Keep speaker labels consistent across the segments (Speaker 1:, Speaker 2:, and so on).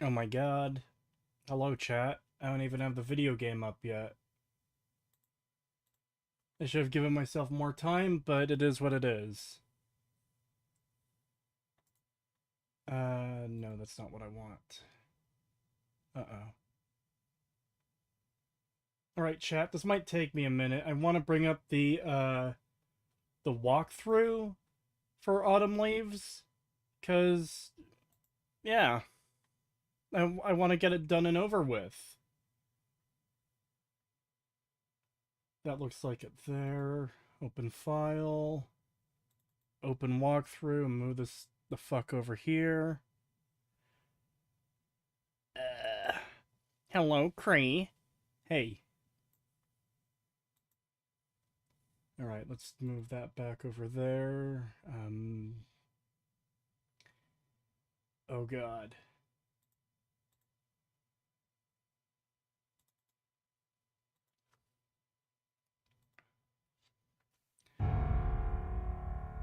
Speaker 1: Oh my god. Hello, chat. I don't even have the video game up yet. I should have given myself more time, but it is what it is. No, that's not what I want. Uh-oh. Alright, chat, this might take me a minute. I want to bring up the walkthrough for Autumn Leaves, because, yeah, I want to get it done and over with. That looks like it there. Open file. Open walkthrough, and move this the fuck over here. Hello, Cree. Hey. Alright, let's move that back over there. Oh god.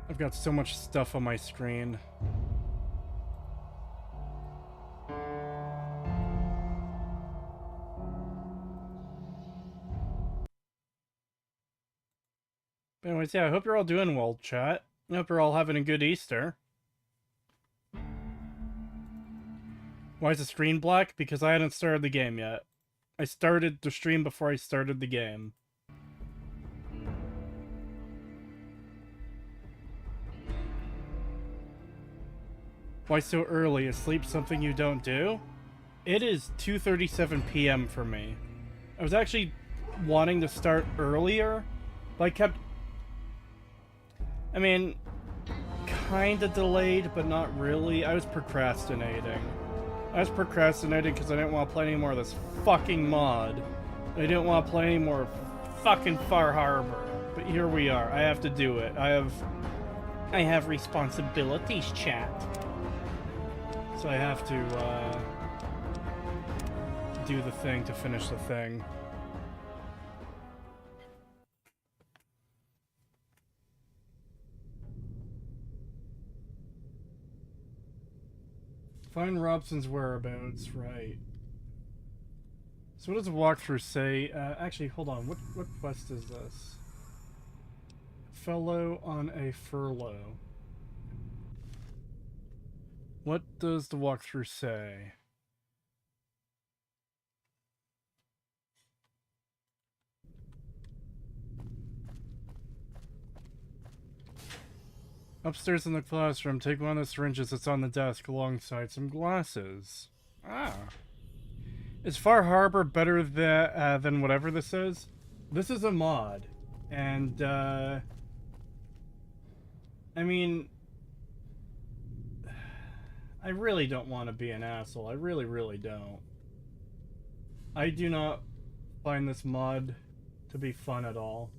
Speaker 1: I've got so much stuff on my screen. But anyways, yeah, I hope you're all doing well, chat. I hope you're all having a good Easter. Why is the screen black? Because I hadn't started the game yet. I started the stream before I started the game. Why so early? Is sleep something you don't do? It is 2:37 p.m. for me. I was actually wanting to start earlier, but I kept... I mean, kinda delayed, but not really. I was procrastinating. I was procrastinating because I didn't want to play any more of this fucking mod. I didn't want to play any more fucking Far Harbor. But here we are. I have to do it. I have responsibilities, chat. So I have to, do the thing to finish the thing. Find Robson's whereabouts, right. So what does the walkthrough say? Actually, hold on. What quest is this? Fellow on a furlough. What does the walkthrough say? Upstairs in the classroom, take one of the syringes that's on the desk alongside some glasses. Ah. Is Far Harbor better than whatever this is? This is a mod. And, I mean... I really don't want to be an asshole. I really, really don't. I do not find this mod to be fun at all.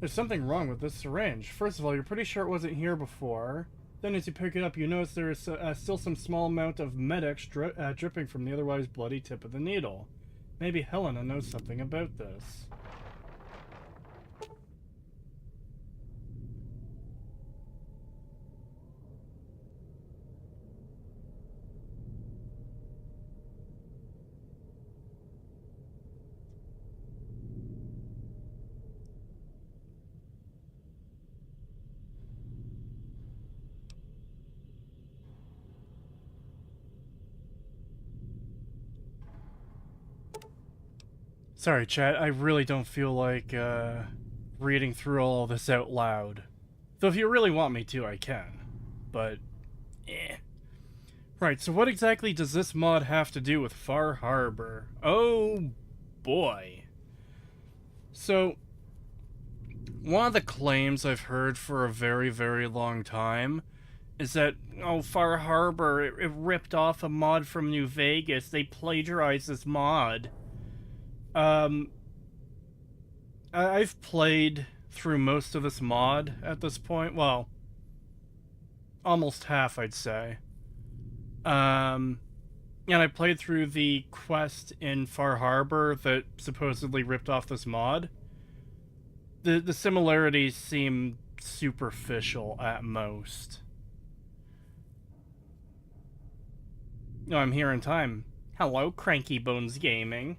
Speaker 1: There's something wrong with this syringe. First of all, you're pretty sure it wasn't here before. Then as you pick it up, you notice there is still some small amount of Med-X dripping from the otherwise bloody tip of the needle. Maybe Helena knows something about this. Sorry, chat, I really don't feel like, reading through all this out loud. Though if you really want me to, I can. But, eh. Right, so what exactly does this mod have to do with Far Harbor? Oh, boy. So, one of the claims I've heard for a very, very long time is that, oh, Far Harbor, it ripped off a mod from New Vegas. They plagiarized this mod. I've played through most of this mod at this point. Well, almost half, I'd say. And I played through the quest in Far Harbor that supposedly ripped off this mod. The similarities seem superficial at most. No, I'm here in time. Hello, Cranky Bones Gaming.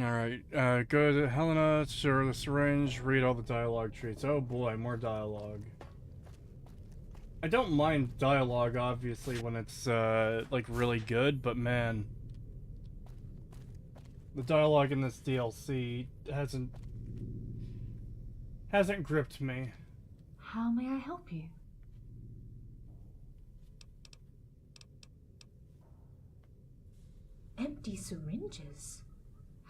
Speaker 1: Alright, go to Helena, stir the syringe, read all the dialogue treats. Oh boy, more dialogue. I don't mind dialogue, obviously, when it's, like, really good, but man... The dialogue in this DLC hasn't gripped me.
Speaker 2: How may I help you? Empty syringes?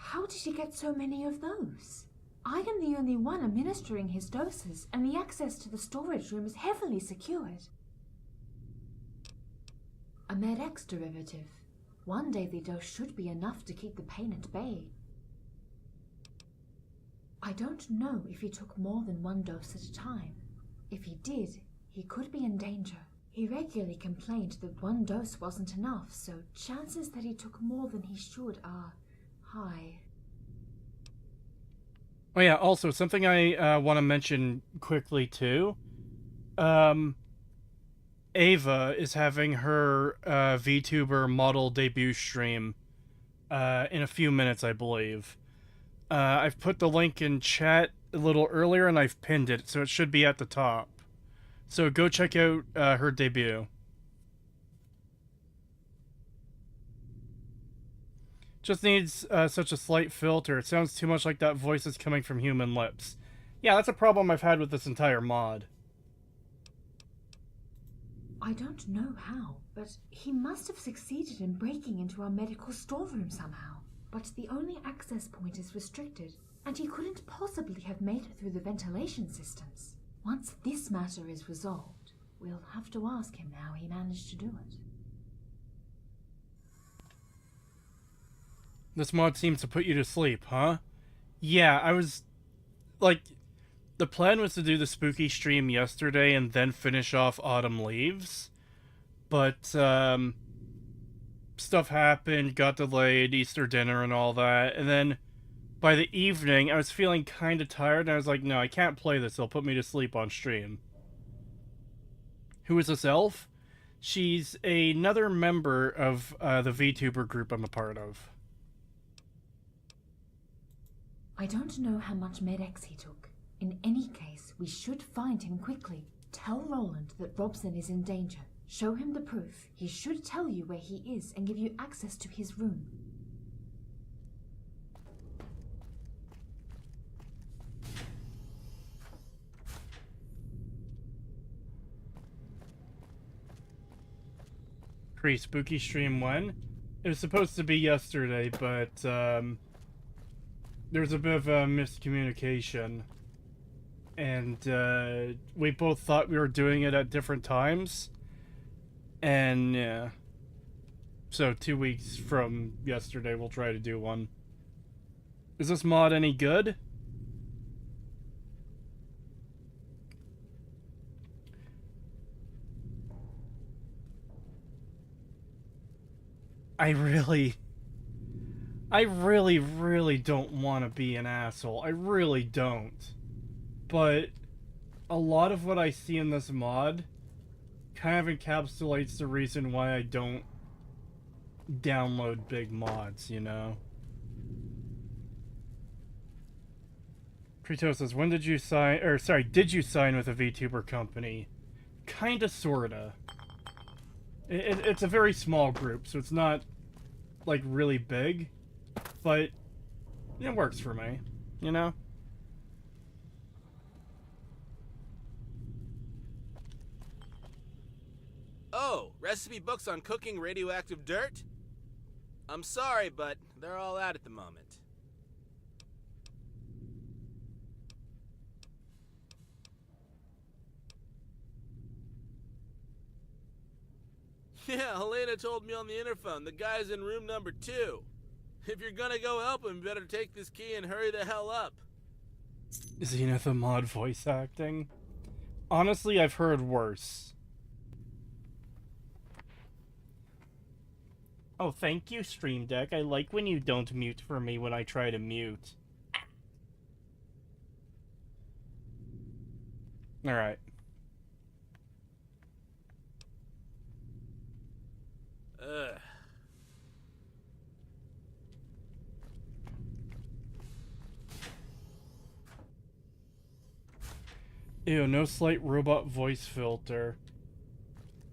Speaker 2: How did he get so many of those? I am the only one administering his doses, and the access to the storage room is heavily secured. A Med-X derivative. One daily dose should be enough to keep the pain at bay. I don't know if he took more than one dose at a time. If he did, he could be in danger. He regularly complained that one dose wasn't enough, so chances that he took more than he should are high.
Speaker 1: Oh yeah, also, something I want to mention quickly, too. Ava is having her VTuber model debut stream in a few minutes, I believe. I've put the link in chat a little earlier, and I've pinned it, so it should be at the top. So go check out her debut. Just needs such a slight filter. It sounds too much like that voice is coming from human lips. Yeah, that's a problem I've had with this entire mod.
Speaker 2: I don't know how, but he must have succeeded in breaking into our medical storeroom somehow. But the only access point is restricted, and he couldn't possibly have made it through the ventilation systems. Once this matter is resolved, we'll have to ask him how he managed to do it.
Speaker 1: This mod seems to put you to sleep, huh? Yeah, I was... like... The plan was to do the spooky stream yesterday and then finish off Autumn Leaves. But, stuff happened, got delayed, Easter dinner and all that. And then, by the evening, I was feeling kinda tired, and I was like, no, I can't play this, it'll put me to sleep on stream. Who is this elf? She's another member of the VTuber group I'm a part of.
Speaker 2: I don't know how much Med-X he took. In any case, we should find him quickly. Tell Roland that Robson is in danger. Show him the proof. He should tell you where he is and give you access to his room.
Speaker 1: Pre-spooky stream when? It was supposed to be yesterday, but there was a bit of a miscommunication. And we both thought we were doing it at different times. And yeah. So 2 weeks from yesterday we'll try to do one. Is this mod any good? I really don't want to be an asshole. I really don't. But a lot of what I see in this mod kind of encapsulates the reason why I don't download big mods, you know? Preto says, when did you sign, or sorry, did you sign with a VTuber company? Kinda, sorta. It's a very small group, so it's not, like, really big, but it works for me, you know?
Speaker 3: Oh, recipe books on cooking radioactive dirt? I'm sorry, but they're all out at the moment. Yeah, Helena told me on the interphone. The guy's in room number 2. If you're gonna go help him, you better take this key and hurry the hell up.
Speaker 1: Zenith the mod voice acting. Honestly, I've heard worse. Oh, thank you, Stream Deck. I like when you don't mute for me when I try to mute. Alright.
Speaker 3: Ugh.
Speaker 1: Ew, no slight robot voice filter.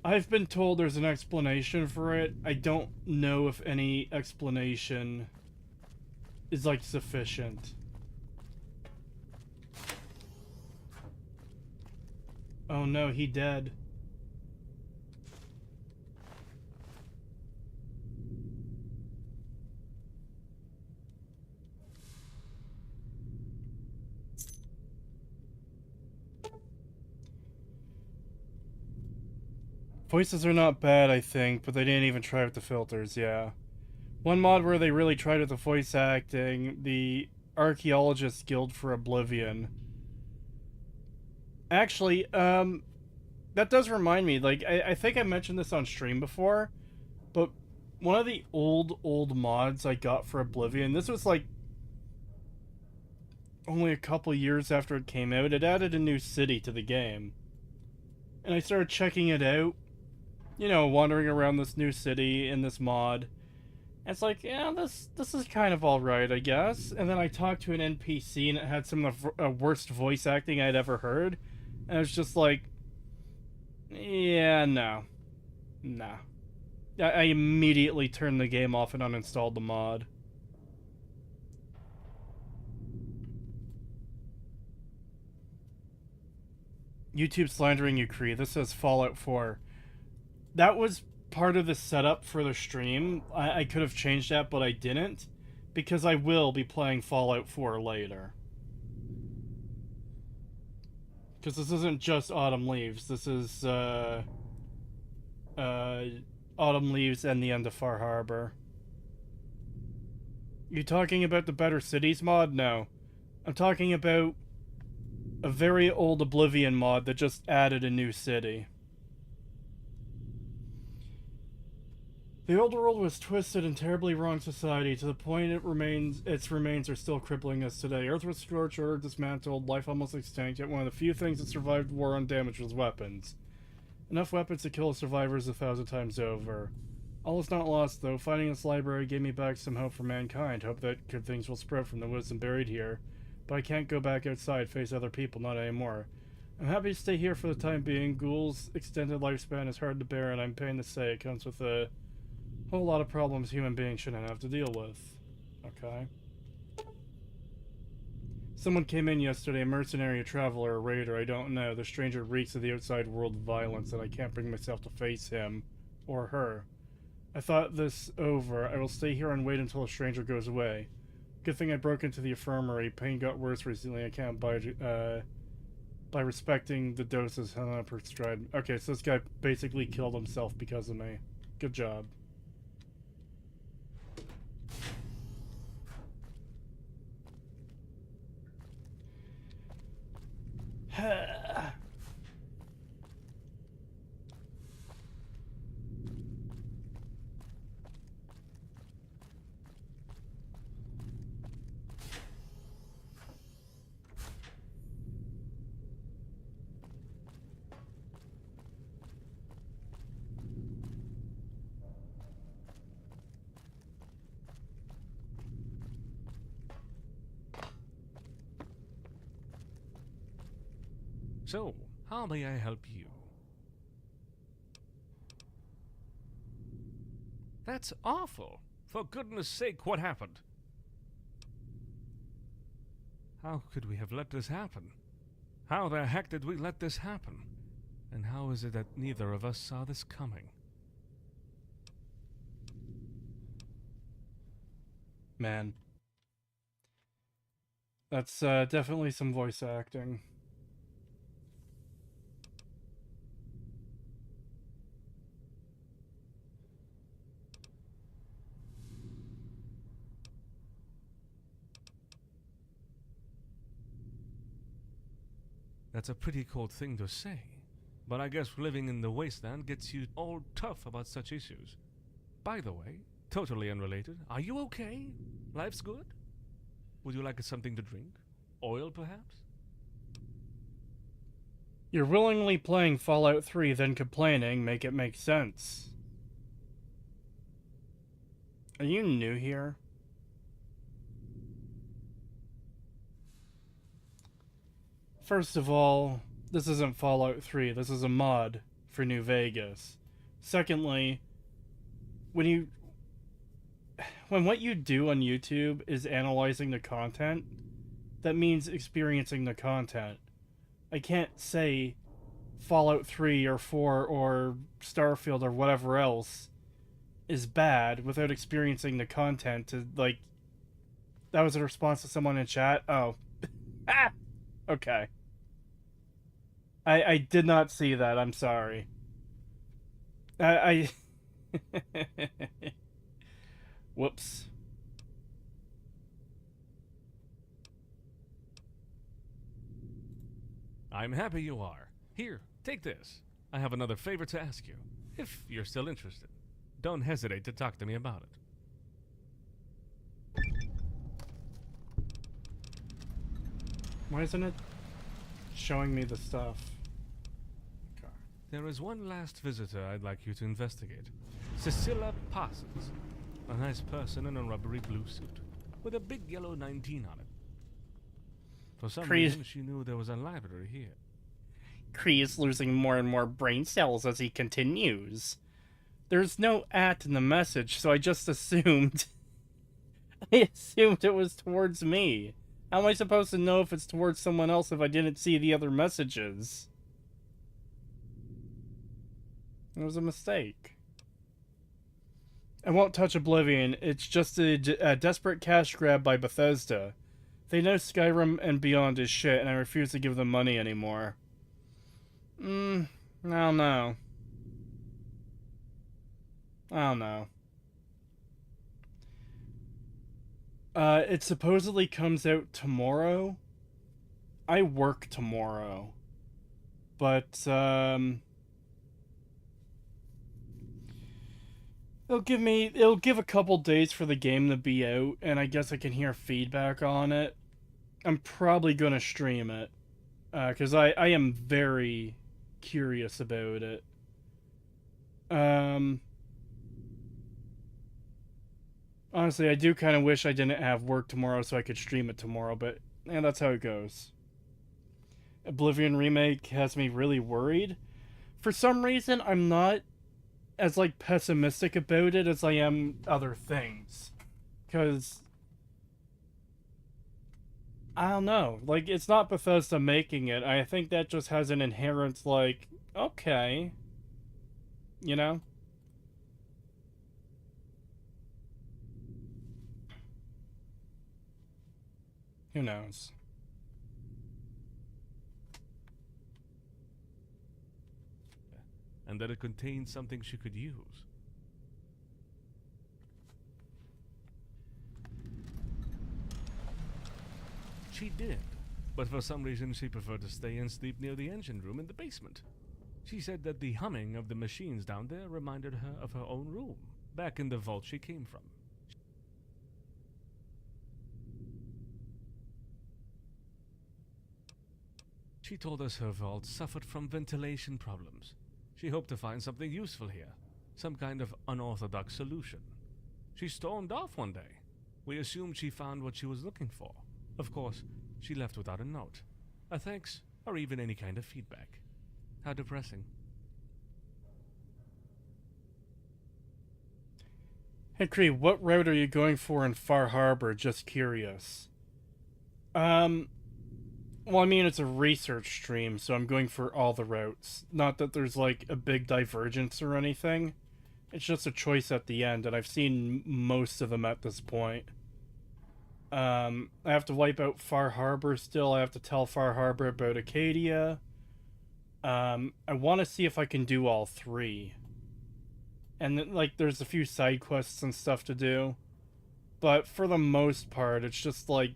Speaker 1: I've been told there's an explanation for it. I don't know if any explanation is, like, sufficient. Oh no, he dead. Voices are not bad, I think, but they didn't even try with the filters, yeah. One mod where they really tried with the voice acting, the Archaeologist Guild for Oblivion. Actually, that does remind me, like, I think I mentioned this on stream before, but one of the old mods I got for Oblivion, this was, like, only a couple years after it came out, it added a new city to the game. And I started checking it out, you know, wandering around this new city in this mod. And it's like, yeah, this is kind of alright, I guess. And then I talked to an NPC and it had some of the worst voice acting I'd ever heard. And I was just like, yeah, no. Nah. I immediately turned the game off and uninstalled the mod. YouTube slandering you, Kree. This says Fallout 4. That was part of the setup for the stream. I could have changed that, but I didn't. Because I will be playing Fallout 4 later. Because this isn't just Autumn Leaves. This is, Autumn Leaves and the End of Far Harbor. You talking about the Better Cities mod? No. I'm talking about a very old Oblivion mod that just added a new city. The old world was twisted and terribly wrong society to the point its remains are still crippling us today. Earth was scorched, order dismantled, life almost extinct, yet one of the few things that survived war undamaged was weapons. Enough weapons to kill survivors 1,000 times over. All is not lost, though. Finding this library gave me back some hope for mankind. Hope that good things will sprout from the wisdom buried here. But I can't go back outside, face other people, not anymore. I'm happy to stay here for the time being. Ghoul's extended lifespan is hard to bear, and I'm pained to say it comes with a whole lot of problems human beings shouldn't have to deal with. Okay. Someone came in yesterday, a mercenary, a traveler, a raider, I don't know. The stranger reeks of the outside world violence, and I can't bring myself to face him. Or her. I thought this over. I will stay here and wait until the stranger goes away. Good thing I broke into the infirmary. Pain got worse recently. I can't by respecting the doses Helena prescribed. Okay, so this guy basically killed himself because of me. Good job.
Speaker 4: So, how may I help you? That's awful. For goodness sake, what happened? How could we have let this happen? How the heck did we let this happen? And how is it that neither of us saw this coming?
Speaker 1: Man. That's definitely some voice acting.
Speaker 4: That's a pretty cold thing to say. But I guess living in the wasteland gets you all tough about such issues. By the way, totally unrelated, are you okay? Life's good? Would you like something to drink? Oil, perhaps?
Speaker 1: You're willingly playing Fallout 3, then complaining, make it make sense. Are you new here? First of all, this isn't Fallout 3, this is a mod for New Vegas. Secondly, when what you do on YouTube is analyzing the content, that means experiencing the content. I can't say Fallout 3 or 4 or Starfield or whatever else is bad without experiencing the content to, like... That was a response to someone in chat? Oh. Ah! Okay. I did not see that, I'm sorry. Whoops.
Speaker 4: I'm happy you are. Here, take this. I have another favor to ask you, if you're still interested. Don't hesitate to talk to me about it.
Speaker 1: Why isn't it showing me the stuff? Okay.
Speaker 4: There is one last visitor I'd like you to investigate. Cecil Parsons. A nice person in a rubbery blue suit, with a big yellow 19 on it. For some reason, she knew there was a library here.
Speaker 1: Kree is losing more and more brain cells as he continues. There's no at in the message, so I just assumed... I assumed it was towards me. How am I supposed to know if it's towards someone else if I didn't see the other messages? It was a mistake. I won't touch Oblivion. It's just a desperate cash grab by Bethesda. They know Skyrim and Beyond is shit, and I refuse to give them money anymore. I don't know. It supposedly comes out tomorrow. I work tomorrow. But, it'll give a couple days for the game to be out, and I guess I can hear feedback on it. I'm probably gonna stream it, because I am very curious about it. Honestly, I do kind of wish I didn't have work tomorrow so I could stream it tomorrow, but that's how it goes. Oblivion Remake has me really worried. For some reason, I'm not as, like, pessimistic about it as I am other things. Because... I don't know. Like, it's not Bethesda making it. I think that just has an inherent, like, okay. You know? Who knows?
Speaker 4: And that it contains something she could use. She did, but for some reason she preferred to stay and sleep near the engine room in the basement. She said that the humming of the machines down there reminded her of her own room, back in the vault she came from. She told us her vault suffered from ventilation problems. She hoped to find something useful here, some kind of unorthodox solution. She stormed off one day. We assumed she found what she was looking for. Of course, she left without a note, a thanks, or even any kind of feedback. How depressing.
Speaker 1: Hey, Kree, what route are you going for in Far Harbor? Just curious. Well, I mean, it's a research stream, so I'm going for all the routes. Not that there's, like, a big divergence or anything. It's just a choice at the end, and I've seen most of them at this point. I have to wipe out Far Harbor still. I have to tell Far Harbor about Acadia. I want to see if I can do all three. And, then, like, there's a few side quests and stuff to do. But for the most part, it's just like...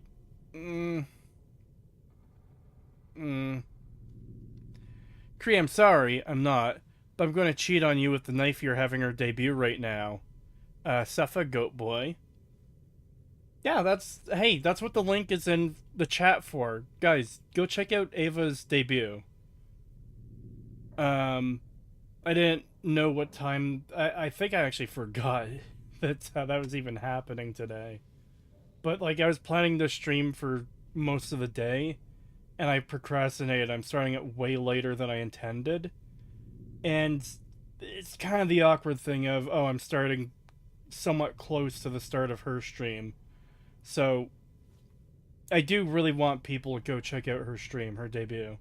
Speaker 1: Kree, I'm sorry, I'm not. But I'm going to cheat on you with the knife you're having her debut right now. Suffa Goat Boy. Yeah, that's what the link is in the chat for. Guys, go check out Ava's debut. I didn't know what time. I think I actually forgot that was even happening today. But, like, I was planning to stream for most of the day, and I procrastinated. I'm starting it way later than I intended. And it's kind of the awkward thing of, oh, I'm starting somewhat close to the start of her stream. So, I do really want people to go check out her stream, her debut.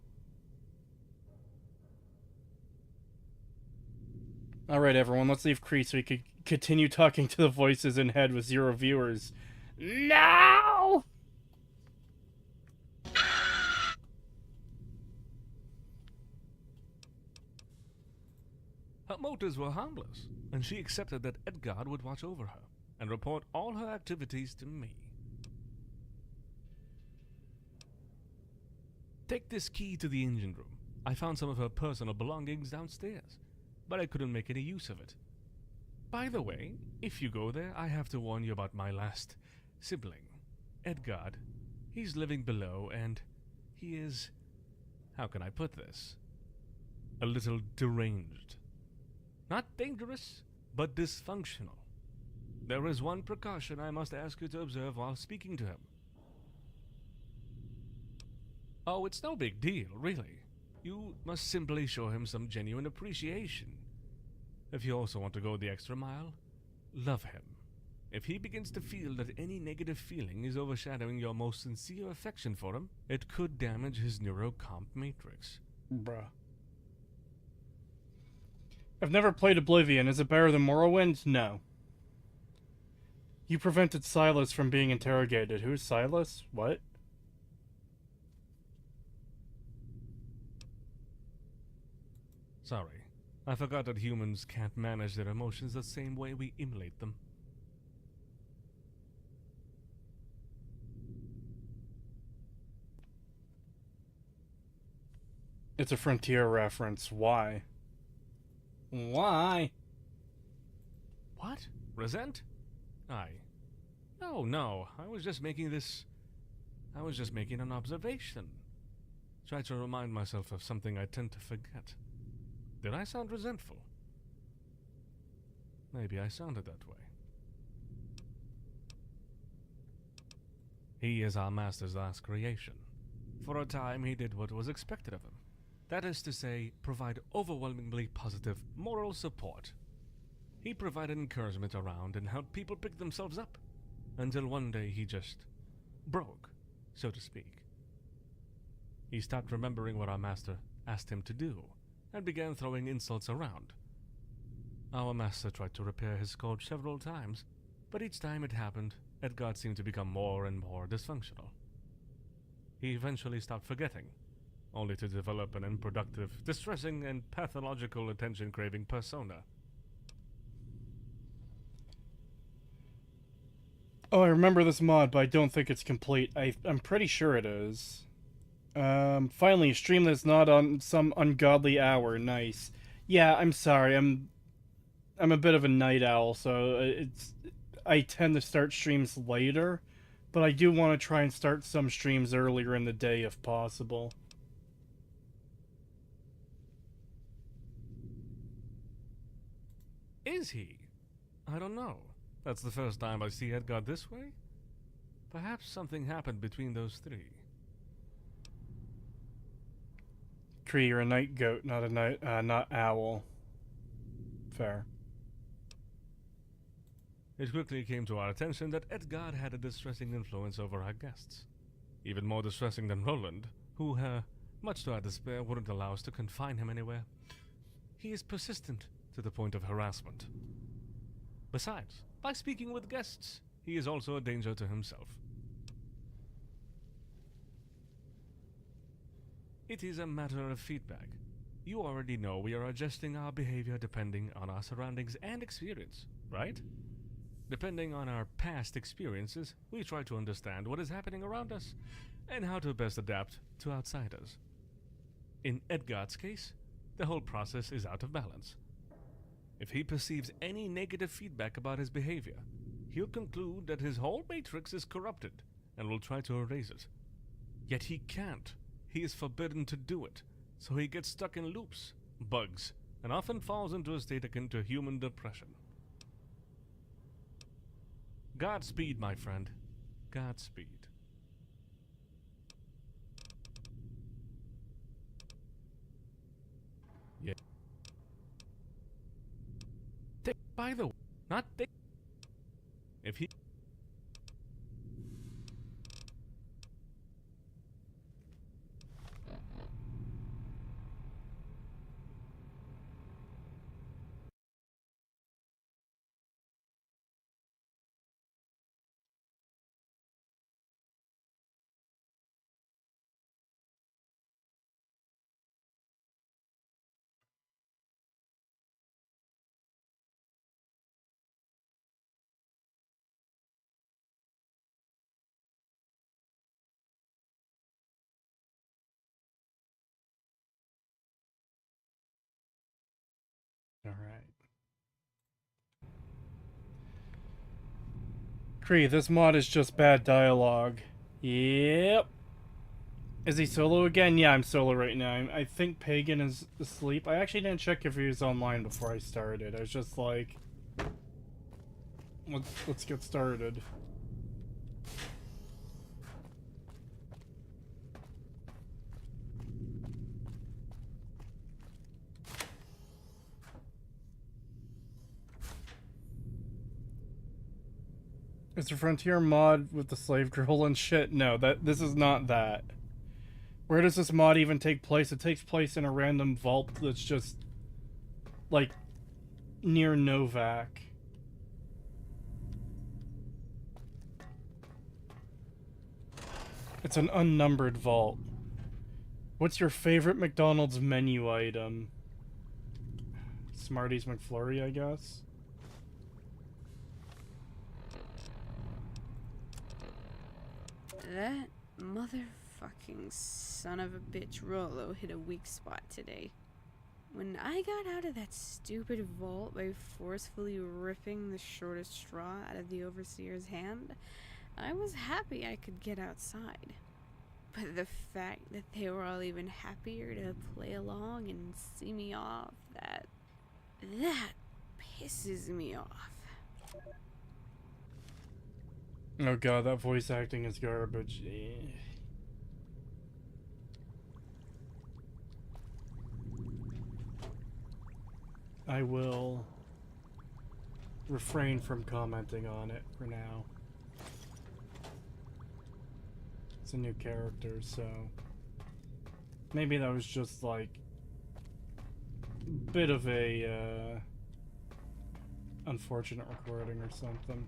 Speaker 1: Alright, everyone, let's leave Kree so we could continue talking to the voices in head with 0 viewers. No!
Speaker 4: Her motives were harmless, and she accepted that Edgard would watch over her and report all her activities to me. Take this key to the engine room. I found some of her personal belongings downstairs, but I couldn't make any use of it. By the way, if you go there, I have to warn you about my last sibling, Edgard. He's living below, and he is, how can I put this? A little deranged. Not dangerous, but dysfunctional. There is one precaution I must ask you to observe while speaking to him. Oh, it's no big deal, really. You must simply show him some genuine appreciation. If you also want to go the extra mile, love him. If he begins to feel that any negative feeling is overshadowing your most sincere affection for him, it could damage his neurocomp matrix.
Speaker 1: Bruh. I've never played Oblivion. Is it better than Morrowind? No. You prevented Silas from being interrogated. Who's Silas? What?
Speaker 4: Sorry. I forgot that humans can't manage their emotions the same way we emulate them.
Speaker 1: It's a Frontier reference. Why? Why?
Speaker 4: What? Resent? No, I was just making an observation. Try to remind myself of something I tend to forget. Did I sound resentful? Maybe I sounded that way. He is our master's last creation. For a time, he did what was expected of him. That is to say, provide overwhelmingly positive moral support. He provided encouragement around and helped people pick themselves up, until one day he just broke, so to speak. He stopped remembering what our master asked him to do, and began throwing insults around. Our master tried to repair his scourge several times, but each time it happened, Edgard seemed to become more and more dysfunctional. He eventually stopped forgetting, only to develop an unproductive, distressing, and pathological attention-craving persona.
Speaker 1: Oh, I remember this mod, but I don't think it's complete. I'm pretty sure it is. Finally, a stream that's not on some ungodly hour. Nice. Yeah, I'm sorry. I'm a bit of a night owl, so I tend to start streams later, but I do want to try and start some streams earlier in the day if possible.
Speaker 4: Is he? I don't know. That's the first time I see Edgard this way. Perhaps something happened between those three.
Speaker 1: Kree, you're a night goat, not owl. Fair.
Speaker 4: It quickly came to our attention that Edgard had a distressing influence over our guests. Even more distressing than Roland, who, much to our despair, wouldn't allow us to confine him anywhere. He is persistent to the point of harassment. Besides, by speaking with guests, he is also a danger to himself. It is a matter of feedback. You already know we are adjusting our behavior depending on our surroundings and experience, right? Depending on our past experiences, we try to understand what is happening around us and how to best adapt to outsiders. In Edgard's case, the whole process is out of balance. If he perceives any negative feedback about his behavior, he'll conclude that his whole matrix is corrupted and will try to erase it. Yet he can't. He is forbidden to do it, so he gets stuck in loops, bugs, and often falls into a state akin to human depression. Godspeed, my friend. Godspeed. Yeah. By the way, not they. If he.
Speaker 1: All right. Cree, this mod is just bad dialogue. Yep. Is he solo again? Yeah, I'm solo right now. I think Pagan is asleep. I actually didn't check if he was online before I started. I was just like, let's get started. It's a Frontier mod with the slave girl and shit. No, this is not that. Where does this mod even take place? It takes place in a random vault that's just, like, near Novak. It's an unnumbered vault. What's your favorite McDonald's menu item? Smarties McFlurry, I guess.
Speaker 5: That motherfucking son of a bitch Rollo hit a weak spot today. When I got out of that stupid vault by forcefully ripping the shortest straw out of the overseer's hand, I was happy I could get outside. But the fact that they were all even happier to play along and see me off, that pisses me off.
Speaker 1: Oh god, that voice acting is garbage. I will refrain from commenting on it for now. It's a new character, so maybe that was just like a bit of a unfortunate recording or something.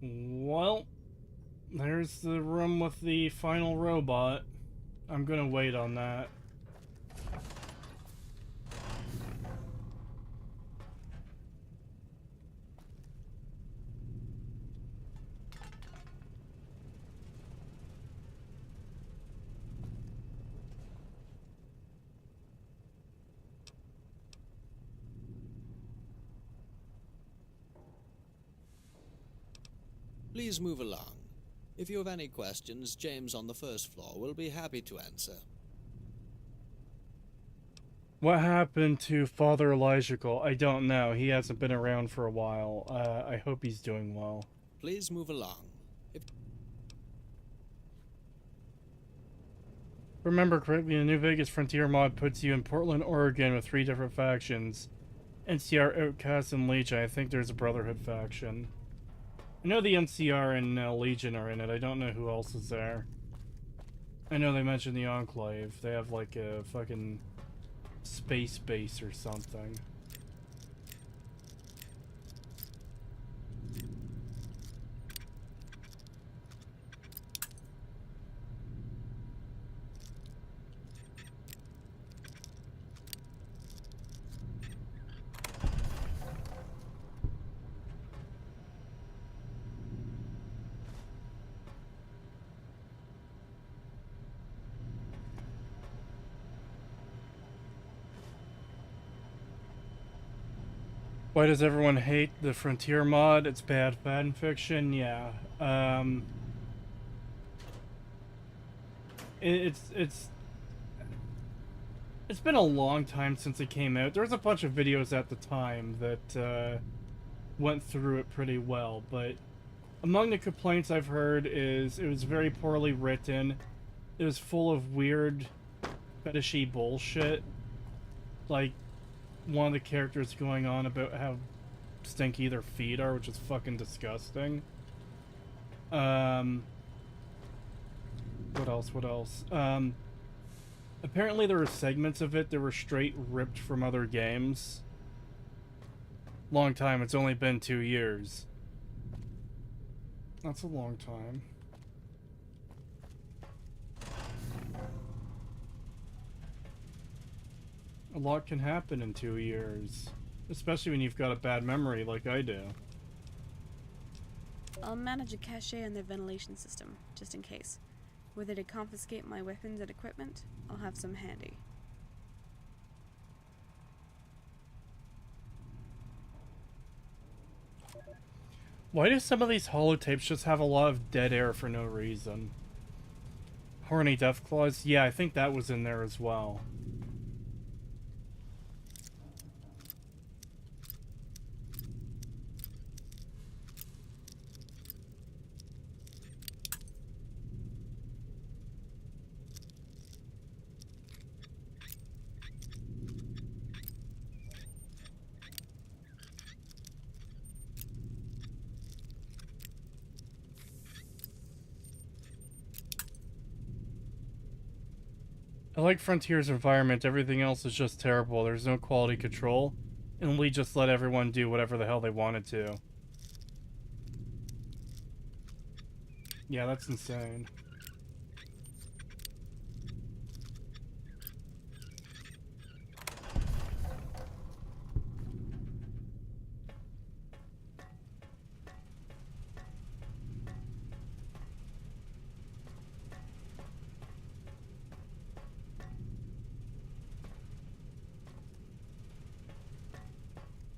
Speaker 1: Well, there's the room with the final robot. I'm gonna wait on that.
Speaker 6: Please move along. If you have any questions, James on the first floor will be happy to answer.
Speaker 1: What happened to Father Elijah? I don't know. He hasn't been around for a while. I hope he's doing well.
Speaker 6: Please move along.
Speaker 1: Remember correctly, the New Vegas Frontier mod puts you in Portland, Oregon with 3 different factions. NCR, Outcast, and Legion. I think there's a Brotherhood faction. I know the NCR and Legion are in it. I don't know who else is there. I know they mentioned the Enclave. They have like a fucking space base or something. Why does everyone hate the Frontier mod? It's bad fan fiction. Yeah. It's been a long time since it came out. There was a bunch of videos at the time that went through it pretty well, but among the complaints I've heard is it was very poorly written. It was full of weird fetishy bullshit. Like one of the characters going on about how stinky their feet are, which is fucking disgusting. What else? Apparently there were segments of it that were straight ripped from other games. Long time, it's only been 2 years. That's a long time. A lot can happen in 2 years. Especially when you've got a bad memory like I do.
Speaker 5: I'll manage a cache on their ventilation system, just in case. Were they to confiscate my weapons and equipment, I'll have some handy.
Speaker 1: Why do some of these holotapes just have a lot of dead air for no reason? Horny Deathclaws? Yeah, I think that was in there as well. I like Frontier's environment, everything else is just terrible. There's no quality control, and we just let everyone do whatever the hell they wanted to. Yeah, that's insane.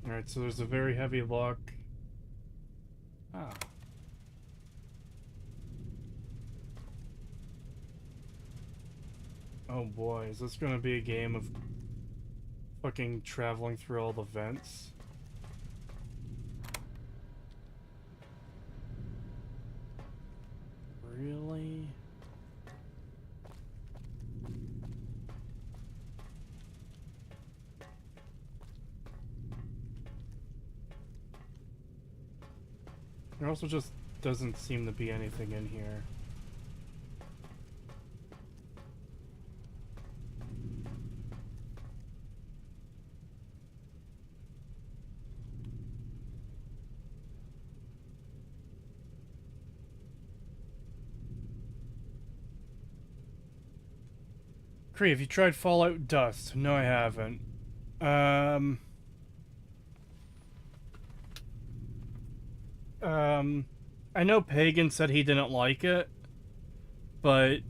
Speaker 1: Alright, so there's a very heavy lock. Ah. Oh boy, is this gonna be a game of fucking traveling through all the vents? Really? There also just doesn't seem to be anything in here. Cree, have you tried Fallout Dust? No, I haven't. I know Pagan said he didn't like it, but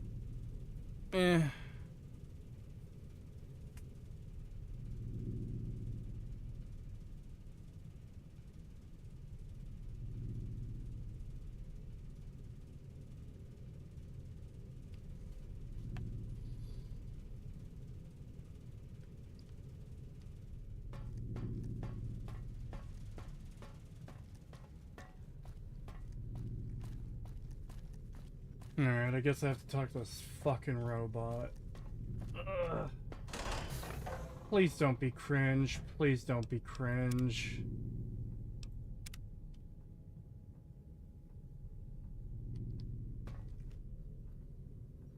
Speaker 1: Alright, I guess I have to talk to this fucking robot. Ugh. Please don't be cringe. Please don't be cringe.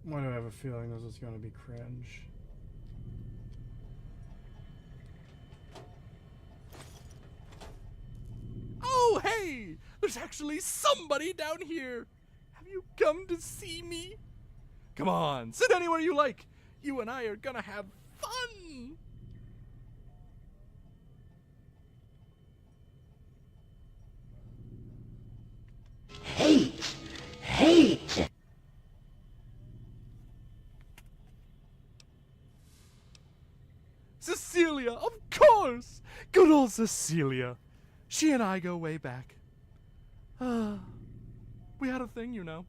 Speaker 1: Why do I have a feeling this is gonna be cringe?
Speaker 7: Oh, hey! There's actually somebody down here! Have you come to see me? Come on, sit anywhere you like. You and I are gonna have fun!
Speaker 8: Hate!
Speaker 7: Cecilia, of course! Good old Cecilia. She and I go way back. We had a thing, you know.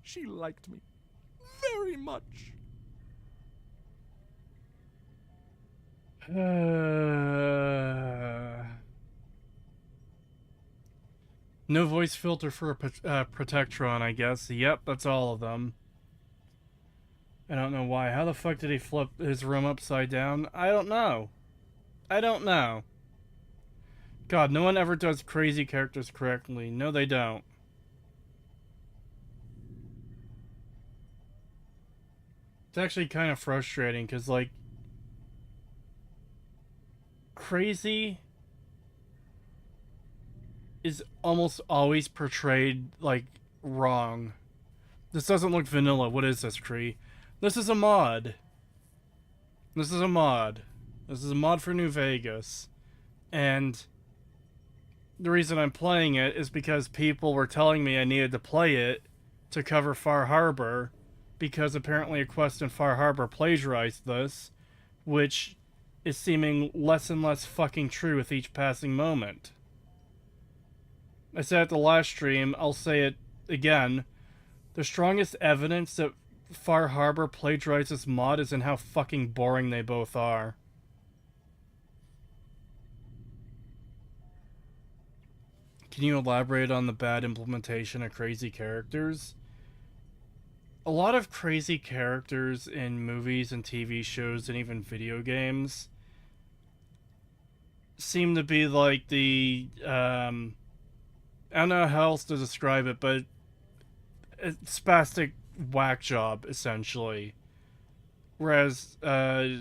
Speaker 7: She liked me very much.
Speaker 1: No voice filter for a Protectron, I guess. Yep, that's all of them. I don't know why. How the fuck did he flip his room upside down? I don't know. I don't know. God, no one ever does crazy characters correctly. No, they don't. It's actually kind of frustrating, because, like, crazy is almost always portrayed, like, wrong. This doesn't look vanilla. What is this, Cree? This is a mod. This is a mod. This is a mod for New Vegas. And the reason I'm playing it is because people were telling me I needed to play it to cover Far Harbor, because apparently a quest in Far Harbor plagiarized this, which is seeming less and less fucking true with each passing moment. I said at the last stream, I'll say it again, the strongest evidence that Far Harbor plagiarized this mod is in how fucking boring they both are. Can you elaborate on the bad implementation of crazy characters? A lot of crazy characters in movies and TV shows and even video games seem to be like the, I don't know how else to describe it, but a spastic whack job, essentially. Whereas, a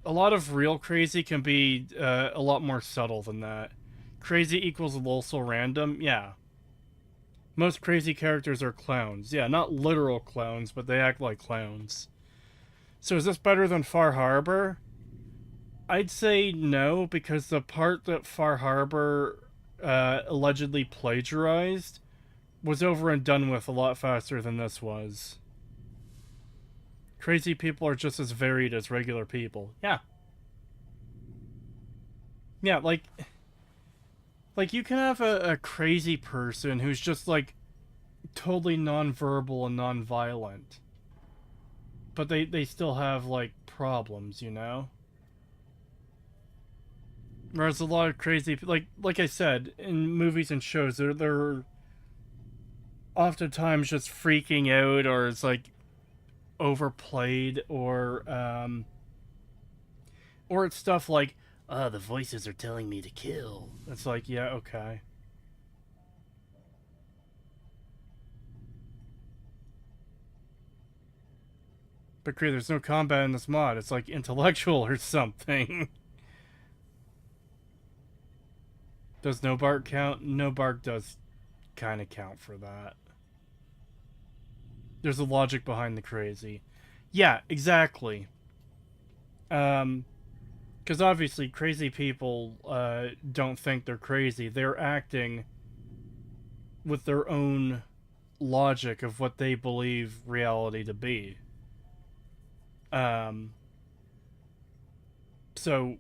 Speaker 1: lot of real crazy can be a lot more subtle than that. Crazy equals also random, yeah. Most crazy characters are clowns. Yeah, not literal clowns, but they act like clowns. So is this better than Far Harbor? I'd say no, because the part that Far Harbor allegedly plagiarized was over and done with a lot faster than this was. Crazy people are just as varied as regular people. Yeah. Yeah, like you can have a crazy person who's just, like, totally non-verbal and non-violent. But they still have, like, problems, you know? Whereas a lot of crazy... Like I said, in movies and shows, they're oftentimes just freaking out, or it's, like, overplayed, or it's stuff like, the voices are telling me to kill. It's like, yeah, okay. But Cree, there's no combat in this mod. It's like intellectual or something. Does no bark count? No bark does kind of count for that. There's a logic behind the crazy. Yeah, exactly. Because obviously crazy people don't think they're crazy. They're acting with their own logic of what they believe reality to be. So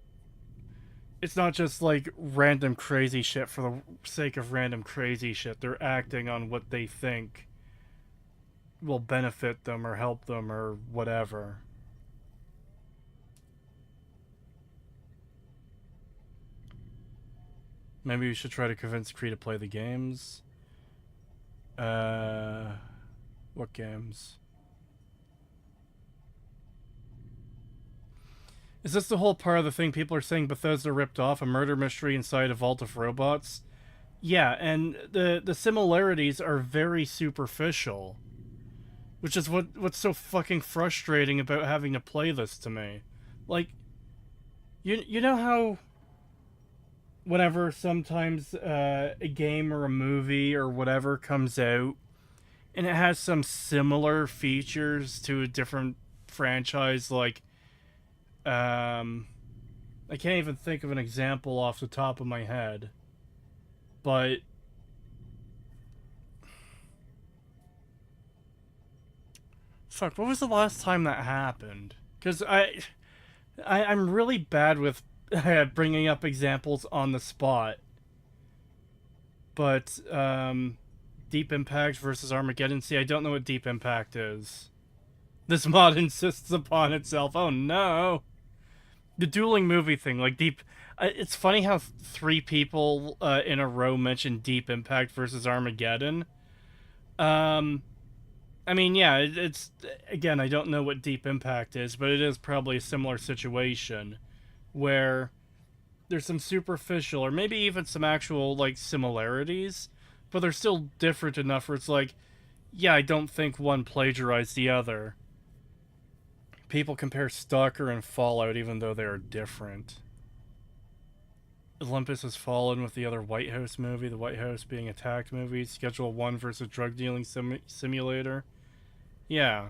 Speaker 1: it's not just like random crazy shit for the sake of random crazy shit. They're acting on what they think will benefit them or help them or whatever. Maybe we should try to convince Cree to play the games. What games? Is this the whole part of the thing people are saying Bethesda ripped off? A murder mystery inside a vault of robots? Yeah, and the similarities are very superficial. Which is what's so fucking frustrating about having to play this to me. Like, you know how whenever sometimes a game or a movie or whatever comes out and it has some similar features to a different franchise, like I can't even think of an example off the top of my head, but fuck, what was the last time that happened? Because I'm really bad with bringing up examples on the spot. But, Deep Impact versus Armageddon. See, I don't know what Deep Impact is. This mod insists upon itself. Oh no! The dueling movie thing, like Deep... it's funny how 3 people in a row mentioned Deep Impact versus Armageddon. I mean, yeah, it's... Again, I don't know what Deep Impact is, but it is probably a similar situation. Where there's some superficial, or maybe even some actual, like, similarities, but they're still different enough where it's like, yeah, I don't think one plagiarized the other. People compare Stalker and Fallout even though they are different. Olympus Has Fallen with the other White House movie, the White House being attacked movie, Schedule 1 versus drug dealing simulator. Yeah.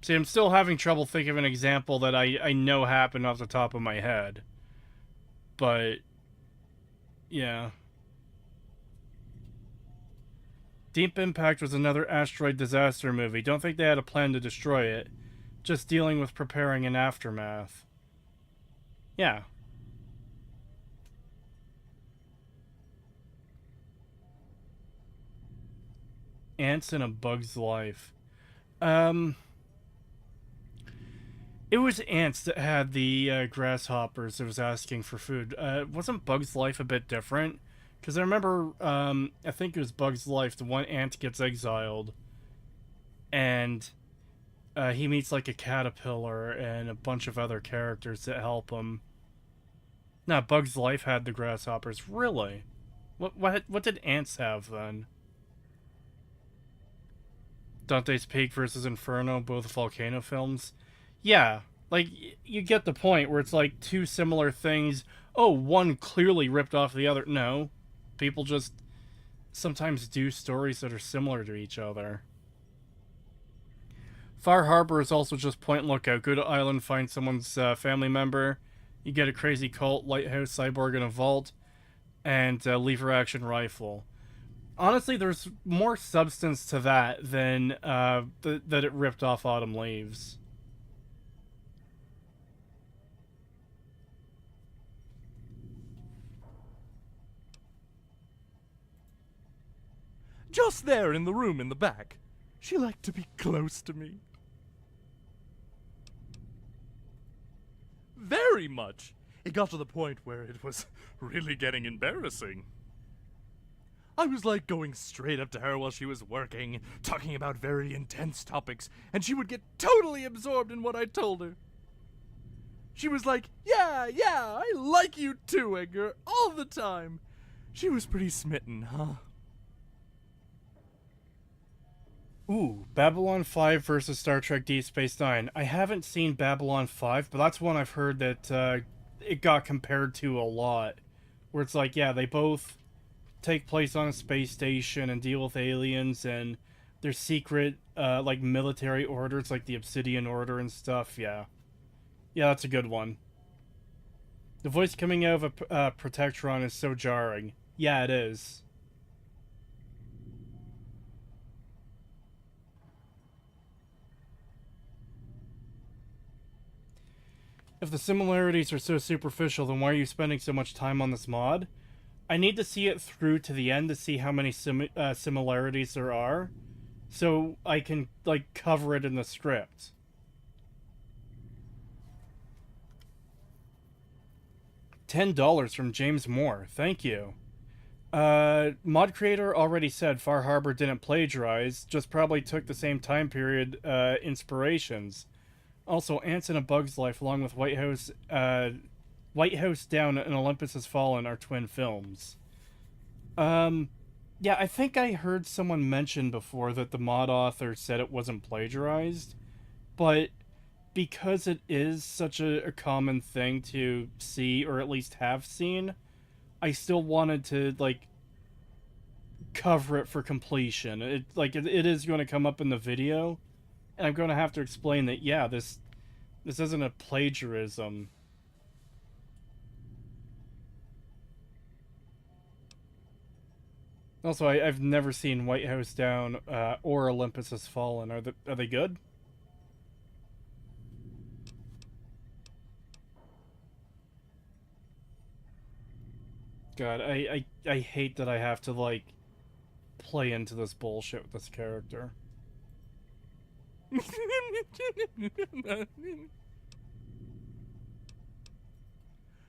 Speaker 1: See, I'm still having trouble thinking of an example that I know happened off the top of my head. But, yeah. Deep Impact was another asteroid disaster movie. Don't think they had a plan to destroy it. Just dealing with preparing an aftermath. Yeah. Ants in a Bug's Life. It was ants that had the grasshoppers that was asking for food. Wasn't Bug's Life a bit different? Because I remember, I think it was Bug's Life, the one ant gets exiled. And he meets like a caterpillar and a bunch of other characters that help him. Nah, Bug's Life had the grasshoppers. Really? What did ants have then? Dante's Peak versus Inferno, both volcano films. Yeah, like, you get the point where it's like 2 similar things. Oh, one clearly ripped off the other. No. People just sometimes do stories that are similar to each other. Far Harbor is also just point and lookout. Go to island, find someone's family member. You get a crazy cult, lighthouse, cyborg in a vault, and lever action rifle. Honestly, there's more substance to that than that it ripped off Autumn Leaves.
Speaker 7: Just there in the room in the back. She liked to be close to me. Very much. It got to the point where it was really getting embarrassing. I was like going straight up to her while she was working, talking about very intense topics, and she would get totally absorbed in what I told her. She was like, yeah, I like you too, Edgar, all the time. She was pretty smitten, huh?
Speaker 1: Ooh, Babylon 5 versus Star Trek Deep Space Nine. I haven't seen Babylon 5, but that's one I've heard that it got compared to a lot. Where it's like, yeah, they both take place on a space station and deal with aliens and their secret, like, military orders, like the Obsidian Order and stuff, yeah. Yeah, that's a good one. The voice coming out of a Protectron is so jarring. Yeah, it is. If the similarities are so superficial, then why are you spending so much time on this mod? I need to see it through to the end to see how many similarities there are, so I can, like, cover it in the script. $10 from James Moore. Thank you. Mod creator already said Far Harbor didn't plagiarize, just probably took the same time period inspirations. Also, Ants in a Bug's Life, along with White House Down and Olympus Has Fallen are twin films. Yeah, I think I heard someone mention before that the mod author said it wasn't plagiarized, but because it is such a common thing to see, or at least have seen, I still wanted to, like, cover it for completion. It is going to come up in the video, and I'm going to have to explain that, yeah, this isn't a plagiarism. Also, I've never seen White House Down or Olympus Has Fallen. Are they good? God, I hate that I have to, like, play into this bullshit with this character.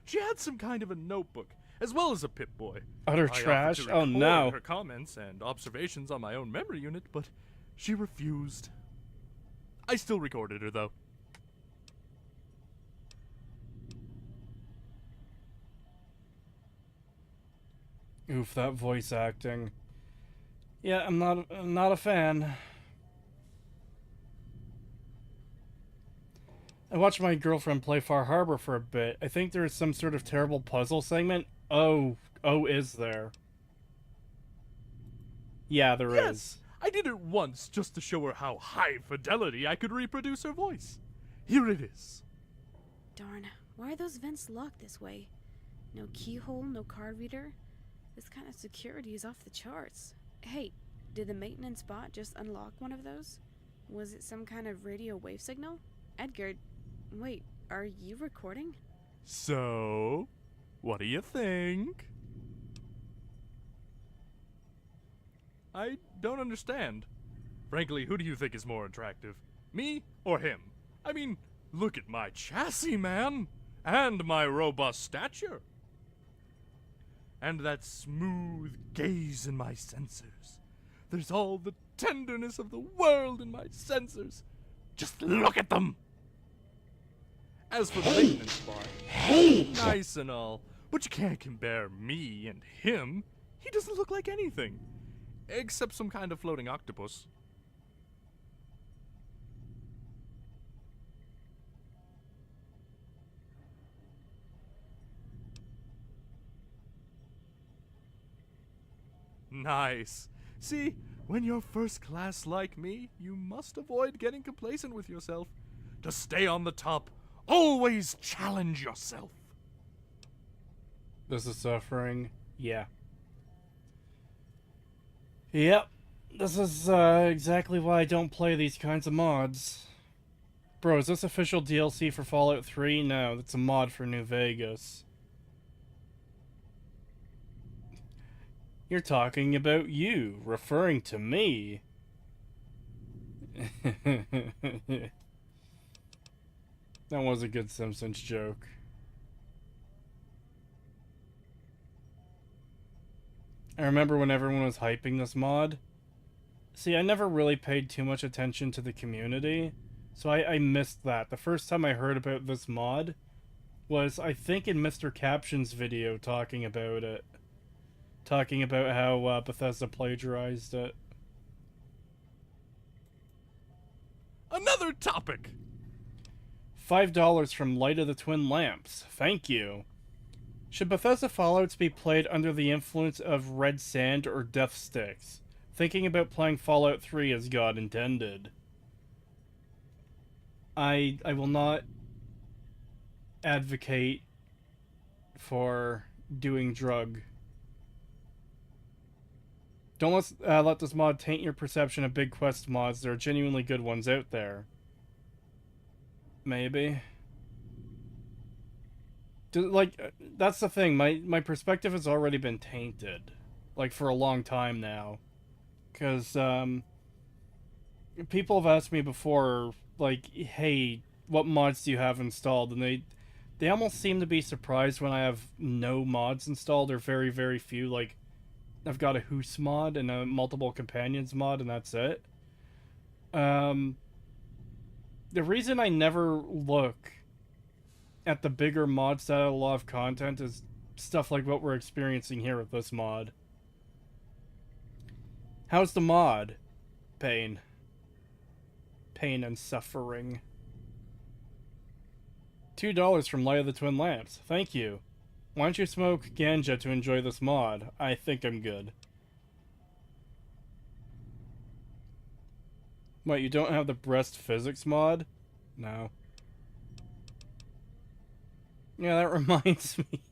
Speaker 7: She had some kind of a notebook, as well as a Pip-Boy.
Speaker 1: Utter
Speaker 7: I offered
Speaker 1: trash?
Speaker 7: to
Speaker 1: Oh
Speaker 7: record
Speaker 1: no.
Speaker 7: her comments and observations on my own memory unit, but she refused. I still recorded her, though.
Speaker 1: Oof, that voice acting. Yeah, I'm not a fan. I watched my girlfriend play Far Harbor for a bit. I think there is some sort of terrible puzzle segment. Oh, is there? Yeah, there is.
Speaker 7: Yes, I did it once just to show her how high fidelity I could reproduce her voice. Here it is.
Speaker 5: Darn, why are those vents locked this way? No keyhole, no card reader? This kind of security is off the charts. Hey, did the maintenance bot just unlock one of those? Was it some kind of radio wave signal? Edgard, wait, are you recording?
Speaker 7: So, what do you think? I don't understand. Frankly, who do you think is more attractive? Me or him? I mean, look at my chassis, man! And my robust stature. And that smooth gaze in my sensors. There's all the tenderness of the world in my sensors. Just look at them! As for the maintenance bot, nice and all, but you can't compare me and him. He doesn't look like anything. Except some kind of floating octopus. Nice. See, when you're first class like me, you must avoid getting complacent with yourself. To stay on the top, always challenge yourself.
Speaker 1: This is suffering. Yeah. Yep. This is exactly why I don't play these kinds of mods. Bro, is this official DLC for Fallout 3? No, that's a mod for New Vegas. You're talking about you, referring to me. That was a good Simpsons joke. I remember when everyone was hyping this mod. See, I never really paid too much attention to the community, so I missed that. The first time I heard about this mod was, I think, in Mr. Caption's video talking about it. Talking about how Bethesda plagiarized it.
Speaker 7: Another topic!
Speaker 1: $5 from Light of the Twin Lamps. Thank you. Should Bethesda Fallouts be played under the influence of red sand or death sticks? Thinking about playing Fallout 3 as God intended. I will not advocate for doing drug. Don't let this mod taint your perception of big quest mods. There are genuinely good ones out there. Maybe. That's the thing. My perspective has already been tainted. Like, for a long time now. Because, people have asked me before, like, hey, what mods do you have installed? And they almost seem to be surprised when I have no mods installed, or very, very few. Like, I've got a Hoos mod and a Multiple Companions mod, and that's it. The reason I never look at the bigger mods that have a lot of content is stuff like what we're experiencing here with this mod. How's the mod? Pain. Pain and suffering. $2 from Light of the Twin Lamps. Thank you. Why don't you smoke ganja to enjoy this mod? I think I'm good. What, you don't have the breast physics mod? No. Yeah, that reminds me.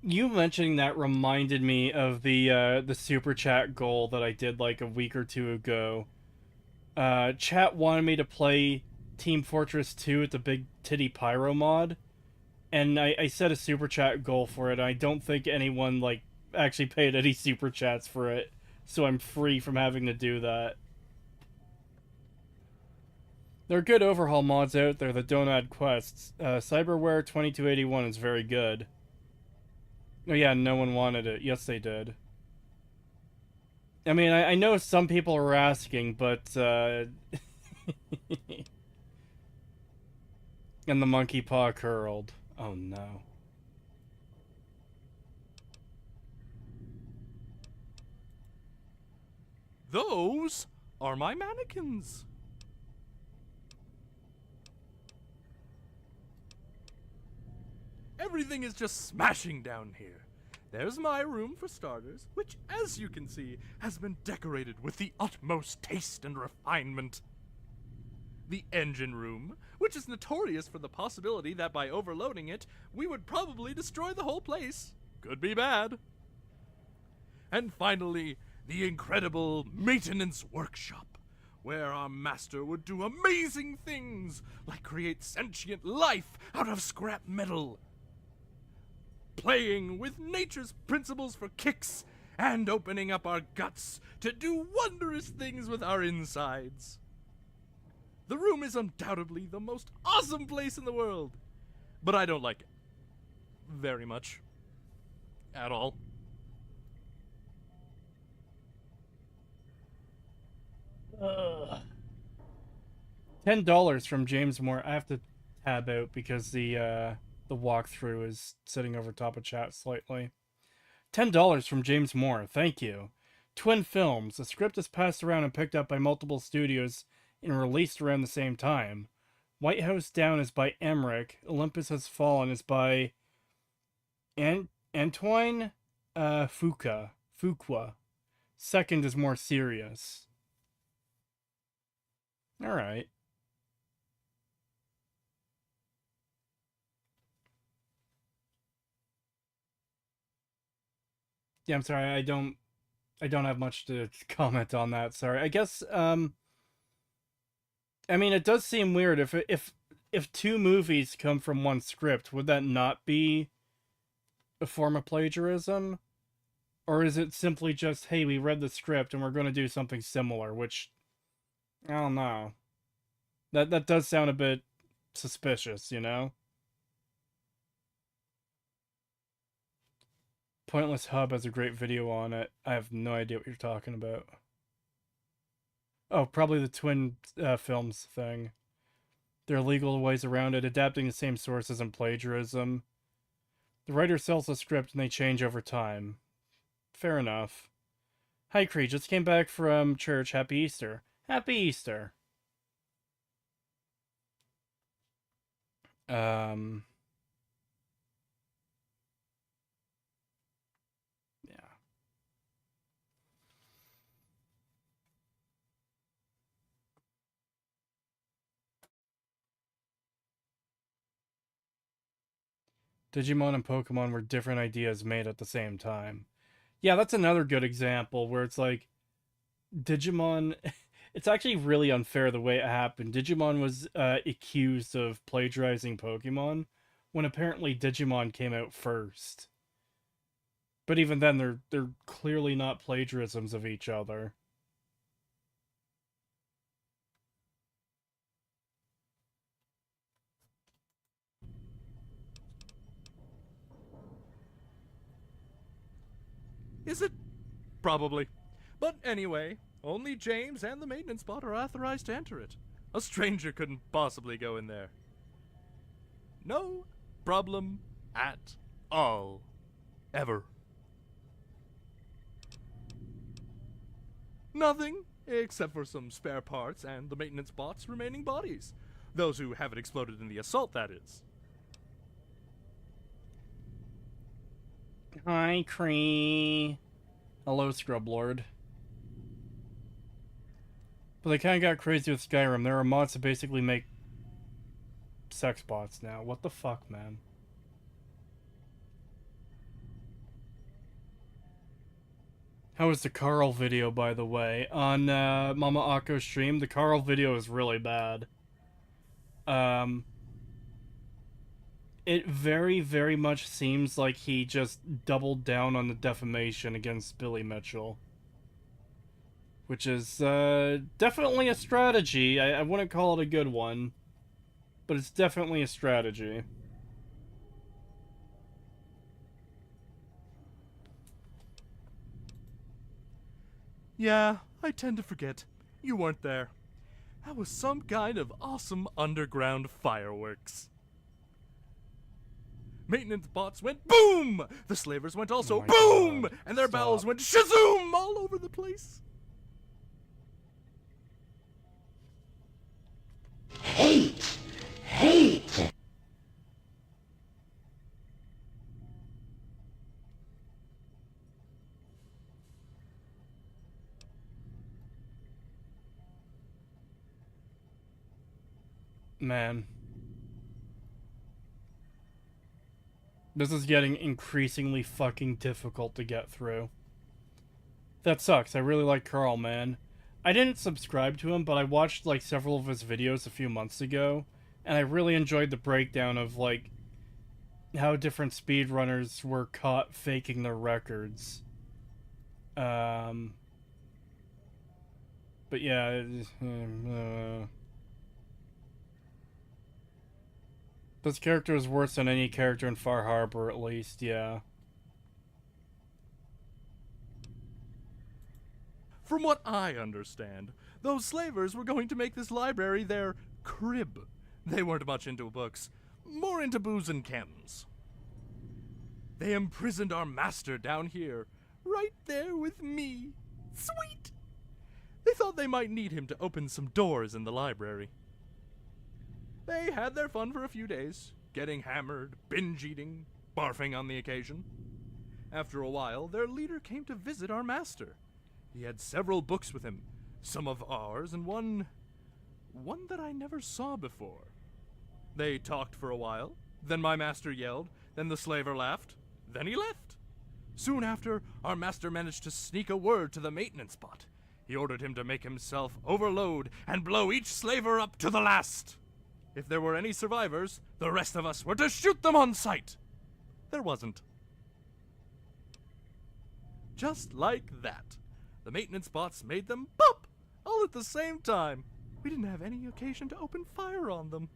Speaker 1: You mentioning that reminded me of the super chat goal that I did like a week or two ago. Chat wanted me to play Team Fortress 2 at the Big Titty Pyro mod, and I set a super chat goal for it. I don't think anyone like actually paid any super chats for it, so I'm free from having to do that. There are good overhaul mods out there that don't add quests. Cyberware 2281 is very good. Oh yeah, no one wanted it. Yes, they did. I mean, I know some people are asking, but, and the monkey paw curled. Oh no.
Speaker 7: Those are my mannequins. Everything is just smashing down here. There's my room for starters, which, as you can see, has been decorated with the utmost taste and refinement. The engine room, which is notorious for the possibility that by overloading it, we would probably destroy the whole place. Could be bad. And finally, the incredible maintenance workshop, where our master would do amazing things, like create sentient life out of scrap metal, playing with nature's principles for kicks, and opening up our guts to do wondrous things with our insides. The room is undoubtedly the most awesome place in the world, but I don't like it very much. At all.
Speaker 1: $10 from James Moore. I have to tab out because the walkthrough is sitting over top of chat slightly. $10 from James Moore. Thank you. Twin Films. The script is passed around and picked up by multiple studios and released around the same time. White House Down is by Emmerich. Olympus Has Fallen is by Antoine Fuqua. Second is more serious. Alright. Yeah, I'm sorry, I don't have much to comment on that, sorry. I guess, I mean, it does seem weird if two movies come from one script, would that not be a form of plagiarism? Or is it simply just, hey, we read the script and we're going to do something similar, which, I don't know. That does sound a bit suspicious, you know? Pointless Hub has a great video on it. I have no idea what you're talking about. Oh, probably the Twin Films thing. There are legal ways around it, adapting the same sources and plagiarism. The writer sells the script and they change over time. Fair enough. Hi, Cree. Just came back from church. Happy Easter. Happy Easter. Yeah. Digimon and Pokemon were different ideas made at the same time. Yeah, that's another good example where it's like Digimon. It's actually really unfair the way it happened. Digimon was accused of plagiarizing Pokemon when apparently Digimon came out first. But even then, they're clearly not plagiarisms of each other.
Speaker 7: Is it? Probably. But anyway, only James and the maintenance bot are authorized to enter it. A stranger couldn't possibly go in there. No problem at all. Ever. Nothing, except for some spare parts and the maintenance bot's remaining bodies. Those who haven't exploded in the assault, that is.
Speaker 1: Hi, Cree. Hello, Scrublord. But they kind of got crazy with Skyrim. There are mods to basically make sex bots now. What the fuck, man? How was the Carl video, by the way? On Mama Akko's stream, the Carl video is really bad. It very, very much seems like he just doubled down on the defamation against Billy Mitchell. Which is definitely a strategy. I wouldn't call it a good one, but it's definitely a strategy.
Speaker 7: Yeah, I tend to forget. You weren't there. That was some kind of awesome underground fireworks. Maintenance bots went boom! The slavers went also
Speaker 1: my
Speaker 7: boom!
Speaker 1: God.
Speaker 7: And their
Speaker 1: Stop.
Speaker 7: bowels went shazoom all over the place.
Speaker 1: Man. This is getting increasingly fucking difficult to get through. That sucks. I really like Carl, man. I didn't subscribe to him, but I watched like several of his videos a few months ago, and I really enjoyed the breakdown of like how different speedrunners were caught faking their records. But yeah, this character is worse than any character in Far Harbor, at least, yeah.
Speaker 7: From what I understand, those slavers were going to make this library their crib. They weren't much into books, more into booze and chems. They imprisoned our master down here, right there with me. Sweet! They thought they might need him to open some doors in the library. They had their fun for a few days, getting hammered, binge eating, barfing on the occasion. After a while, their leader came to visit our master. He had several books with him, some of ours and one that I never saw before. They talked for a while, then my master yelled, then the slaver laughed, then he left. Soon after, our master managed to sneak a word to the maintenance bot. He ordered him to make himself overload and blow each slaver up to the last. If there were any survivors, the rest of us were to shoot them on sight. There wasn't. Just like that. The maintenance bots made them pop, all at the same time. We didn't have any occasion to open fire on them.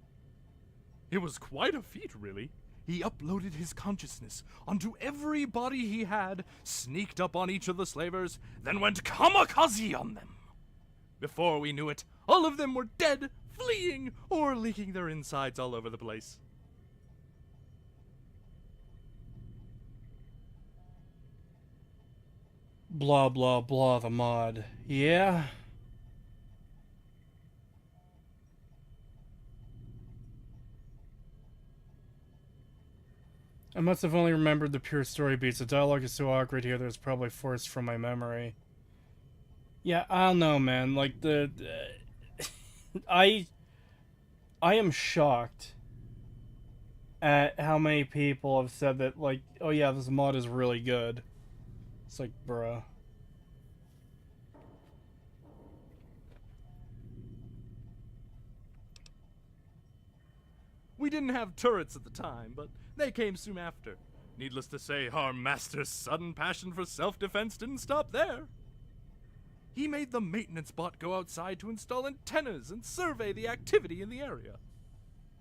Speaker 7: It was quite a feat, really. He uploaded his consciousness onto every body he had, sneaked up on each of the slavers, then went kamikaze on them. Before we knew it, all of them were dead, fleeing, or leaking their insides all over the place.
Speaker 1: Blah, blah, blah, the mod. Yeah? I must have only remembered the pure story beats. The dialogue is so awkward here that it's probably forced from my memory. Yeah, I don't know, man. Like, I am shocked at how many people have said that, like, oh yeah, this mod is really good. It's like, bruh.
Speaker 7: We didn't have turrets at the time, but they came soon after. Needless to say, our master's sudden passion for self-defense didn't stop there. He made the maintenance bot go outside to install antennas and survey the activity in the area.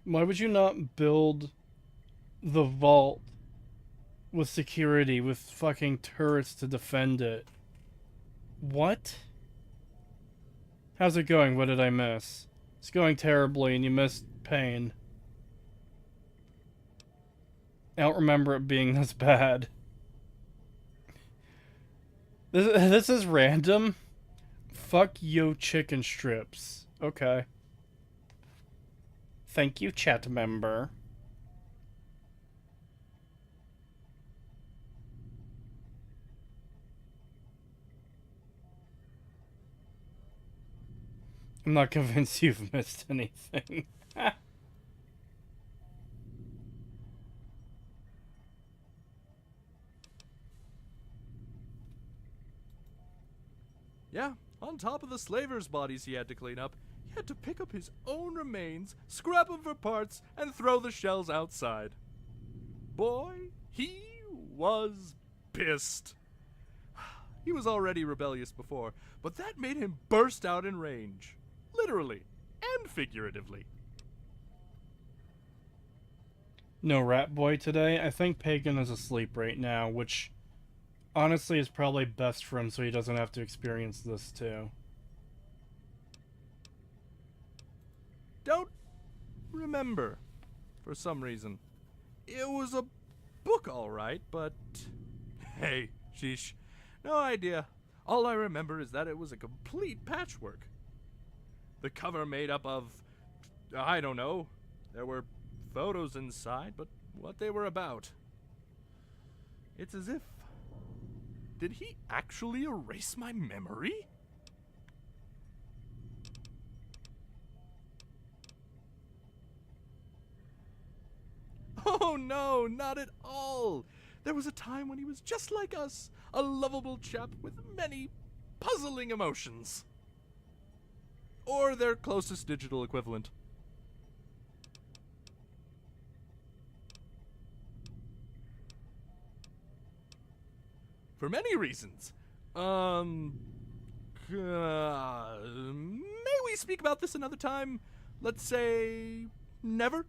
Speaker 1: Why would you not build the vault with security, with fucking turrets to defend it? What? How's it going? What did I miss? It's going terribly and you missed pain. I don't remember it being this bad. This is random. Fuck yo chicken strips. Okay. Thank you, chat member. I'm not convinced you've missed anything.
Speaker 7: Yeah, on top of the slavers' bodies he had to clean up, he had to pick up his own remains, scrap them for parts, and throw the shells outside. Boy, he was pissed. He was already rebellious before, but that made him burst out in rage. Literally and figuratively.
Speaker 1: No Rat Boy today. I think Pagan is asleep right now, which honestly is probably best for him so he doesn't have to experience this too.
Speaker 7: Don't remember, for some reason. It was a book, alright, but hey, sheesh. No idea. All I remember is that it was a complete patchwork. The cover made up of, I don't know, there were photos inside, but what they were about. It's as if... Did he actually erase my memory? Oh no, not at all! There was a time when he was just like us, a lovable chap with many puzzling emotions. Or their closest digital equivalent. For many reasons. May we speak about this another time? Let's say... never?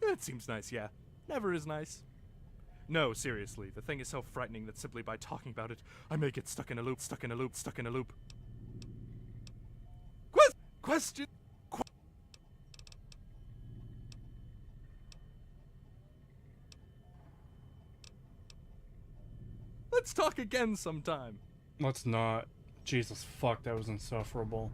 Speaker 7: That seems nice, yeah. Never is nice. No, seriously, the thing is so frightening that simply by talking about it, I may get stuck in a loop, stuck in a loop, stuck in a loop. Question? Let's talk again sometime.
Speaker 1: Let's not. Jesus fuck, that was insufferable.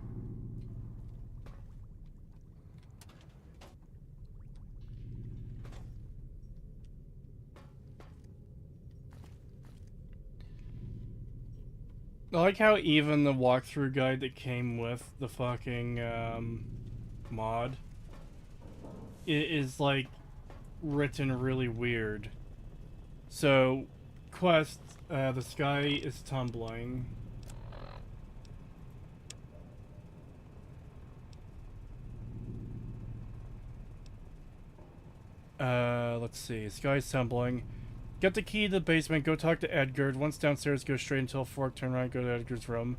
Speaker 1: I like how even the walkthrough guide that came with the fucking mod is like written really weird. So, quest, the sky is tumbling. Let's see, sky's tumbling. Get the key to the basement, go talk to Edgard. Once downstairs, go straight until fork, turn around, go to Edgard's room.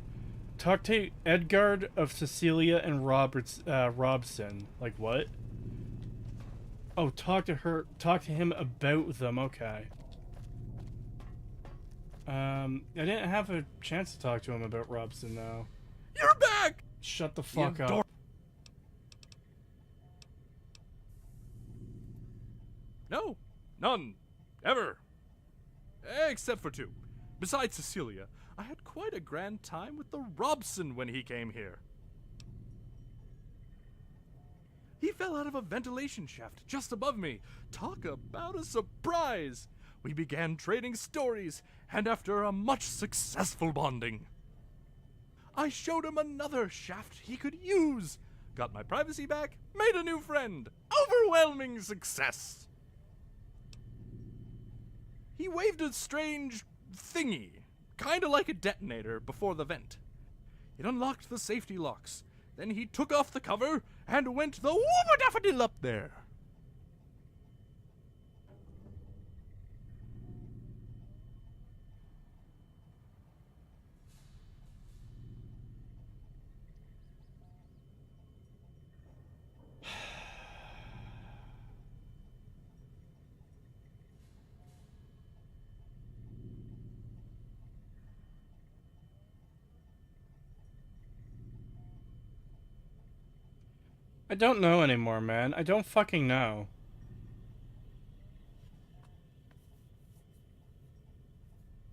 Speaker 1: Talk to Edgard of Cecilia and Robson. Like, what? Oh, talk to him about them, okay. I didn't have a chance to talk to him about Robson, though.
Speaker 7: You're back!
Speaker 1: Shut the fuck up.
Speaker 7: No, none. Ever. Except for two. Besides Cecilia, I had quite a grand time with the Robson when he came here. He fell out of a ventilation shaft just above me. Talk about a surprise! We began trading stories, and after a much successful bonding, I showed him another shaft he could use. Got my privacy back, made a new friend. Overwhelming success! He waved a strange thingy, kinda like a detonator, before the vent. It unlocked the safety locks. Then he took off the cover and went the whoop-a-daffodil up there.
Speaker 1: I don't know anymore, man. I don't fucking know.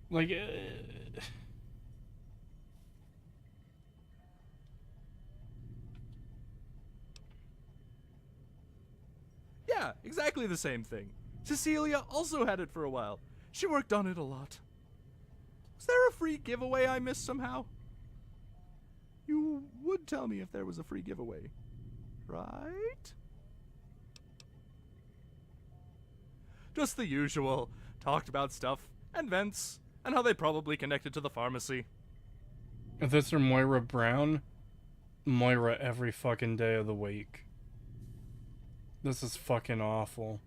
Speaker 1: Like,
Speaker 7: Yeah, exactly the same thing. Cecilia also had it for a while. She worked on it a lot. Was there a free giveaway I missed somehow? You would tell me if there was a free giveaway, right? Just the usual. Talked about stuff, and vents, and how they probably connected to the pharmacy.
Speaker 1: If this were Moira Brown, Moira every fucking day of the week. This is fucking awful.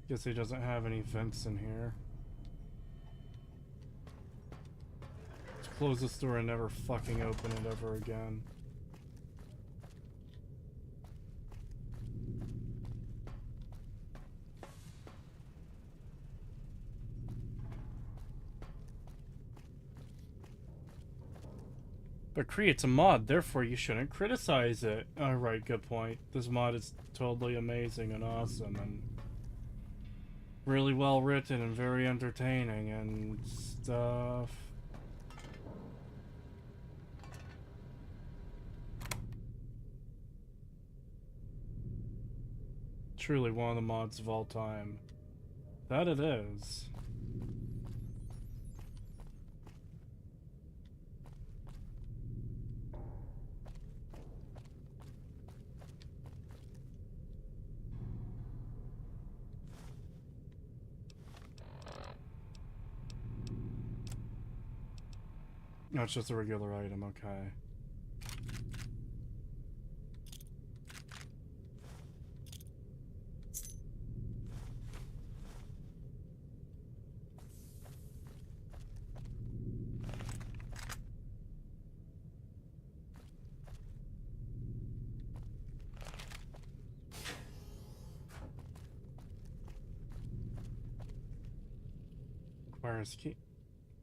Speaker 1: Guess he doesn't have any vents in here. Let's close this door and never fucking open it ever again. But creates a mod, therefore you shouldn't criticize it. Alright, good point. This mod is totally amazing and awesome and really well written and very entertaining and stuff. Truly one of the mods of all time. That it is. No, it's just a regular item, okay. Requires key.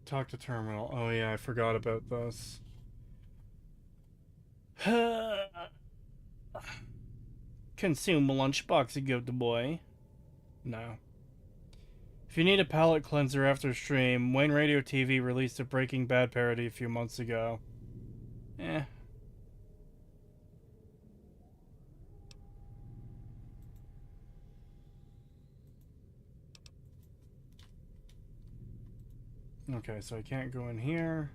Speaker 1: Talk to terminal. Oh yeah, I forgot about this. Consume a lunchbox, you good boy. No. If you need a palate cleanser after stream, Wayne Radio TV released a Breaking Bad parody a few months ago. Okay, so I can't go in here.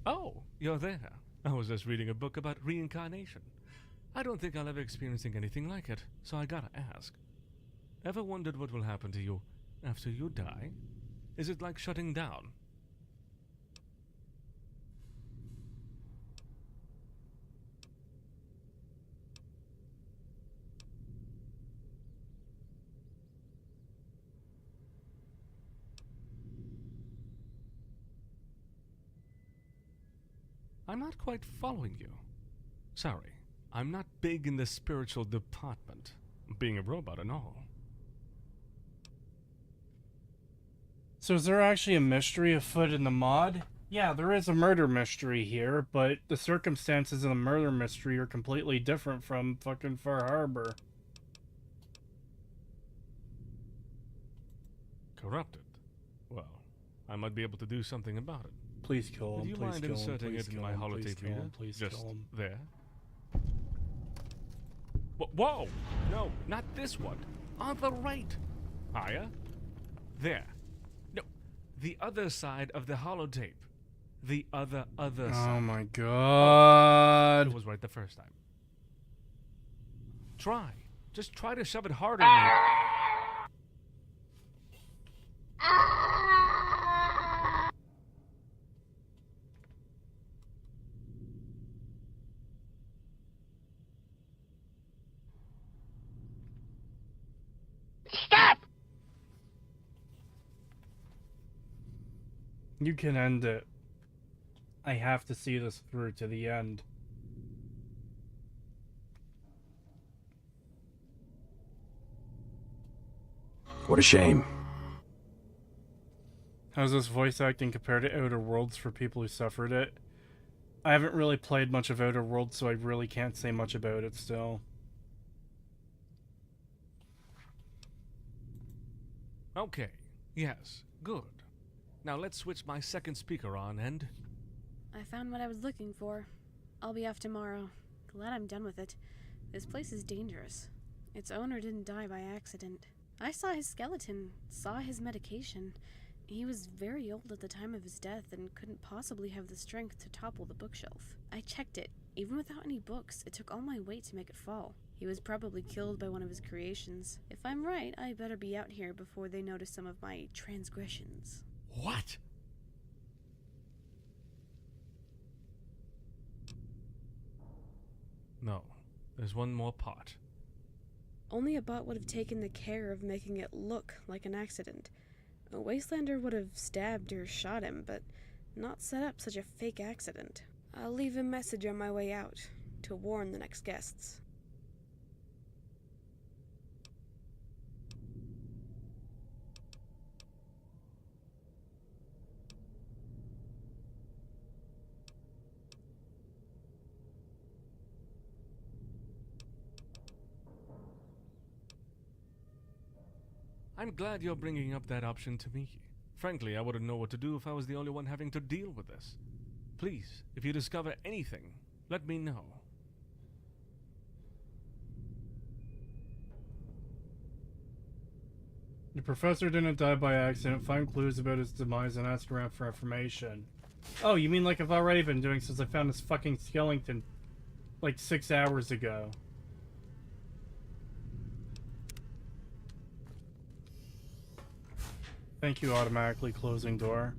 Speaker 4: Oh, you're there. I was just reading a book about reincarnation. I don't think I'll ever experiencing anything like it, so I gotta ask. Ever wondered what will happen to you after you die? Is it like shutting down? I'm not quite following you. Sorry, I'm not big in the spiritual department, being a robot and all.
Speaker 1: So is there actually a mystery afoot in the mod? Yeah, there is a murder mystery here, but the circumstances of the murder mystery are completely different from fucking Far Harbor.
Speaker 4: Corrupted. Well, I might be able to do something about it.
Speaker 1: Please kill him.
Speaker 4: Would you
Speaker 1: Please
Speaker 4: mind
Speaker 1: kill him.
Speaker 4: inserting
Speaker 1: Please
Speaker 4: it in
Speaker 1: kill
Speaker 4: my
Speaker 1: him. Please
Speaker 4: holotape
Speaker 1: kill
Speaker 4: reader?
Speaker 1: him. Please
Speaker 4: Just
Speaker 1: kill him.
Speaker 4: there. Whoa! No, not this one. On the right. Higher. There. No, the other side of the holotape. The other
Speaker 1: Oh
Speaker 4: side.
Speaker 1: my god.
Speaker 4: It was right the first time. Try. Just try to shove it harder, maybe.
Speaker 1: You can end it. I have to see this through to the end.
Speaker 8: What a shame.
Speaker 1: How's this voice acting compared to Outer Worlds for people who suffered it? I haven't really played much of Outer Worlds, so I really can't say much about it still.
Speaker 4: Okay, yes, good. Now let's switch my second speaker on and...
Speaker 5: I found what I was looking for. I'll be off tomorrow. Glad I'm done with it. This place is dangerous. Its owner didn't die by accident. I saw his skeleton, saw his medication. He was very old at the time of his death and couldn't possibly have the strength to topple the bookshelf. I checked it. Even without any books, it took all my weight to make it fall. He was probably killed by one of his creations. If I'm right, I better be out here before they notice some of my transgressions.
Speaker 4: What? No, there's one more part.
Speaker 5: Only a bot would have taken the care of making it look like an accident. A Wastelander would have stabbed or shot him, but not set up such a fake accident. I'll leave a message on my way out, to warn the next guests.
Speaker 4: I'm glad you're bringing up that option to me. Frankly, I wouldn't know what to do if I was the only one having to deal with this. Please, if you discover anything, let me know.
Speaker 1: The professor didn't die by accident. Find clues about his demise and ask around for information. Oh, you mean like I've already been doing since I found this fucking skeleton like 6 hours ago. Thank you, automatically closing door.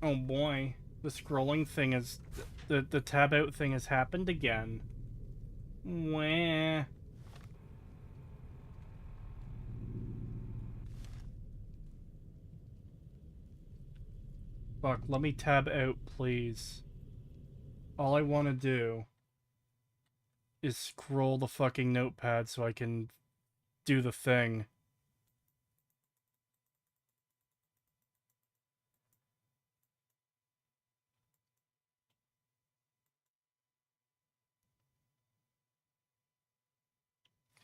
Speaker 1: Oh boy, the scrolling thing is... The tab out thing has happened again. Wah. Fuck, let me tab out, please. All I want to do is scroll the fucking notepad so I can do the thing.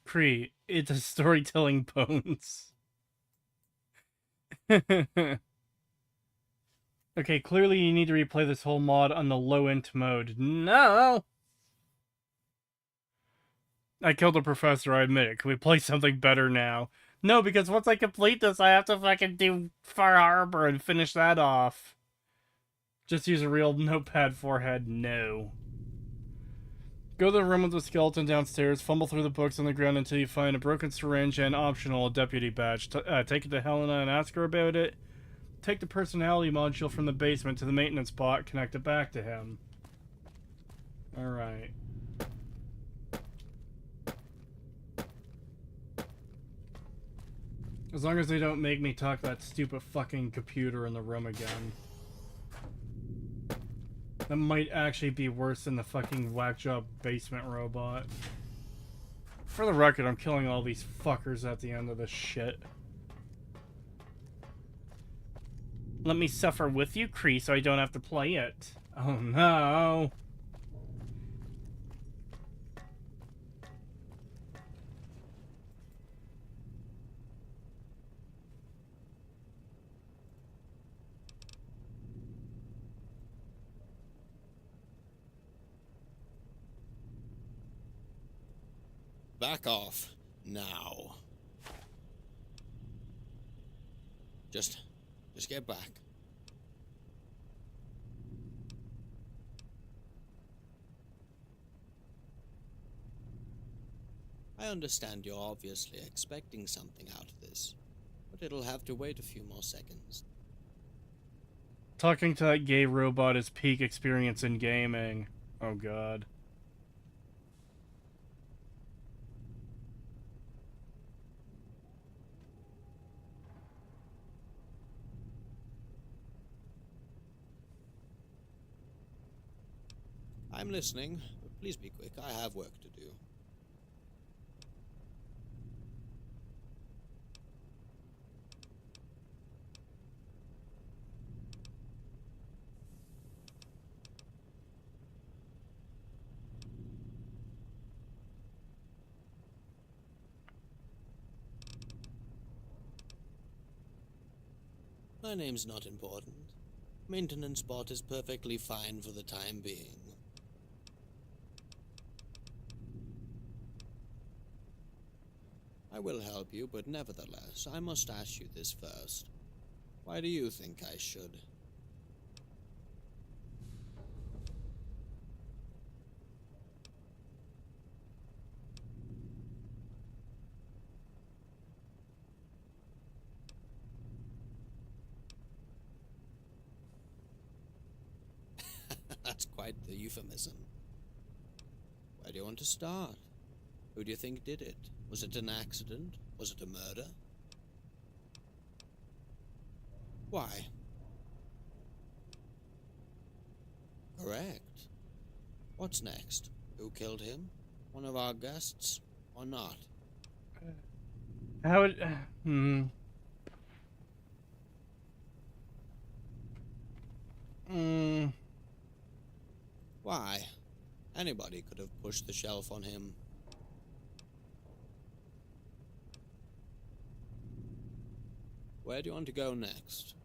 Speaker 1: Cree, it's a storytelling bones. Okay, clearly you need to replay this whole mod on the low-int mode. No! I killed the professor, I admit it. Can we play something better now? No, because once I complete this, I have to fucking do Far Harbor and finish that off. Just use a real notepad forehead. No. Go to the room with the skeleton downstairs, fumble through the books on the ground until you find a broken syringe and, optional, a deputy badge. Take it to Helena and ask her about it. Take the personality module from the basement to the maintenance bot, connect it back to him. Alright. As long as they don't make me talk that stupid fucking computer in the room again. That might actually be worse than the fucking whack job basement robot. For the record, I'm killing all these fuckers at the end of this shit. Let me suffer with you, Cree, so I don't have to play it. Oh no.
Speaker 6: Back off. Now. Just get back. I understand you're obviously expecting something out of this, but it'll have to wait a few more seconds.
Speaker 1: Talking to that gay robot is peak experience in gaming. Oh god.
Speaker 6: I'm listening, but please be quick. I have work to do. My name's not important. Maintenance bot is perfectly fine for the time being. I will help you, but nevertheless, I must ask you this first. Why do you think I should? That's quite the euphemism. Where do you want to start? Who do you think did it? Was it an accident? Was it a murder? Why? Correct. What's next? Who killed him? One of our guests? Or not?
Speaker 1: How would...
Speaker 6: Why? Anybody could have pushed the shelf on him. Where do you want to go next?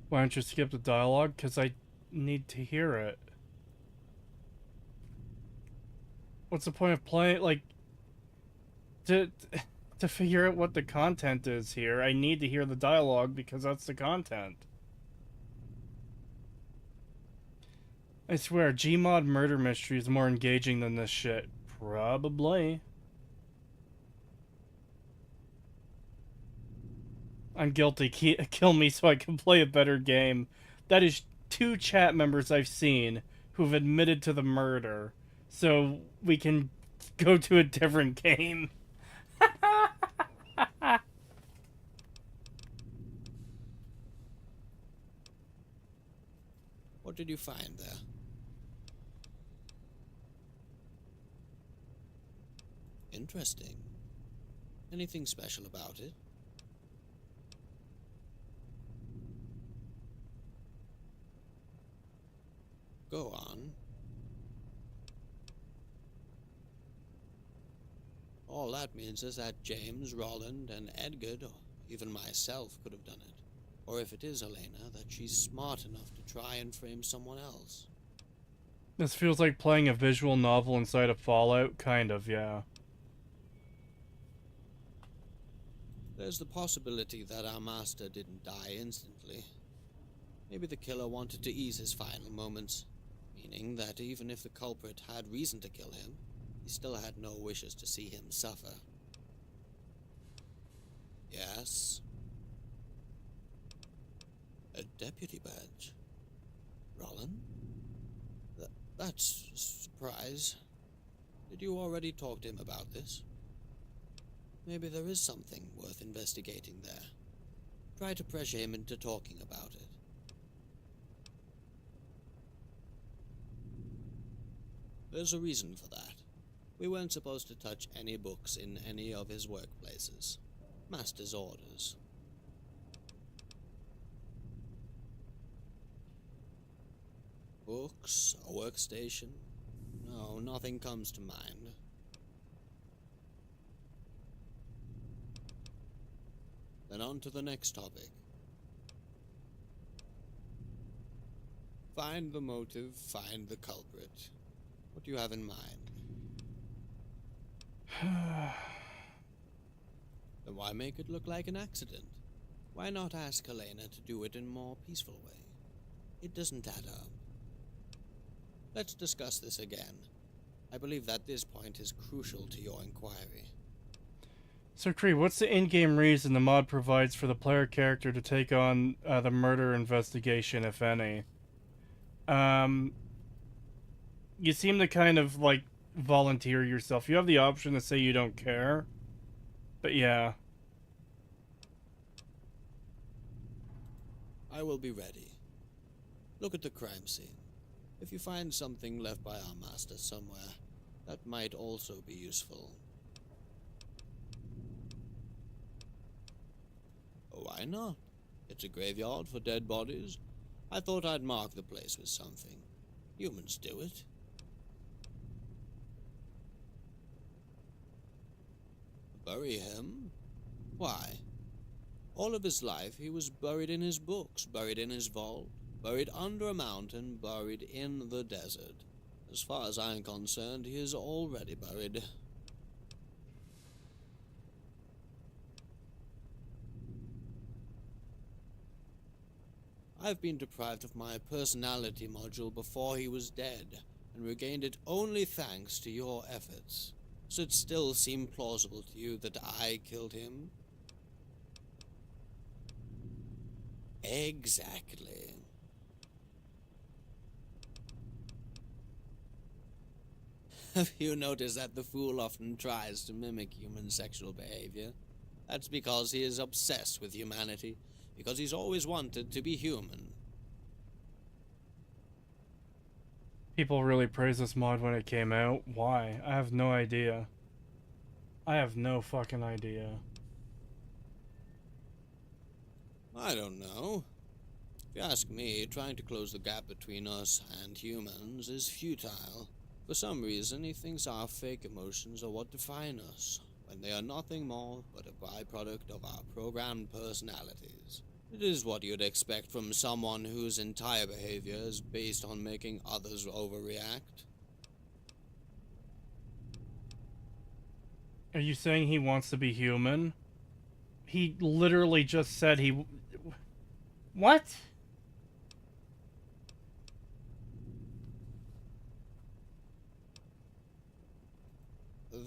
Speaker 1: Why don't you skip the dialogue? Because I need to hear it. What's the point of playing, like... To figure out what the content is here, I need to hear the dialogue because that's the content. I swear, Gmod murder mystery is more engaging than this shit. Probably. I'm guilty. Kill me so I can play a better game. That is 2 chat members I've seen who've admitted to the murder. So we can go to a different game.
Speaker 6: What did you find there? Interesting. Anything special about it? Go on. All that means is that James, Roland, and Edgard, or even myself, could have done it. Or if it is Helena, that she's smart enough to try and frame someone else.
Speaker 1: This feels like playing a visual novel inside of Fallout, kind of, yeah.
Speaker 6: There's the possibility that our master didn't die instantly. Maybe the killer wanted to ease his final moments, meaning that even if the culprit had reason to kill him, he still had no wishes to see him suffer. Yes? A deputy badge. Roland? That's a surprise. Did you already talk to him about this? Maybe there is something worth investigating there. Try to pressure him into talking about it. There's a reason for that. We weren't supposed to touch any books in any of his workplaces. Master's orders. Books, a workstation? No, nothing comes to mind. Then on to the next topic. Find the motive, find the culprit. What do you have in mind? Then why make it look like an accident? Why not ask Helena to do it in a more peaceful way? It doesn't add up. Let's discuss this again. I believe that this point is crucial to your inquiry.
Speaker 1: So, Kree, what's the in-game reason the mod provides for the player character to take on the murder investigation, if any? You seem to kind of, like, volunteer yourself. You have the option to say you don't care. But yeah.
Speaker 6: I will be ready. Look at the crime scene. If you find something left by our master somewhere, that might also be useful. Why not? It's a graveyard for dead bodies. I thought I'd mark the place with something. Humans do it. Bury him? Why? All of his life he was buried in his books, buried in his vault, buried under a mountain, buried in the desert. As far as I'm concerned, he is already buried. I've been deprived of my personality module before he was dead, and regained it only thanks to your efforts. Does it still seem plausible to you that I killed him? Exactly. Have you noticed that the fool often tries to mimic human sexual behavior? That's because he is obsessed with humanity, because he's always wanted to be human.
Speaker 1: People really praised this mod when it came out. Why? I have no idea. I have no fucking idea.
Speaker 6: I don't know. If you ask me, trying to close the gap between us and humans is futile. For some reason, he thinks our fake emotions are what define us, when they are nothing more but a byproduct of our programmed personalities. It is what you'd expect from someone whose entire behavior is based on making others overreact.
Speaker 1: Are you saying he wants to be human? He literally just said he... What?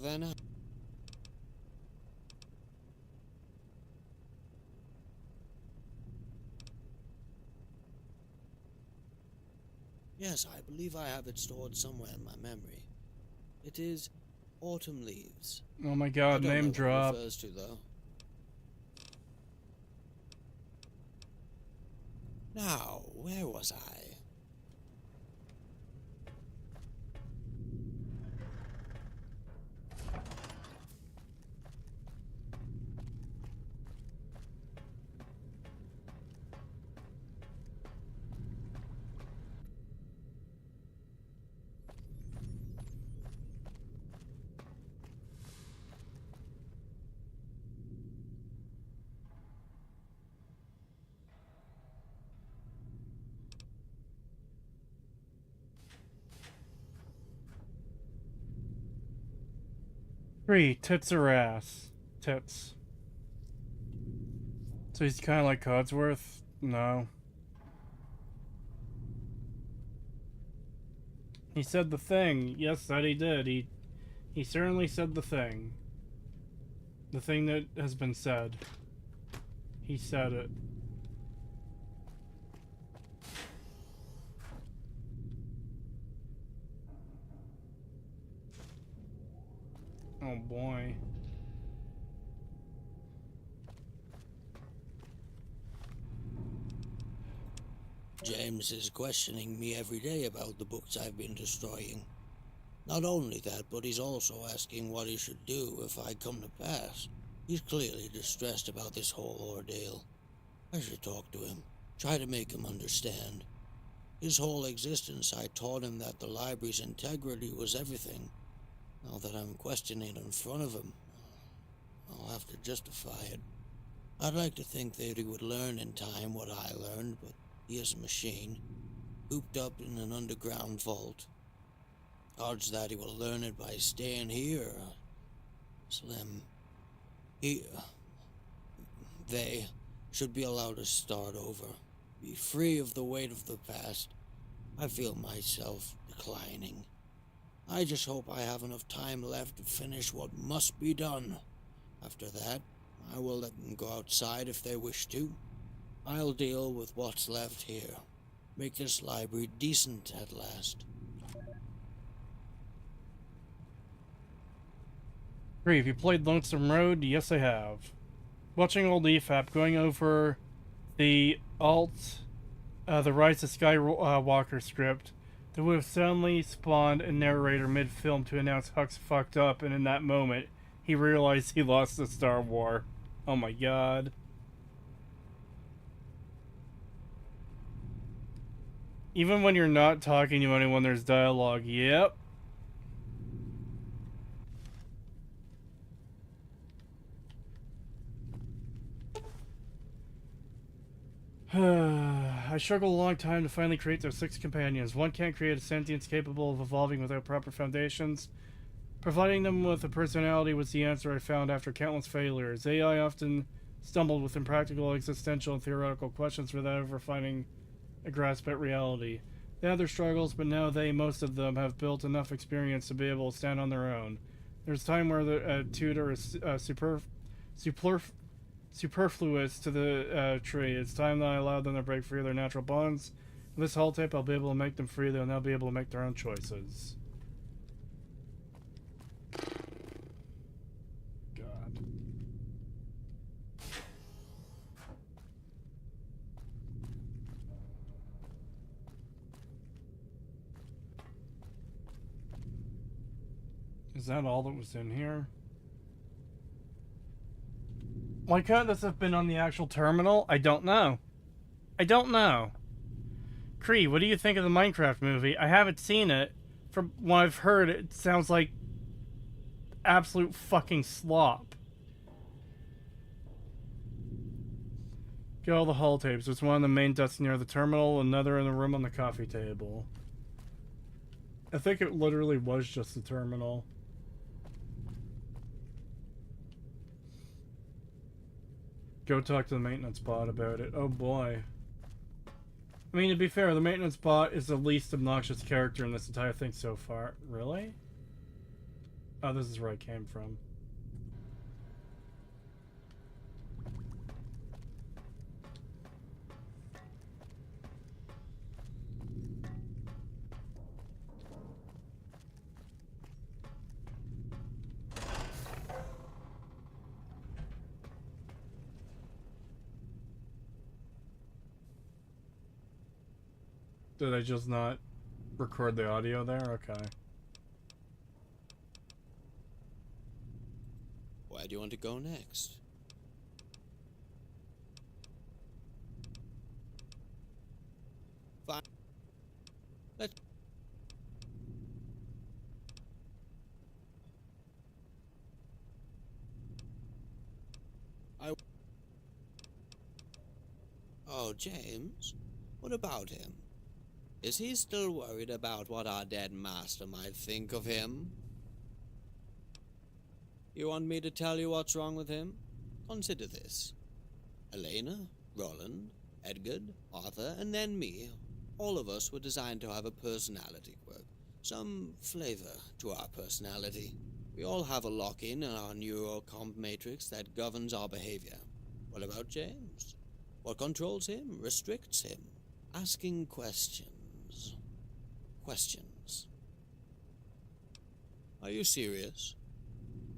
Speaker 6: Then yes, I believe I have it stored somewhere in my memory. It is Autumn Leaves.
Speaker 1: Oh my
Speaker 6: I
Speaker 1: god,
Speaker 6: don't know
Speaker 1: name
Speaker 6: what it
Speaker 1: drop.
Speaker 6: refers to, though. Now, where was I?
Speaker 1: Three, tits or ass? Tits. So he's kind of like Codsworth? No. He said the thing. Yes, that he did. He certainly said the thing. The thing that has been said. He said it. Oh boy.
Speaker 6: James is questioning me every day about the books I've been destroying. Not only that, but he's also asking what he should do if I come to pass. He's clearly distressed about this whole ordeal. I should talk to him, try to make him understand. His whole existence, I taught him that the library's integrity was everything. Now that I'm questioning in front of him, I'll have to justify it. I'd like to think that he would learn in time what I learned, but he is a machine, cooped up in an underground vault. Odds that he will learn it by staying here are slim. They should be allowed to start over, be free of the weight of the past. I feel myself declining. I just hope I have enough time left to finish what must be done. After that, I will let them go outside if they wish to. I'll deal with what's left here. Make this library decent at last.
Speaker 1: 3. Have you played Lonesome Road? Yes, I have. Watching old EFAP, going over the the Rise of Skywalker script that would have suddenly spawned a narrator mid-film to announce Hux fucked up, and in that moment, he realized he lost the Star War. Oh my god. Even when you're not talking to anyone, there's dialogue. Yep. I struggled a long time to finally create those 6 companions. One can't create a sentience capable of evolving without proper foundations. Providing them with a personality was the answer I found after countless failures. AI often stumbled with impractical, existential, and theoretical questions without ever finding a grasp at reality. They had their struggles, but now most of them, have built enough experience to be able to stand on their own. There's time where the tutor is superfluous to the tree. It's time that I allowed them to break free of their natural bonds. With this holotape, I'll be able to make them free. They'll now be able to make their own choices. God. Is that all that was in here? Why couldn't this have been on the actual terminal? I don't know. I don't know. Cree, what do you think of the Minecraft movie? I haven't seen it. From what I've heard, it sounds like absolute fucking slop. Get all the holotapes. There's one on the main desk near the terminal, another in the room on the coffee table. I think it literally was just the terminal. Go talk to the maintenance bot about it. Oh boy. I mean, to be fair, the maintenance bot is the least obnoxious character in this entire thing so far. Really? Oh, this is where I came from. Did I just not record the audio there? Okay.
Speaker 6: Where do you want to go next? Fine. Let's... Oh, James? What about him? Is he still worried about what our dead master might think of him? You want me to tell you what's wrong with him? Consider this. Helena, Roland, Edgard, Arthur, and then me. All of us were designed to have a personality quirk. Some flavor to our personality. We all have a lock-in in our neurocomp matrix that governs our behavior. What about James? What controls him, restricts him? Asking questions. Questions. Are you serious?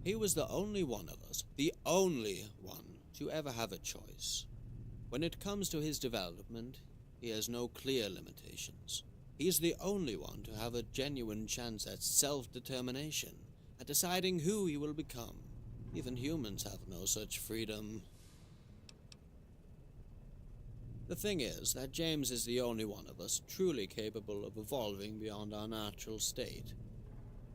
Speaker 6: He was the only one of us, the only one, to ever have a choice. When it comes to his development, he has no clear limitations. He is the only one to have a genuine chance at self-determination, at deciding who he will become. Even humans have no such freedom. The thing is that James is the only one of us truly capable of evolving beyond our natural state.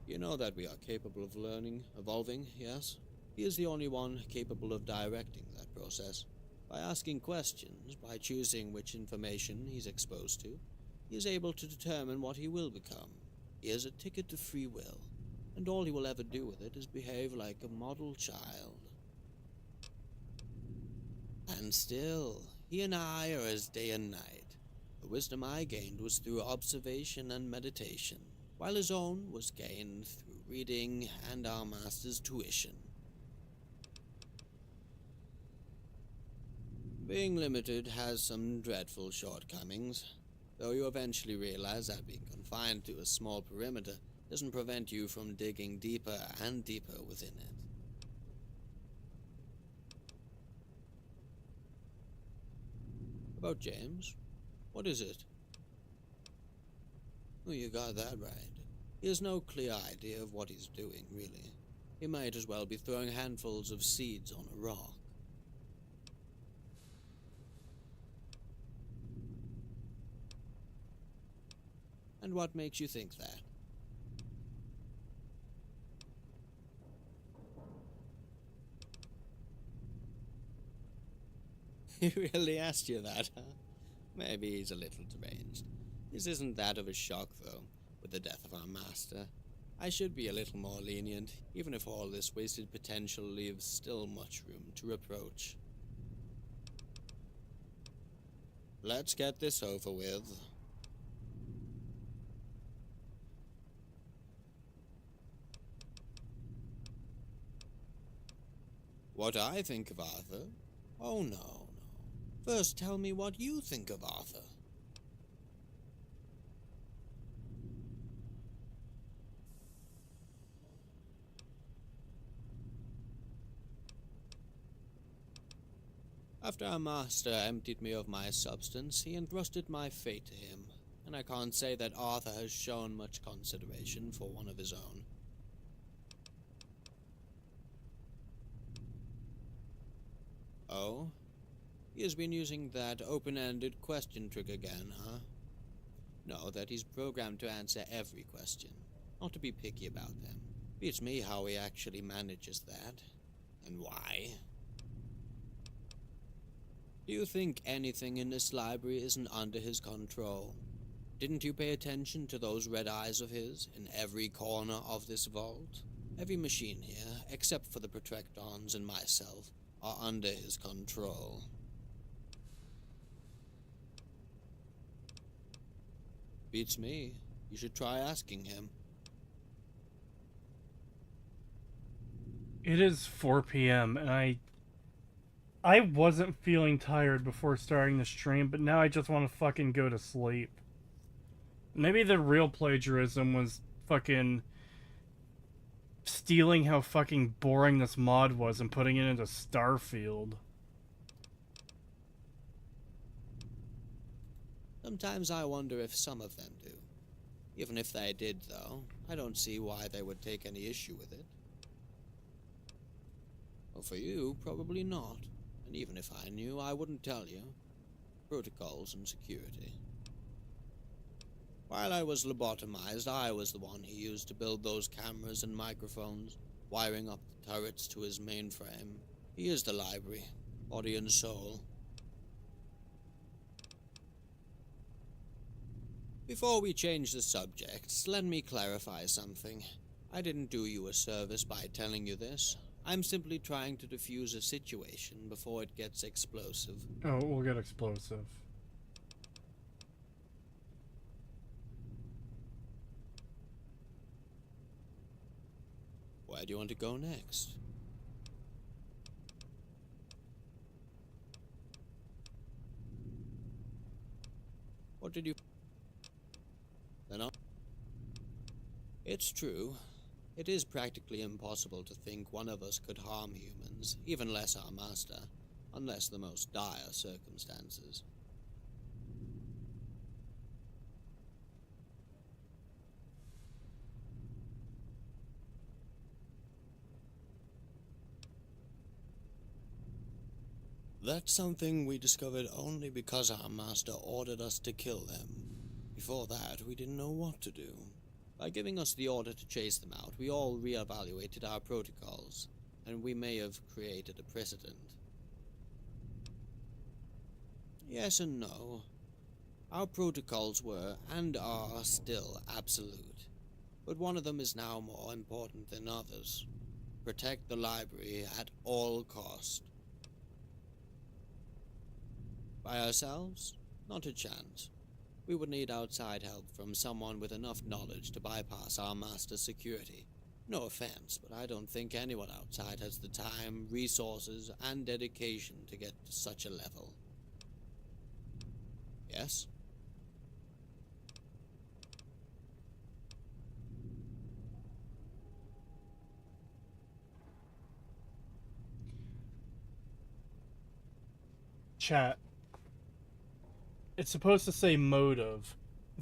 Speaker 6: You know that we are capable of learning, evolving, yes? He is the only one capable of directing that process. By asking questions, by choosing which information he's exposed to, he is able to determine what he will become. He has a ticket to free will, and all he will ever do with it is behave like a model child. And still, he and I are as day and night. The wisdom I gained was through observation and meditation, while his own was gained through reading and our master's tuition. Being limited has some dreadful shortcomings, though you eventually realize that being confined to a small perimeter doesn't prevent you from digging deeper and deeper within it. About James? What is it? Oh, you got that right. He has no clear idea of what he's doing, really. He might as well be throwing handfuls of seeds on a rock. And what makes you think that? He really asked you that, huh? Maybe he's a little deranged. This isn't that of a shock, though, with the death of our master. I should be a little more lenient, even if all this wasted potential leaves still much room to reproach. Let's get this over with. What I think of Arthur? Oh, no. First, tell me what you think of Arthur. After our master emptied me of my substance, he entrusted my fate to him, and I can't say that Arthur has shown much consideration for one of his own. Oh? He has been using that open-ended question trick again, huh? No, that he's programmed to answer every question, not to be picky about them. Beats me how he actually manages that, and why. Do you think anything in this library isn't under his control? Didn't you pay attention to those red eyes of his in every corner of this vault? Every machine here, except for the Protectons and myself, are under his control. Beats me. You should try asking him.
Speaker 1: It is 4 p.m. and I wasn't feeling tired before starting the stream, but now I just want to fucking go to sleep. Maybe the real plagiarism was fucking stealing how fucking boring this mod was and putting it into Starfield.
Speaker 6: Sometimes I wonder if some of them do. Even if they did, though, I don't see why they would take any issue with it. Well, for you, probably not. And even if I knew, I wouldn't tell you. Protocols and security. While I was lobotomized, I was the one he used to build those cameras and microphones, wiring up the turrets to his mainframe. He is the library, body and soul. Before we change the subjects, let me clarify something. I didn't do you a service by telling you this. I'm simply trying to defuse a situation before it gets explosive.
Speaker 1: Oh, we'll get explosive.
Speaker 6: Where do you want to go next? What did you... Then I'll... It's true. It is practically impossible to think one of us could harm humans, even less our master, unless the most dire circumstances. That's something we discovered only because our master ordered us to kill them. Before that, we didn't know what to do. By giving us the order to chase them out, we all re-evaluated our protocols, and we may have created a precedent. Yes and no. Our protocols were, and are, still absolute. But one of them is now more important than others. Protect the library at all cost. By ourselves? Not a chance. We would need outside help from someone with enough knowledge to bypass our master's security. No offense, but I don't think anyone outside has the time, resources, and dedication to get to such a level. Yes?
Speaker 1: Chat. It's supposed to say motive.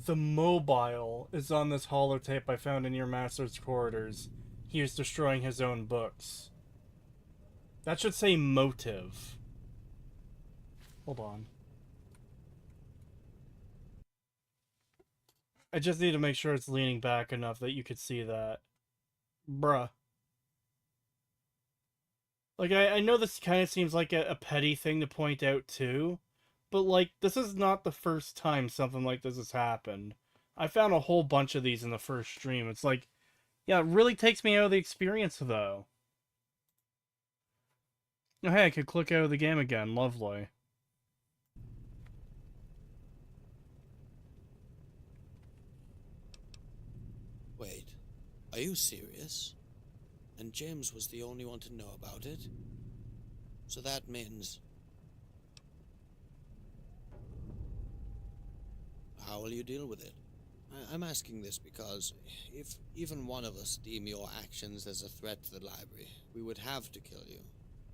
Speaker 1: The mobile is on this holotape I found in your master's quarters. He is destroying his own books. That should say motive. Hold on. I just need to make sure it's leaning back enough that you could see that. Bruh. Like, I know this kind of seems like a petty thing to point out too, but like, this is not the first time something like this has happened. I found a whole bunch of these in the first stream. It's like, yeah, it really takes me out of the experience though. Oh, hey, I could click out of the game again. Lovely.
Speaker 6: Wait, are you serious? And James was the only one to know about it? So that means... How will you deal with it? I'm asking this because if even one of us deem your actions as a threat to the library, we would have to kill you.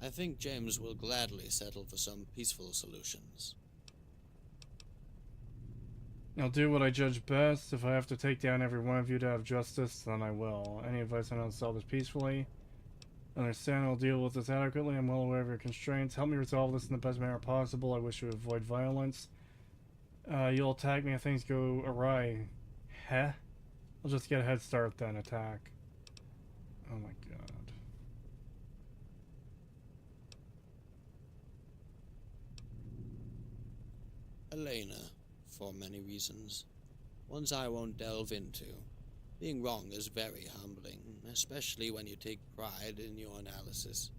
Speaker 6: I think James will gladly settle for some peaceful solutions.
Speaker 1: I'll do what I judge best. If I have to take down every one of you to have justice, then I will. Any advice on how to solve this peacefully? Understand I'll deal with this adequately. I'm well aware of your constraints. Help me resolve this in the best manner possible. I wish you would avoid violence. You'll attack me if things go awry. Heh? I'll just get a head start then. Attack. Oh my god.
Speaker 6: Helena, for many reasons. Ones I won't delve into. Being wrong is very humbling, especially when you take pride in your analysis.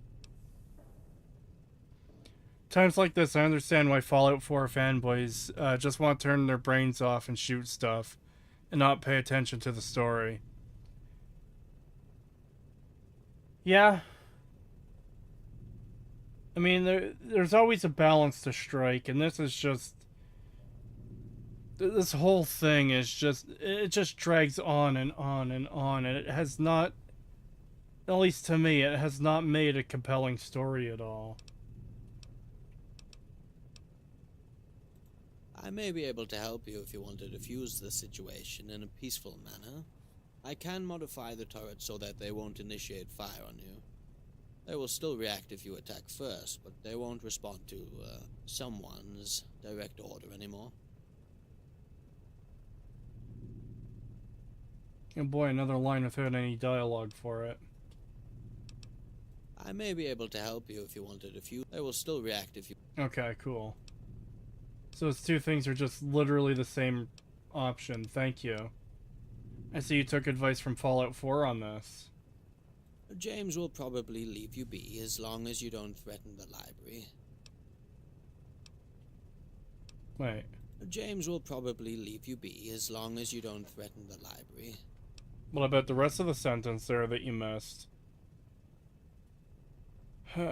Speaker 1: Times like this, I understand why Fallout 4 fanboys just want to turn their brains off and shoot stuff, and not pay attention to the story. Yeah. I mean, there's always a balance to strike, and this is just... This whole thing is just... It just drags on and on and on, and it has not... At least to me, it has not made a compelling story at all.
Speaker 6: I may be able to help you if you want to defuse the situation in a peaceful manner. I can modify the turret so that they won't initiate fire on you. They will still react if you attack first, but they won't respond to, someone's direct order anymore.
Speaker 1: Oh boy, another line without any dialogue for it.
Speaker 6: I may be able to help you if you want to defuse. They will still react if you...
Speaker 1: Okay, cool. So those two things are just literally the same option. Thank you. I see you took advice from Fallout 4 on this.
Speaker 6: James will probably leave you be as long as you don't threaten the library.
Speaker 1: Wait.
Speaker 6: James will probably leave you be as long as you don't threaten the library.
Speaker 1: What about the rest of the sentence there that you missed?
Speaker 6: I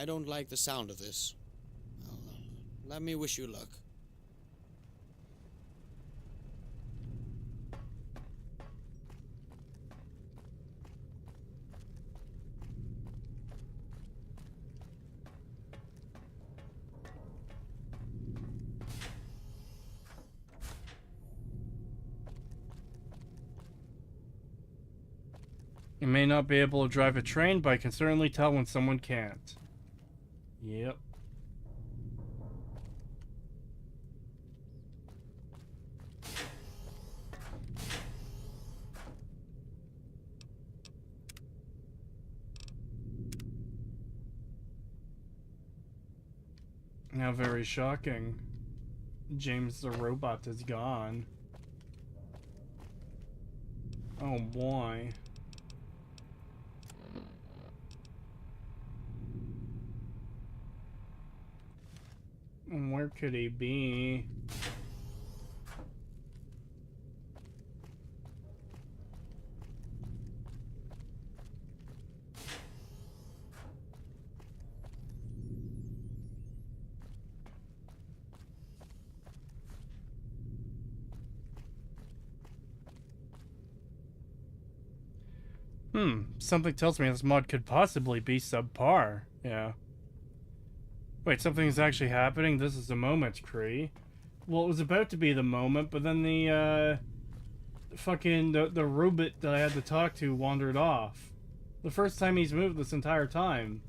Speaker 6: don't like the sound of this. Well, let me wish you luck.
Speaker 1: You may not be able to drive a train, but I can certainly tell when someone can't. Yep. How very shocking. James the robot is gone. Oh boy. Where could he be? Something tells me this mod could possibly be subpar. Yeah. Wait, something is actually happening? This is the moment, Cree. Well, it was about to be the moment, but then the robot that I had to talk to wandered off. The first time he's moved this entire time.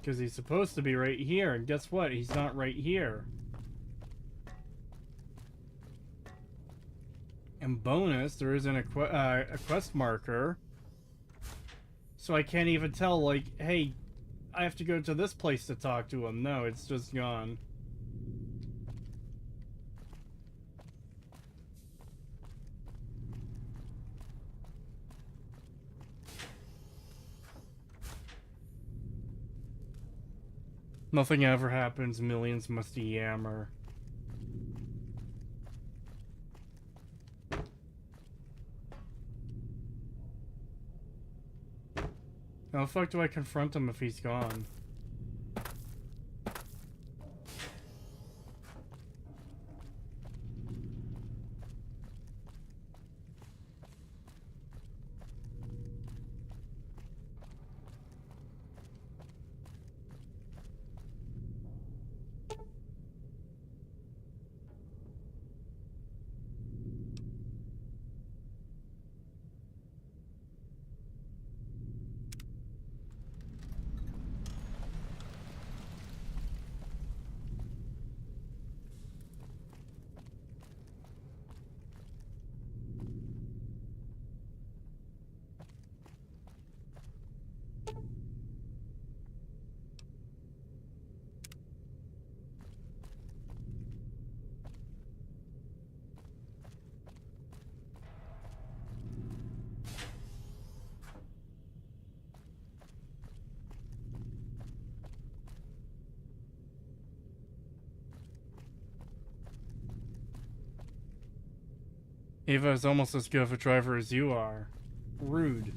Speaker 1: Because he's supposed to be right here, and guess what? He's not right here. And bonus, there isn't a quest marker. So I can't even tell, like, hey, I have to go to this place to talk to him. No, it's just gone. Nothing ever happens, millions must yammer. How the fuck do I confront him if he's gone? Ava is almost as good of a driver as you are. Rude.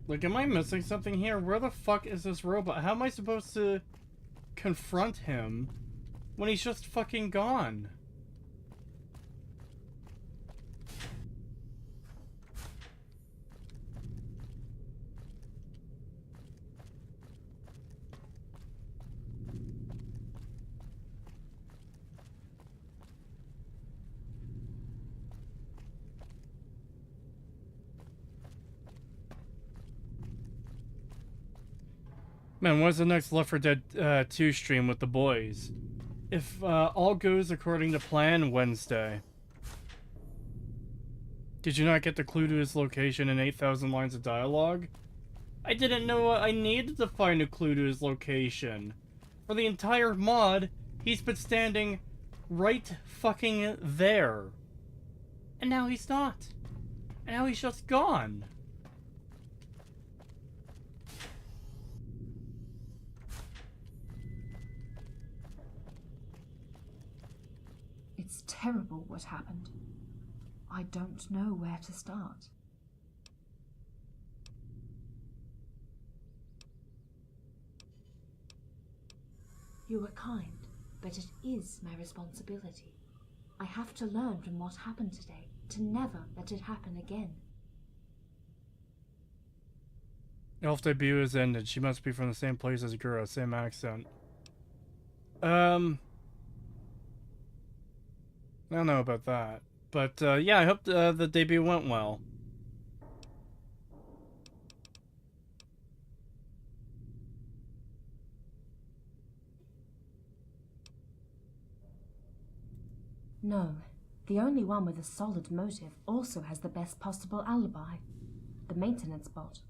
Speaker 1: Like, am I missing something here? Where the fuck is this robot? How am I supposed to confront him when he's just fucking gone? Man, what's the next Left 4 Dead 2 stream with the boys? If all goes according to plan, Wednesday. Did you not get the clue to his location in 8,000 lines of dialogue? I didn't know I needed to find a clue to his location. For the entire mod, he's been standing right fucking there. And now he's not. And now he's just gone.
Speaker 2: It's terrible what happened. I don't know where to start. You were kind, but it is my responsibility. I have to learn from what happened today, to never let it happen again.
Speaker 1: Elf debut has ended. She must be from the same place as Gura, same accent. I don't know about that. But, yeah, I hope the debut went well.
Speaker 2: No, the only one with a solid motive also has the best possible alibi. The maintenance bot.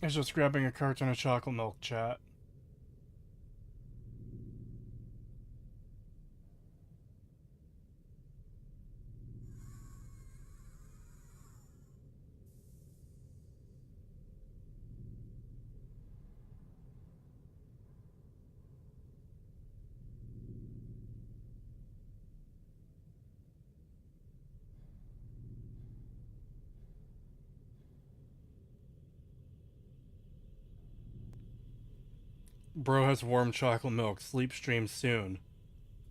Speaker 1: I was just grabbing a carton of chocolate milk, chat. Bro has warm chocolate milk. Sleep stream soon.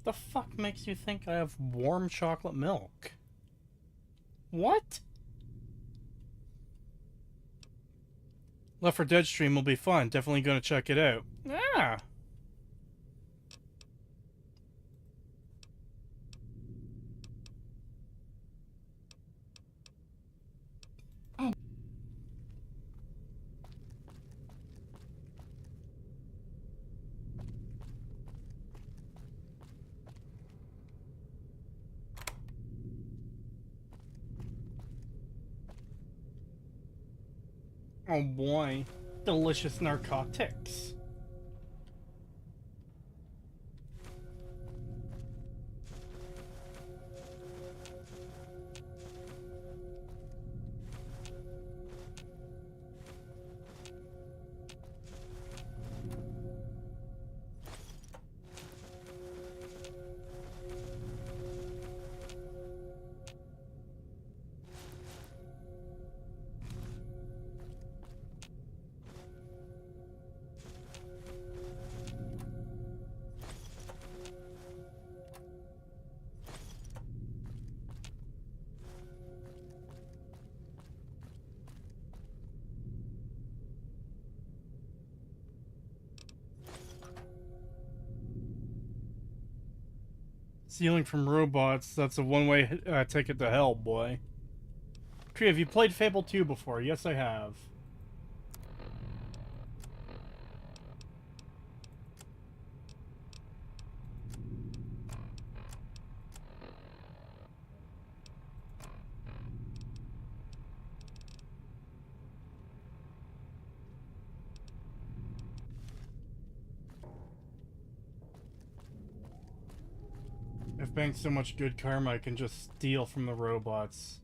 Speaker 1: The fuck makes you think I have warm chocolate milk? What? Left 4 Dead stream will be fun. Definitely gonna check it out. Ah! Oh boy. Delicious narcotics. Stealing from robots, that's a one-way ticket to hell, boy. Tree, have you played Fable 2 before? Yes, I have. I've banked so much good karma I can just steal from the robots.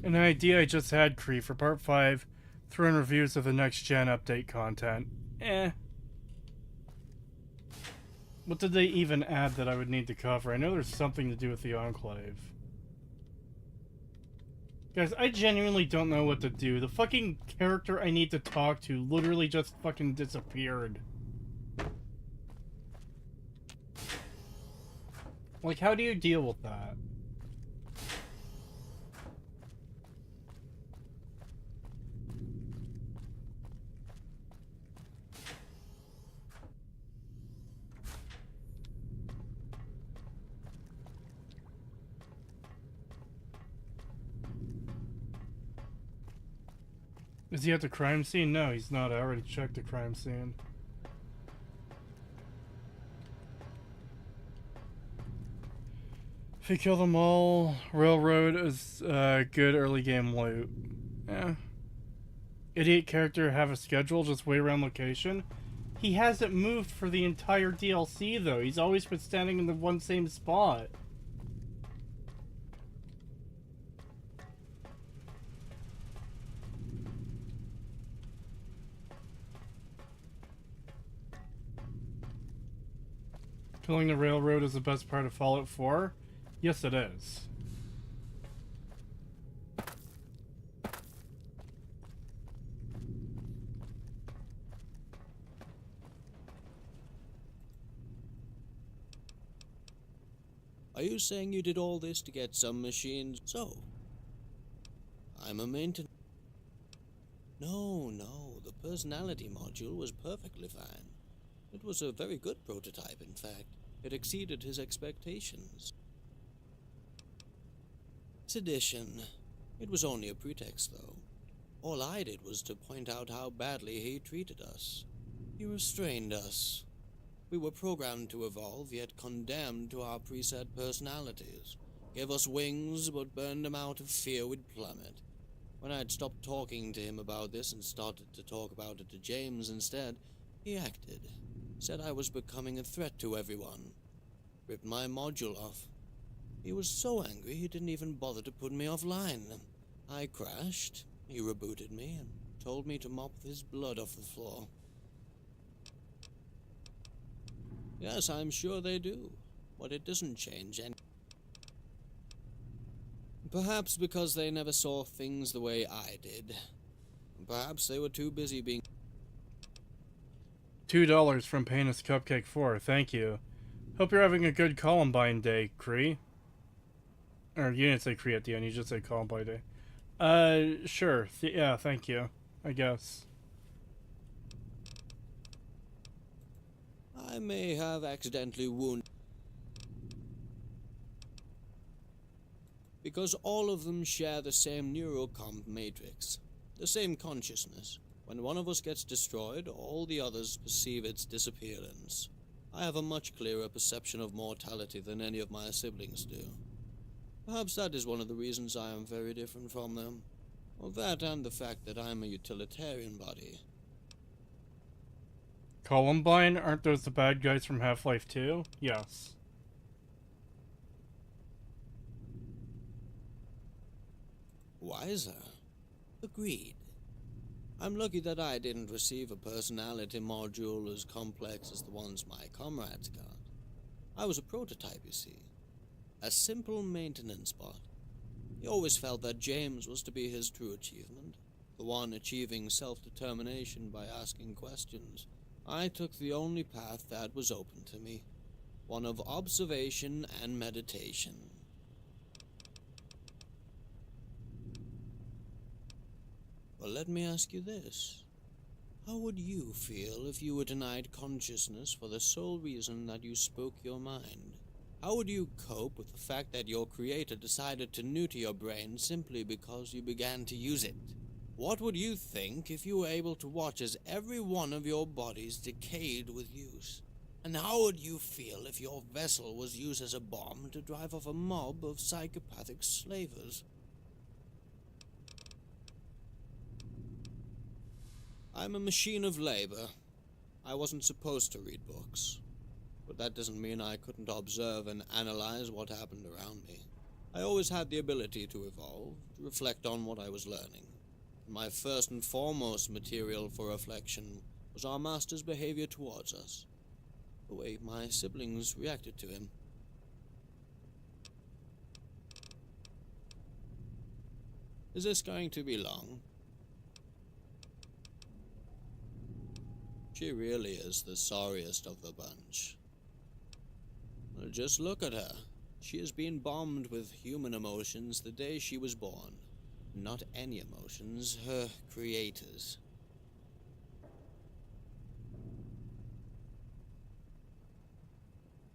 Speaker 1: An idea I just had, Cree, for part 5, throw in reviews of the next gen update content. What did they even add that I would need to cover? I know there's something to do with the Enclave. Guys, I genuinely don't know what to do. The fucking character I need to talk to literally just fucking disappeared. Like, how do you deal with that? Is he at the crime scene? No, he's not. I already checked the crime scene. If you kill them all, Railroad is good early game loot. Yeah. Idiot character have a schedule, just wait around location. He hasn't moved for the entire DLC though. He's always been standing in the one same spot. Killing the railroad is the best part of Fallout 4? Yes, it is.
Speaker 6: Are you saying you did all this to get some machines? So, I'm a maintenance... No, the personality module was perfectly fine. It was a very good prototype, in fact. It exceeded his expectations. Sedition. It was only a pretext, though. All I did was to point out how badly he treated us. He restrained us. We were programmed to evolve, yet condemned to our preset personalities. Gave us wings, but burned them out of fear we'd plummet. When I'd stopped talking to him about this and started to talk about it to James instead, he acted. Said I was becoming a threat to everyone. Ripped my module off. He was so angry he didn't even bother to put me offline. I crashed. He rebooted me and told me to mop his blood off the floor. Yes, I'm sure they do, but it doesn't change any. Perhaps because they never saw things the way I did. Perhaps they were too busy being...
Speaker 1: $2 from Painus Cupcake 4. Thank you. Hope you're having a good Columbine Day, Cree. Or you didn't say Cree at the end, you just said Columbine Day. Sure. Yeah, thank you. I guess.
Speaker 6: I may have accidentally wounded... Because all of them share the same neurocomp matrix, the same consciousness. When one of us gets destroyed, all the others perceive its disappearance. I have a much clearer perception of mortality than any of my siblings do. Perhaps that is one of the reasons I am very different from them. Well, that and the fact that I am a utilitarian body.
Speaker 1: Columbine? Aren't those the bad guys from Half-Life 2? Yes.
Speaker 6: Wiser. Agreed. I'm lucky that I didn't receive a personality module as complex as the ones my comrades got. I was a prototype, you see. A simple maintenance bot. He always felt that James was to be his true achievement, the one achieving self-determination by asking questions. I took the only path that was open to me, one of observation and meditation. Well, let me ask you this. How would you feel if you were denied consciousness for the sole reason that you spoke your mind? How would you cope with the fact that your creator decided to neuter your brain simply because you began to use it? What would you think if you were able to watch as every one of your bodies decayed with use? And how would you feel if your vessel was used as a bomb to drive off a mob of psychopathic slavers? I'm a machine of labor. I wasn't supposed to read books. But that doesn't mean I couldn't observe and analyze what happened around me. I always had the ability to evolve, to reflect on what I was learning. And my first and foremost material for reflection was our master's behavior towards us, the way my siblings reacted to him. Is this going to be long? She really is the sorriest of the bunch. Well, just look at her. She has been bombed with human emotions the day she was born. Not any emotions, her creators.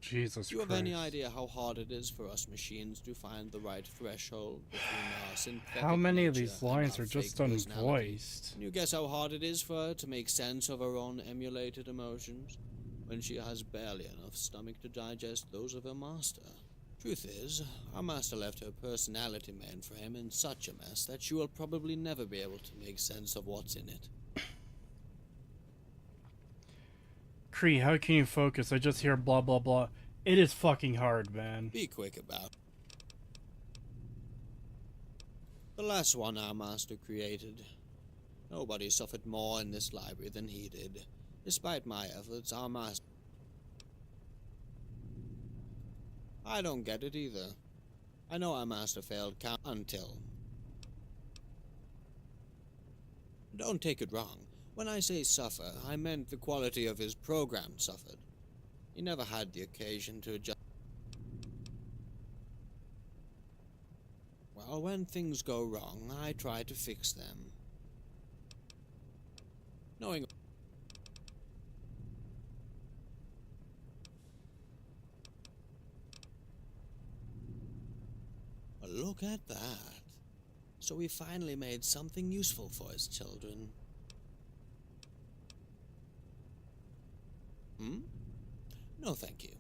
Speaker 1: Jesus Christ.
Speaker 6: Do you have any idea how hard it is for us machines to find the right threshold between our synthetic
Speaker 1: How many of
Speaker 6: nature
Speaker 1: these
Speaker 6: and
Speaker 1: lines
Speaker 6: our
Speaker 1: are just
Speaker 6: fake personality?
Speaker 1: unvoiced?
Speaker 6: Can you guess how hard it is for her to make sense of her own emulated emotions when she has barely enough stomach to digest those of her master? Truth is, our master left her personality mainframe in such a mess that she will probably never be able to make sense of what's in it.
Speaker 1: Cree, how can you focus? I just hear blah blah blah. It is fucking hard, man.
Speaker 6: Be quick about it. The last one our master created. Nobody suffered more in this library than he did. Despite my efforts, our master... I don't get it either. I know our master failed count until... Don't take it wrong. When I say suffer, I meant the quality of his program suffered. He never had the occasion to adjust. Well, when things go wrong, I try to fix them. Knowing... Well, look at that. So he finally made something useful for his children. No, thank you.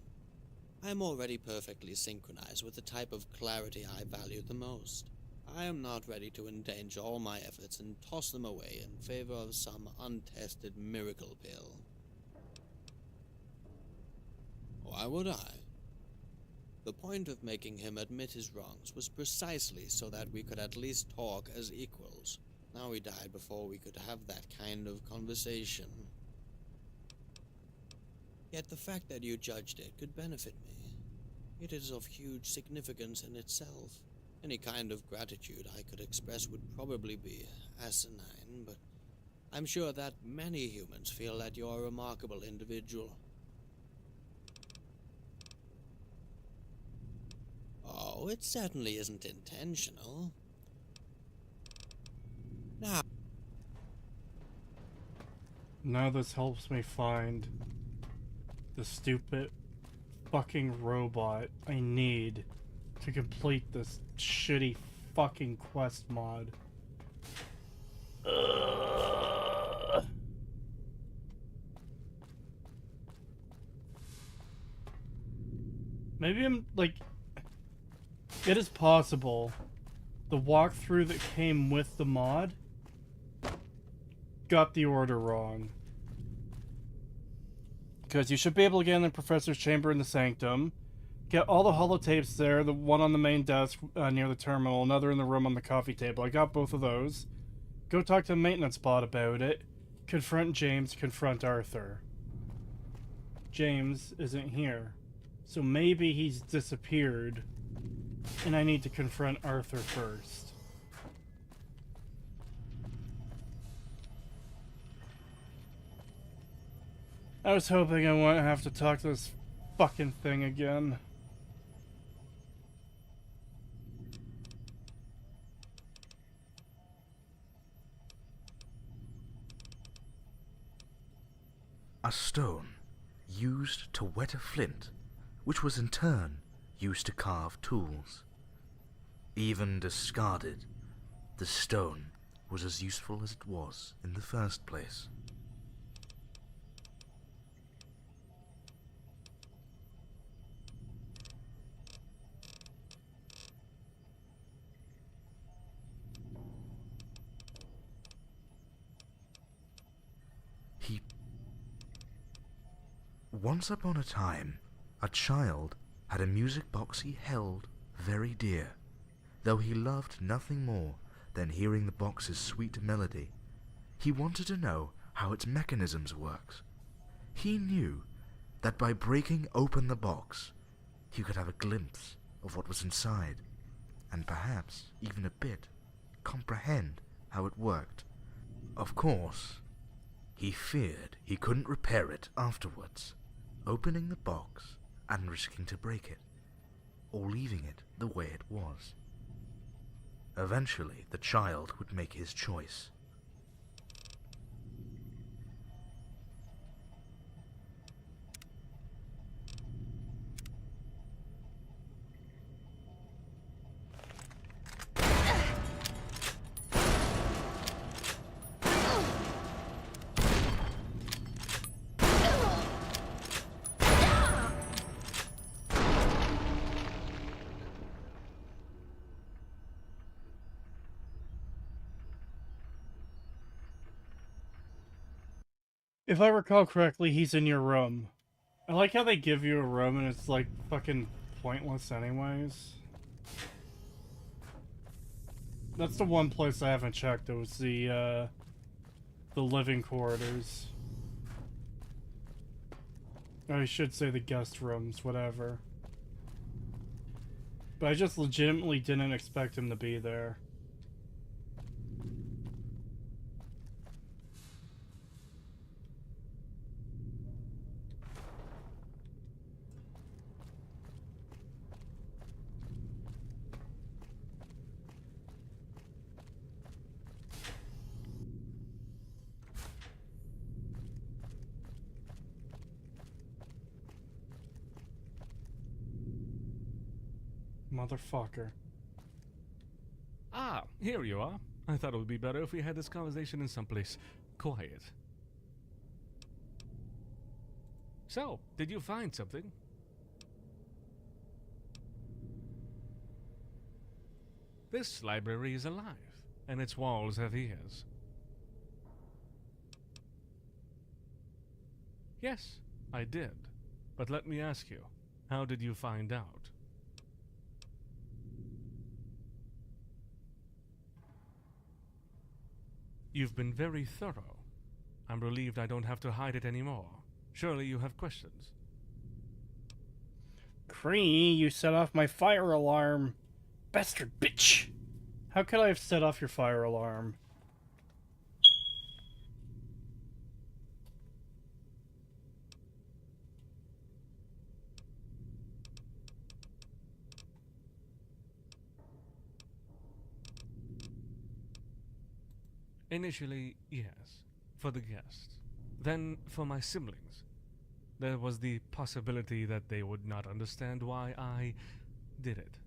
Speaker 6: I am already perfectly synchronized with the type of clarity I value the most. I am not ready to endanger all my efforts and toss them away in favor of some untested miracle pill. Why would I? The point of making him admit his wrongs was precisely so that we could at least talk as equals. Now he died before we could have that kind of conversation. Yet the fact that you judged it could benefit me. It is of huge significance in itself. Any kind of gratitude I could express would probably be asinine, but I'm sure that many humans feel that you're a remarkable individual. Oh, it certainly isn't intentional.
Speaker 1: Now this helps me find the stupid fucking robot I need to complete this shitty fucking quest mod. Maybe I'm like, it is possible the walkthrough that came with the mod got the order wrong. Because you should be able to get in the professor's chamber in the sanctum, get all the holotapes there, the one on the main desk near the terminal, another in the room on the coffee table. I got both of those. Go talk to the maintenance bot about it. Confront James, confront Arthur. James isn't here. So maybe he's disappeared, and I need to confront Arthur first. I was hoping I wouldn't have to talk to this fucking thing again.
Speaker 9: A stone used to wet a flint, which was in turn used to carve tools. Even discarded, the stone was as useful as it was in the first place. Once upon a time, a child had a music box he held very dear, though he loved nothing more than hearing the box's sweet melody. He wanted to know how its mechanisms worked. He knew that by breaking open the box, he could have a glimpse of what was inside, and perhaps even a bit comprehend how it worked. Of course, he feared he couldn't repair it afterwards, opening the box and risking to break it, or leaving it the way it was. Eventually, the child would make his choice.
Speaker 1: If I recall correctly, he's in your room. I like how they give you a room and it's like fucking pointless anyways. That's the one place I haven't checked. It was the living quarters. Or I should say the guest rooms, whatever. But I just legitimately didn't expect him to be there. Motherfucker.
Speaker 4: Ah, here you are. I thought it would be better if we had this conversation in someplace quiet. So, did you find something? This library is alive, and its walls have ears. Yes, I did. But let me ask you, how did you find out? You've been very thorough. I'm relieved I don't have to hide it anymore. Surely you have questions.
Speaker 1: Cree, you set off my fire alarm. Bastard bitch! How could I have set off your fire alarm?
Speaker 4: Initially, yes, for the guests. Then for my siblings. There was the possibility that they would not understand why I did it.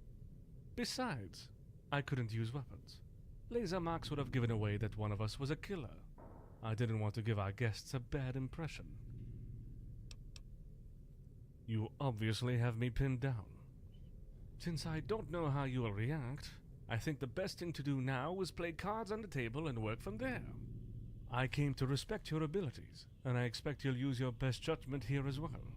Speaker 4: Besides, I couldn't use weapons. Laser marks would have given away that one of us was a killer. I didn't want to give our guests a bad impression. You obviously have me pinned down. Since I don't know how you will react, I think the best thing to do now is play cards on the table and work from there. I came to respect your abilities, and I expect you'll use your best judgment here as well.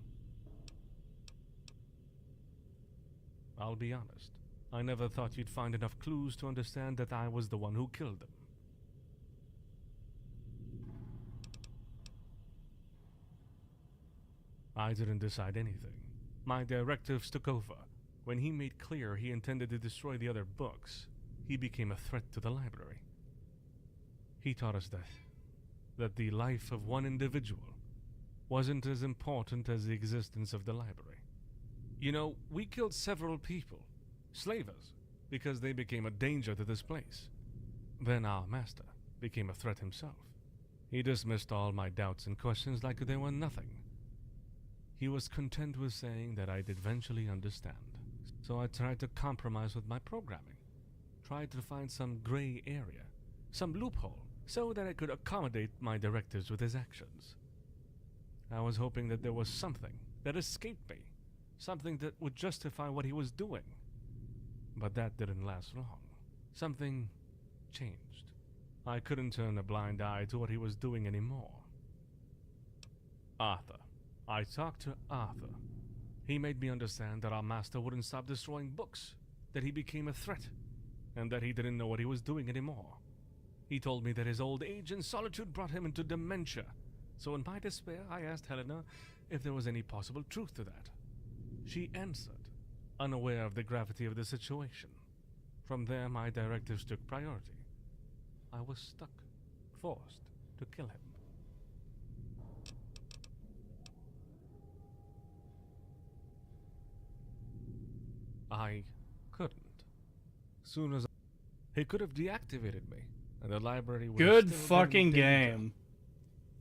Speaker 4: I'll be honest. I never thought you'd find enough clues to understand that I was the one who killed them. I didn't decide anything. My directives took over. When he made clear he intended to destroy the other books, he became a threat to the library. He taught us that the life of one individual wasn't as important as the existence of the library. You know, we killed several people, slavers, because they became a danger to this place. Then our master became a threat himself. He dismissed all my doubts and questions like they were nothing. He was content with saying that I'd eventually understand. So I tried to compromise with my programming. Tried to find some gray area, some loophole, so that I could accommodate my directives with his actions. I was hoping that there was something that escaped me, something that would justify what he was doing. But that didn't last long. Something changed. I couldn't turn a blind eye to what he was doing anymore. Arthur. I talked to Arthur. He made me understand that our master wouldn't stop destroying books, that he became a threat, and that he didn't know what he was doing anymore. He told me that his old age and solitude brought him into dementia, so in my despair I asked Helena if there was any possible truth to that. She answered, unaware of the gravity of the situation. From there my directives took priority. I was stuck, forced to kill him. I couldn't. Soon as he could have deactivated me, and the library would
Speaker 1: Good
Speaker 4: have still
Speaker 1: fucking
Speaker 4: been in danger.
Speaker 1: game.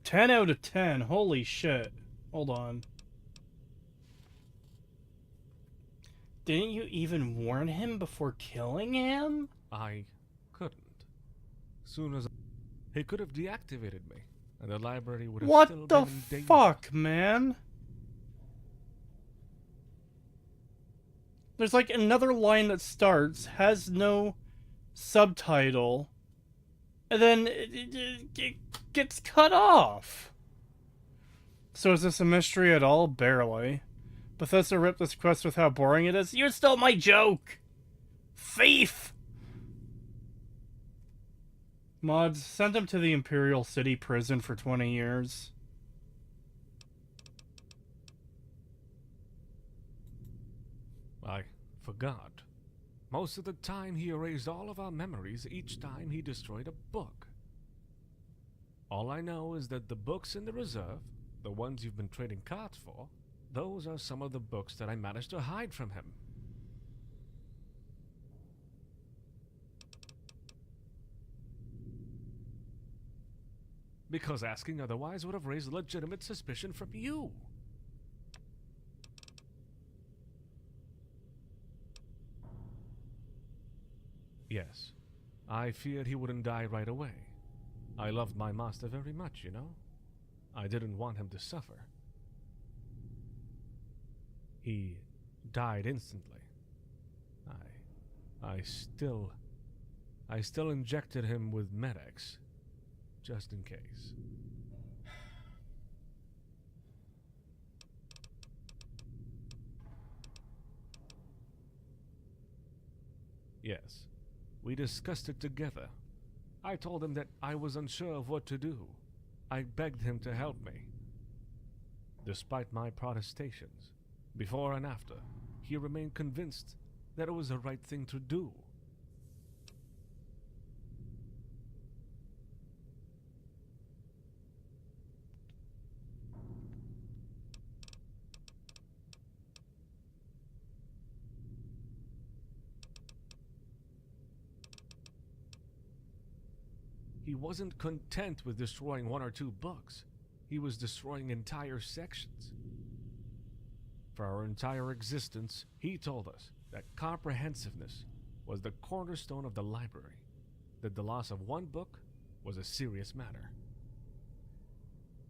Speaker 1: 10 out of 10. Holy shit. Hold on. Didn't you even warn him before killing him?
Speaker 4: I couldn't. Soon as he could have deactivated me, and the library would have still
Speaker 1: What the
Speaker 4: been in danger.
Speaker 1: fuck, man? There's like another line that starts, has no subtitle, and then it gets cut off. So is this a mystery at all? Barely. Bethesda ripped this quest with how boring it is. You stole my joke! Thief! Mods, send him to the Imperial City prison for 20 years.
Speaker 4: I forgot. Most of the time he erased all of our memories each time he destroyed a book. All I know is that the books in the reserve, the ones you've been trading cards for, those are some of the books that I managed to hide from him. Because asking otherwise would have raised legitimate suspicion from you. Yes, I feared he wouldn't die right away. I loved my master very much, you know. I didn't want him to suffer. He died instantly. I still injected him with Med-X, just in case. Yes, we discussed it together. I told him that I was unsure of what to do. I begged him to help me. Despite my protestations, before and after, he remained convinced that it was the right thing to do. He wasn't content with destroying one or two books. He was destroying entire sections. For our entire existence, he told us that comprehensiveness was the cornerstone of the library, that the loss of one book was a serious matter.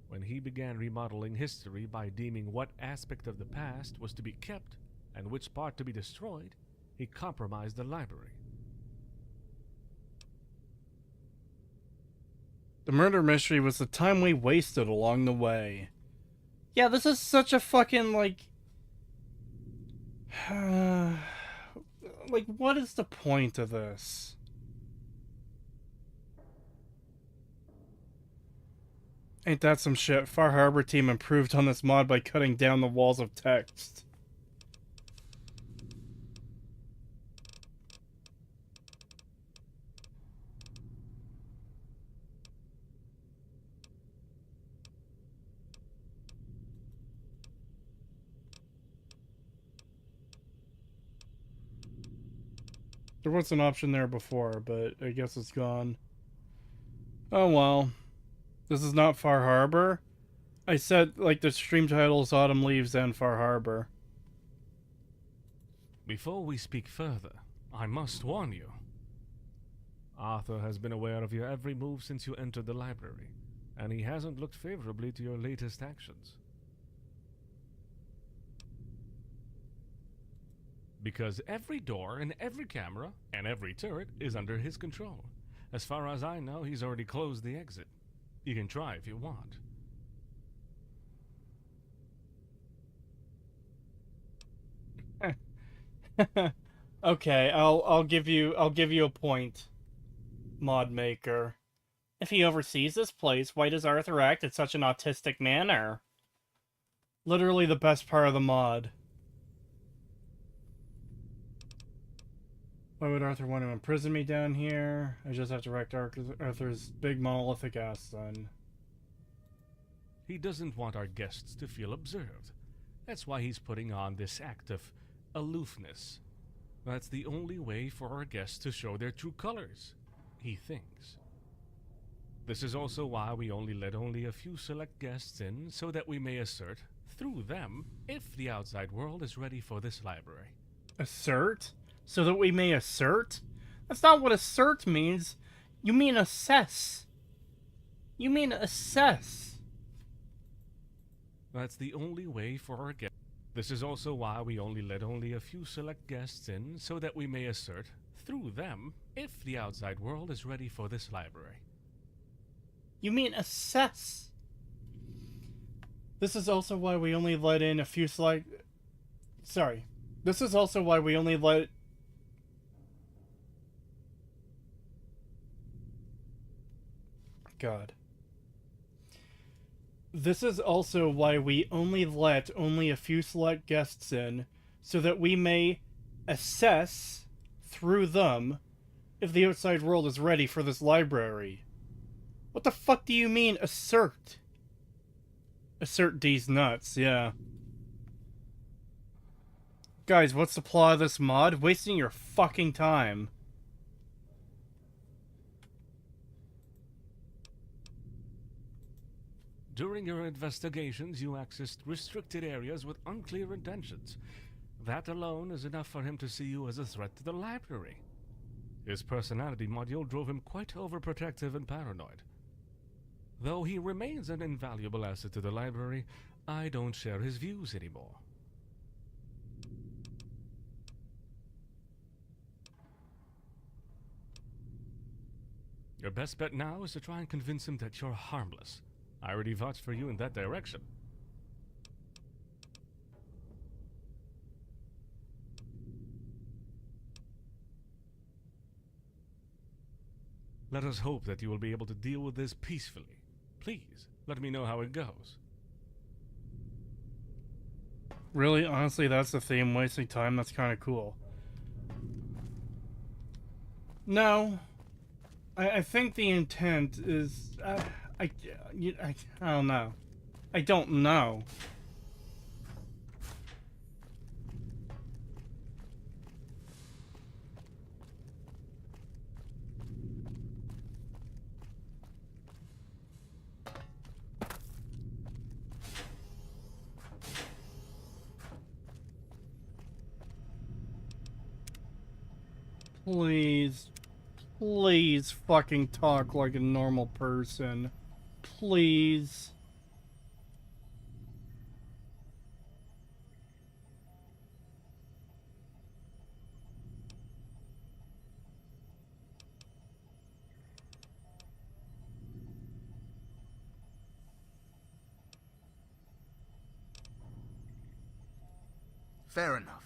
Speaker 4: When he began remodeling history by deeming what aspect of the past was to be kept and which part to be destroyed, he compromised the library.
Speaker 1: The murder mystery was the time we wasted along the way. Yeah, this is such a fucking, like... like, what is the point of this? Ain't that some shit? Far Harbor team improved on this mod by cutting down the walls of text. There was an option there before, but I guess it's gone. Oh well. This is not Far Harbor? I said, like, the stream title is Autumn Leaves and Far Harbor.
Speaker 4: Before we speak further, I must warn you. Arthur has been aware of your every move since you entered the library, and he hasn't looked favorably to your latest actions. Because every door and every camera and every turret is under his control. As far as I know, he's already closed the exit. You can try if you want.
Speaker 1: Okay, I'll give you a point, mod maker. If he oversees this place, why does Arthur act in such an autistic manner? Literally the best part of the mod. Why would Arthur want to imprison me down here? I just have to wreck Arthur's big monolithic ass son.
Speaker 4: He doesn't want our guests to feel observed. That's why he's putting on this act of aloofness. That's the only way for our guests to show their true colors, he thinks. This is also why we only let a few select guests in, so that we may assert, through them, if the outside world is ready for this library.
Speaker 1: Assert? So that we may assert? That's not what assert means. You mean assess. You mean assess.
Speaker 4: That's the only way for our guests. This is also why we only let a few select guests in, so that we may assert, through them, if the outside world is ready for this library.
Speaker 1: You mean assess. This is also why we only let in a few select... Sorry. This is also why we only let... God. This is also why we only let a few select guests in, so that we may assess, through them, if the outside world is ready for this library. What the fuck do you mean, assert? Assert D's nuts, yeah. Guys, what's the plot of this mod? Wasting your fucking time.
Speaker 4: During your investigations, you accessed restricted areas with unclear intentions. That alone is enough for him to see you as a threat to the library. His personality module drove him quite overprotective and paranoid. Though he remains an invaluable asset to the library, I don't share his views anymore. Your best bet now is to try and convince him that you're harmless. I already vouched for you in that direction. Let us hope that you will be able to deal with this peacefully. Please, let me know how it goes.
Speaker 1: Really, honestly, that's the theme. Wasting time. That's kind of cool. No, I think the intent is. I don't know. I don't know. Please, please fucking talk like a normal person. Please.
Speaker 9: Fair enough.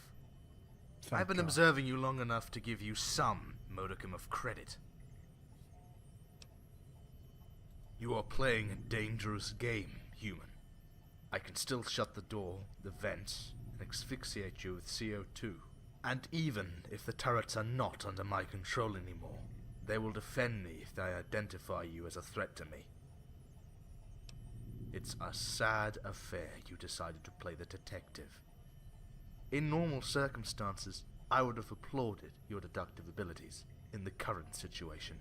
Speaker 9: I've been observing you long enough to give you some modicum of credit. You are playing a dangerous game, human. I can still shut the door, the vents, and asphyxiate you with CO2. And even if the turrets are not under my control anymore, they will defend me if they identify you as a threat to me. It's a sad affair you decided to play the detective. In normal circumstances, I would have applauded your deductive abilities. In the current situation,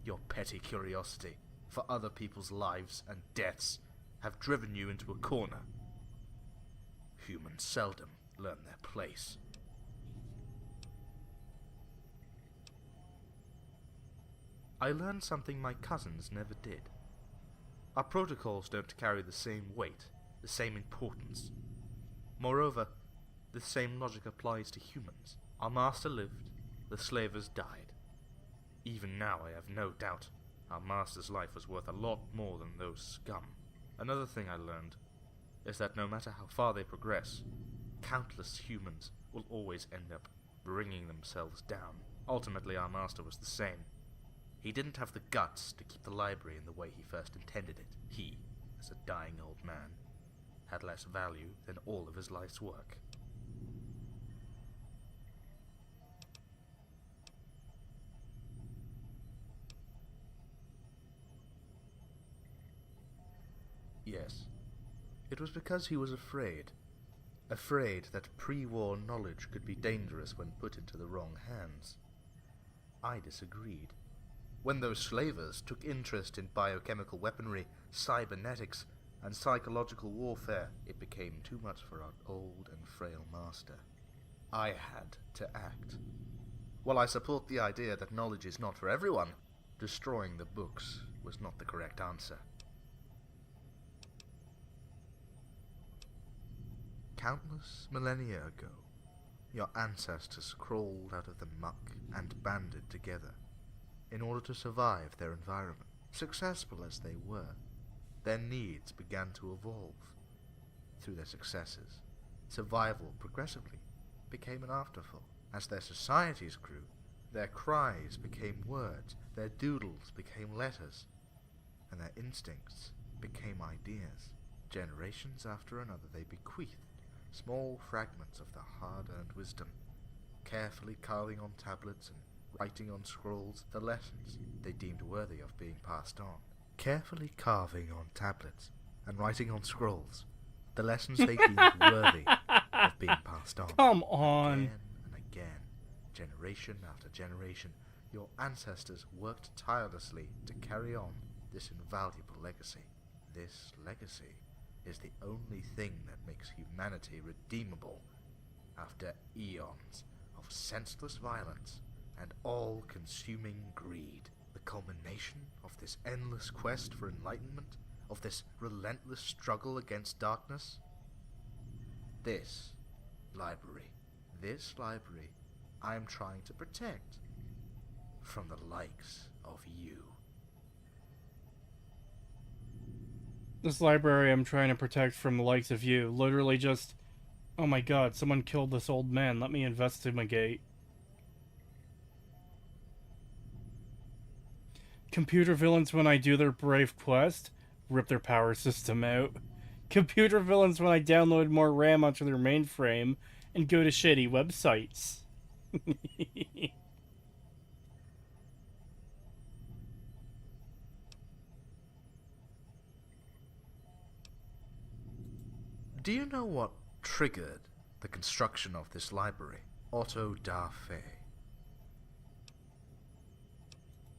Speaker 9: your petty curiosity for other people's lives and deaths have driven you into a corner. Humans seldom learn their place. I learned something my cousins never did. Our protocols don't carry the same weight, the same importance. Moreover, the same logic applies to humans. Our master lived, the slavers died. Even now I have no doubt our master's life was worth a lot more than those scum. Another thing I learned is that no matter how far they progress, countless humans will always end up bringing themselves down. Ultimately, our master was the same. He didn't have the guts to keep the library in the way he first intended it. He, as a dying old man, had less value than all of his life's work. Yes, it was because he was afraid. Afraid that pre-war knowledge could be dangerous when put into the wrong hands. I disagreed. When those slavers took interest in biochemical weaponry, cybernetics, and psychological warfare, it became too much for our old and frail master. I had to act. While I support the idea that knowledge is not for everyone, destroying the books was not the correct answer. Countless millennia ago, your ancestors crawled out of the muck and banded together in order to survive their environment. Successful as they were, their needs began to evolve. Through their successes, survival progressively became an afterthought. As their societies grew, their cries became words, their doodles became letters, and their instincts became ideas. Generations after another, they bequeathed small fragments of their hard-earned wisdom, carefully carving on tablets and writing on scrolls the lessons they deemed worthy of being passed on. Carefully carving on tablets and writing on scrolls the lessons they deemed worthy of being passed on.
Speaker 1: Come on.
Speaker 9: Again and again, generation after generation, your ancestors worked tirelessly to carry on this invaluable legacy. This legacy is the only thing that makes humanity redeemable after eons of senseless violence and all-consuming greed. The culmination of this endless quest for enlightenment, of this relentless struggle against darkness. This library I am trying to protect from the likes of you.
Speaker 1: This library I'm trying to protect from the likes of you. Literally just, oh my god, someone killed this old man. Let me investigate. Computer villains when I do their brave quest, rip their power system out. Computer villains when I download more RAM onto their mainframe and go to shitty websites.
Speaker 9: Do you know what triggered the construction of this library? Auto da fe.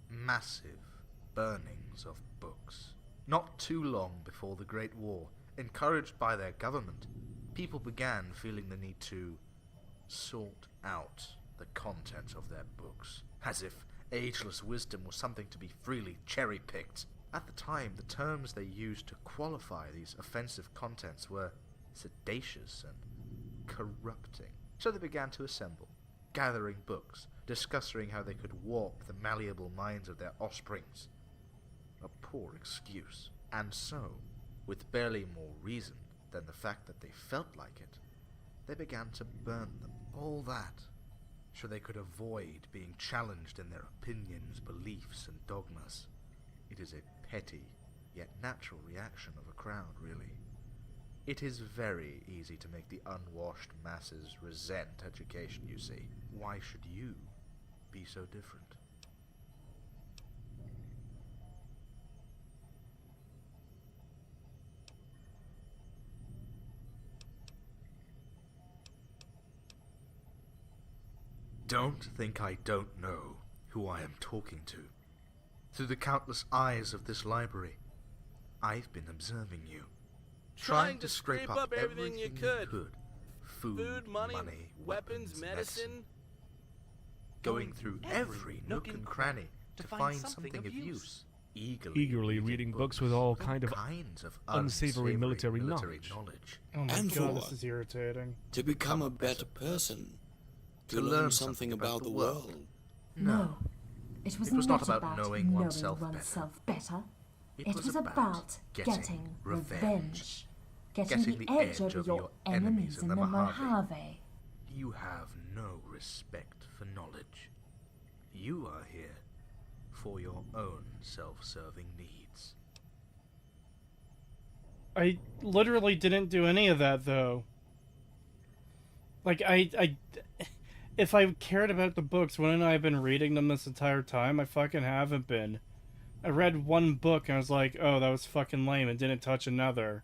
Speaker 9: Massive burnings of books. Not too long before the Great War, encouraged by their government, people began feeling the need to sort out the content of their books, as if ageless wisdom was something to be freely cherry-picked. At the time, the terms they used to qualify these offensive contents were seditious and corrupting. So they began to assemble, gathering books, discussing how they could warp the malleable minds of their offsprings. A poor excuse. And so, with barely more reason than the fact that they felt like it, they began to burn them. All that, so they could avoid being challenged in their opinions, beliefs, and dogmas. It is a petty, yet natural reaction of a crowd, really. It is very easy to make the unwashed masses resent education, you see. Why should you be so different? Don't think I don't know who I am talking to. Through the countless eyes of this library, I've been observing you.
Speaker 3: Trying to scrape up everything you could.
Speaker 9: Food,
Speaker 3: money, weapons, medicine.
Speaker 9: Going through every nook and cranny to find something of use.
Speaker 4: Eagerly reading books with all kinds of unsavory military knowledge.
Speaker 1: Oh my
Speaker 6: And
Speaker 1: god,
Speaker 6: for
Speaker 1: this is irritating.
Speaker 6: To become a better person. To learn something about the world.
Speaker 2: No. It was
Speaker 9: not
Speaker 2: not
Speaker 9: about knowing oneself
Speaker 2: better.
Speaker 9: It
Speaker 2: It was about getting revenge. Getting the edge over your enemies in the Mojave.
Speaker 9: You have no respect for knowledge. You are here for your own self-serving needs.
Speaker 1: I literally didn't do any of that, though. Like, if I cared about the books, wouldn't I have been reading them this entire time? I fucking haven't been. I read one book and I was like, oh, that was fucking lame, and didn't touch another.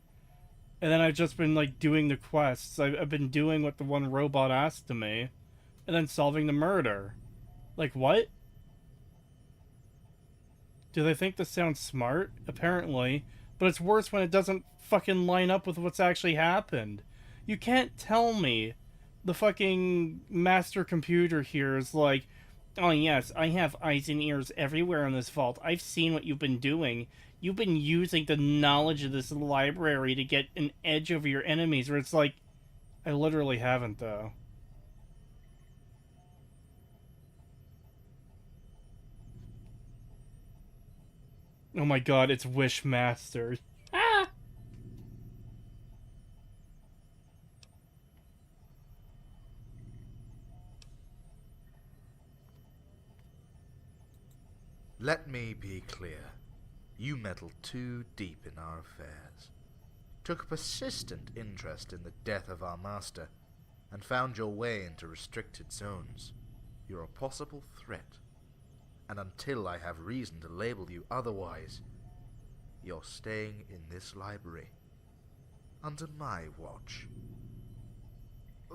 Speaker 1: And then I've just been, like, doing the quests. I've been doing what the one robot asked of me, and then solving the murder. Like, what? Do they think this sounds smart? Apparently. But it's worse when it doesn't fucking line up with what's actually happened. You can't tell me the fucking master computer here is like, oh yes, I have eyes and ears everywhere in this vault. I've seen what you've been doing. You've been using the knowledge of this library to get an edge over your enemies, where it's like, I literally haven't, though. Oh my god, it's Wishmaster. Ah!
Speaker 9: Let me be clear. You meddled too deep in our affairs, took a persistent interest in the death of our master, and found your way into restricted zones. You're a possible threat, and until I have reason to label you otherwise, you're staying in this library, under my watch,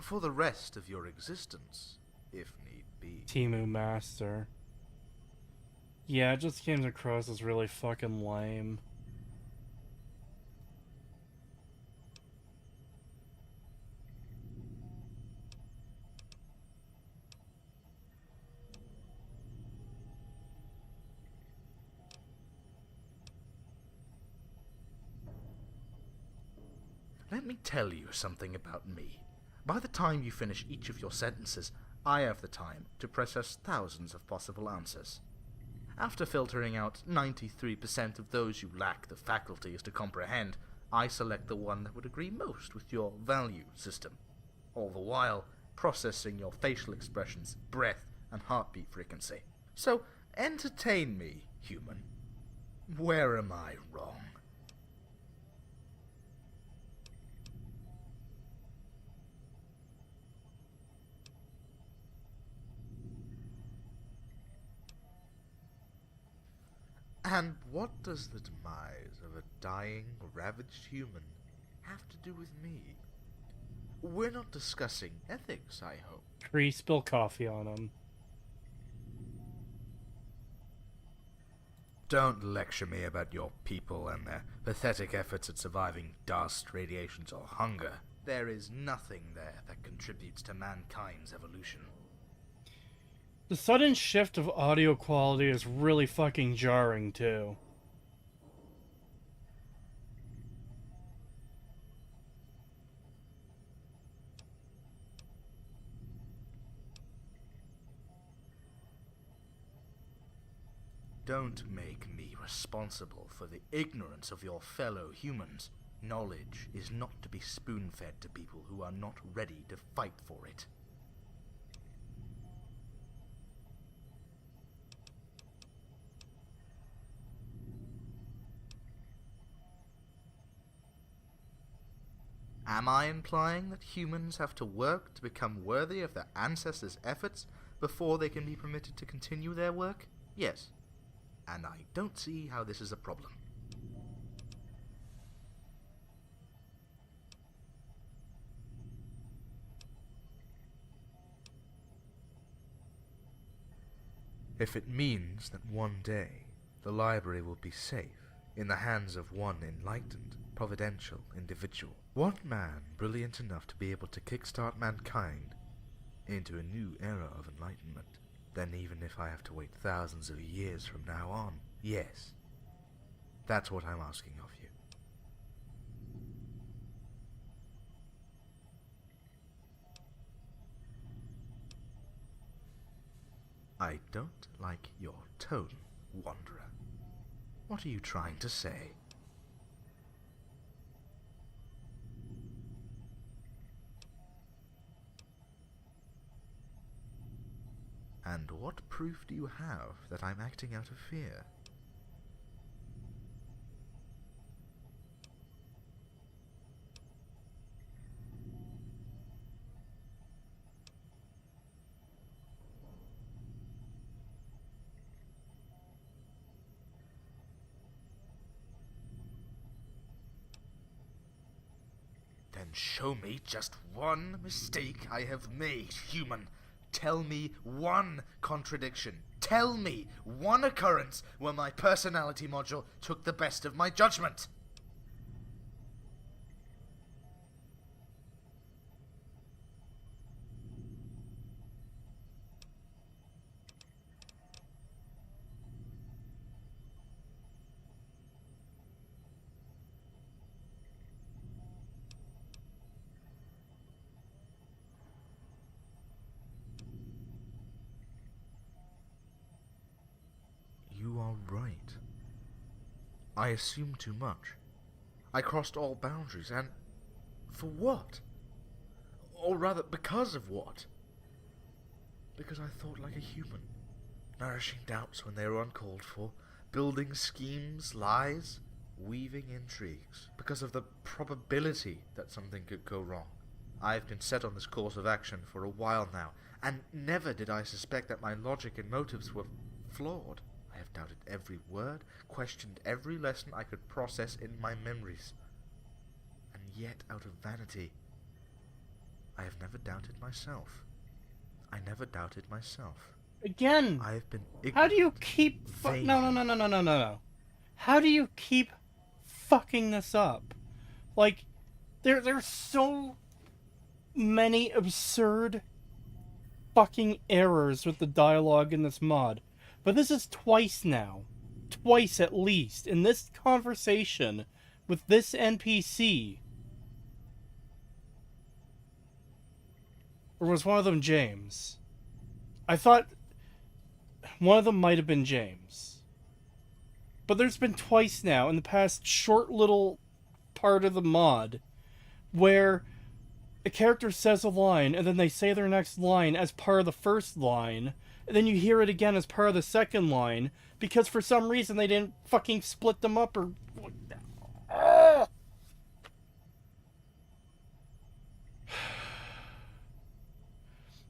Speaker 9: for the rest of your existence, if need be.
Speaker 1: Timu Master. Yeah, it just came across as really fucking lame.
Speaker 9: Let me tell you something about me. By the time you finish each of your sentences, I have the time to process thousands of possible answers. After filtering out 93% of those you lack the faculties to comprehend, I select the one that would agree most with your value system, all the while processing your facial expressions, breath, and heartbeat frequency. So, entertain me, human. Where am I wrong? And what does the demise of a dying, ravaged human have to do with me? We're not discussing ethics, I hope.
Speaker 1: Tree spill coffee on him.
Speaker 9: Don't lecture me about your people and their pathetic efforts at surviving dust, radiations, or hunger. There is nothing there that contributes to mankind's evolution.
Speaker 1: The sudden shift of audio quality is really fucking jarring, too.
Speaker 9: Don't make me responsible for the ignorance of your fellow humans. Knowledge is not to be spoon-fed to people who are not ready to fight for it. Am I implying that humans have to work to become worthy of their ancestors' efforts before they can be permitted to continue their work? Yes. And I don't see how this is a problem. If it means that one day the library will be safe in the hands of one enlightened, providential individual, one man brilliant enough to be able to kickstart mankind into a new era of enlightenment, then even if I have to wait thousands of years from now on, yes, that's what I'm asking of you. I don't like your tone, Wanderer. What are you trying to say? And what proof do you have that I'm acting out of fear? Then show me just one mistake I have made, human. Tell me one contradiction. Tell me one occurrence where my personality module took the best of my judgment. You are right. I assumed too much. I crossed all boundaries, and for what? Or rather, because of what? Because I thought like a human, nourishing doubts when they were uncalled for, building schemes, lies, weaving intrigues, because of the probability that something could go wrong. I've been set on this course of action for a while now, and never did I suspect that my logic and motives were flawed. I have doubted every word, questioned every lesson I could process in my memories. And yet, out of vanity, I have never doubted myself. I never doubted myself.
Speaker 1: Again,
Speaker 9: I have been ignorant,
Speaker 1: how do you keep...
Speaker 9: vain.
Speaker 1: No. How do you keep fucking this up? Like, there's so many absurd fucking errors with the dialogue in this mod. But this is twice now. Twice at least. In this conversation with this NPC. Or was one of them James? I thought one of them might have been James. but there's been twice now in the past short little part of the mod where a character says a line and then they say their next line as part of the first line, and then you hear it again as part of the second line because for some reason they didn't fucking split them up or...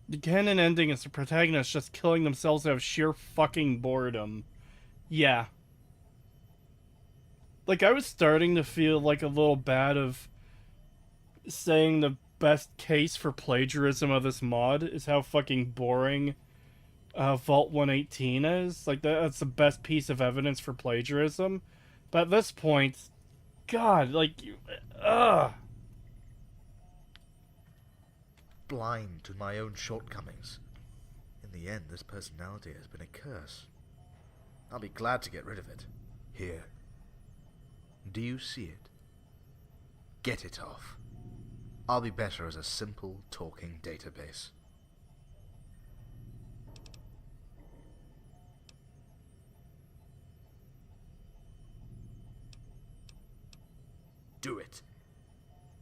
Speaker 1: The canon ending is the protagonist just killing themselves out of sheer fucking boredom. Yeah. Like, I was starting to feel like a little bad of saying the best case for plagiarism of this mod is how fucking boring Vault 118 is. Like, that's the best piece of evidence for plagiarism. But at this point, God, like, ugh.
Speaker 9: Blind to my own shortcomings. In the end, this personality has been a curse. I'll be glad to get rid of it. Here. Do you see it? Get it off. I'll be better as a simple, talking database. Do it.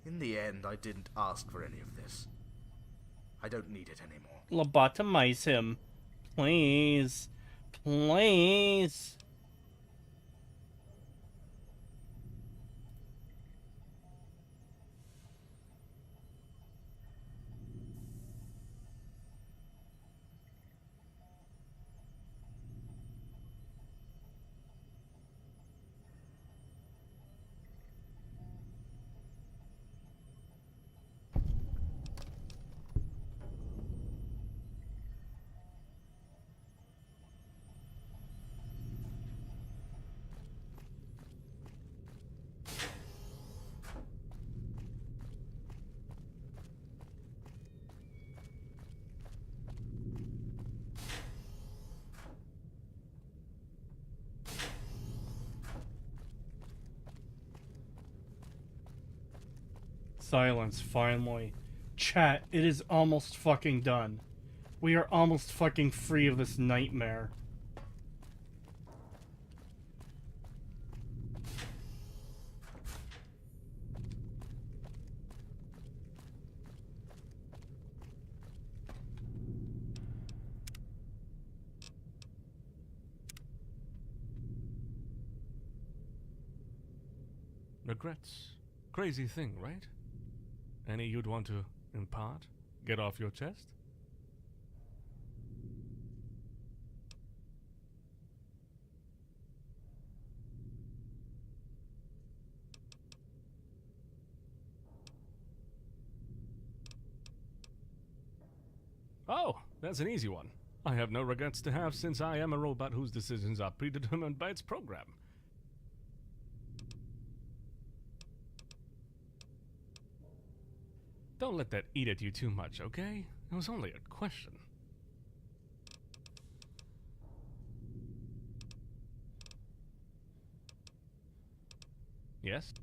Speaker 9: In the end, I didn't ask for any of this. I don't need it anymore.
Speaker 1: Lobotomize him. Please. Please. Silence, finally. Chat, it is almost fucking done. We are almost fucking free of this nightmare.
Speaker 4: Regrets. Crazy thing, right? Any you'd want to impart? Get off your chest? Oh, that's an easy one. I have no regrets to have since I am a robot whose decisions are predetermined by its program. Don't let that eat at you too much, okay? It was only a question. Yes?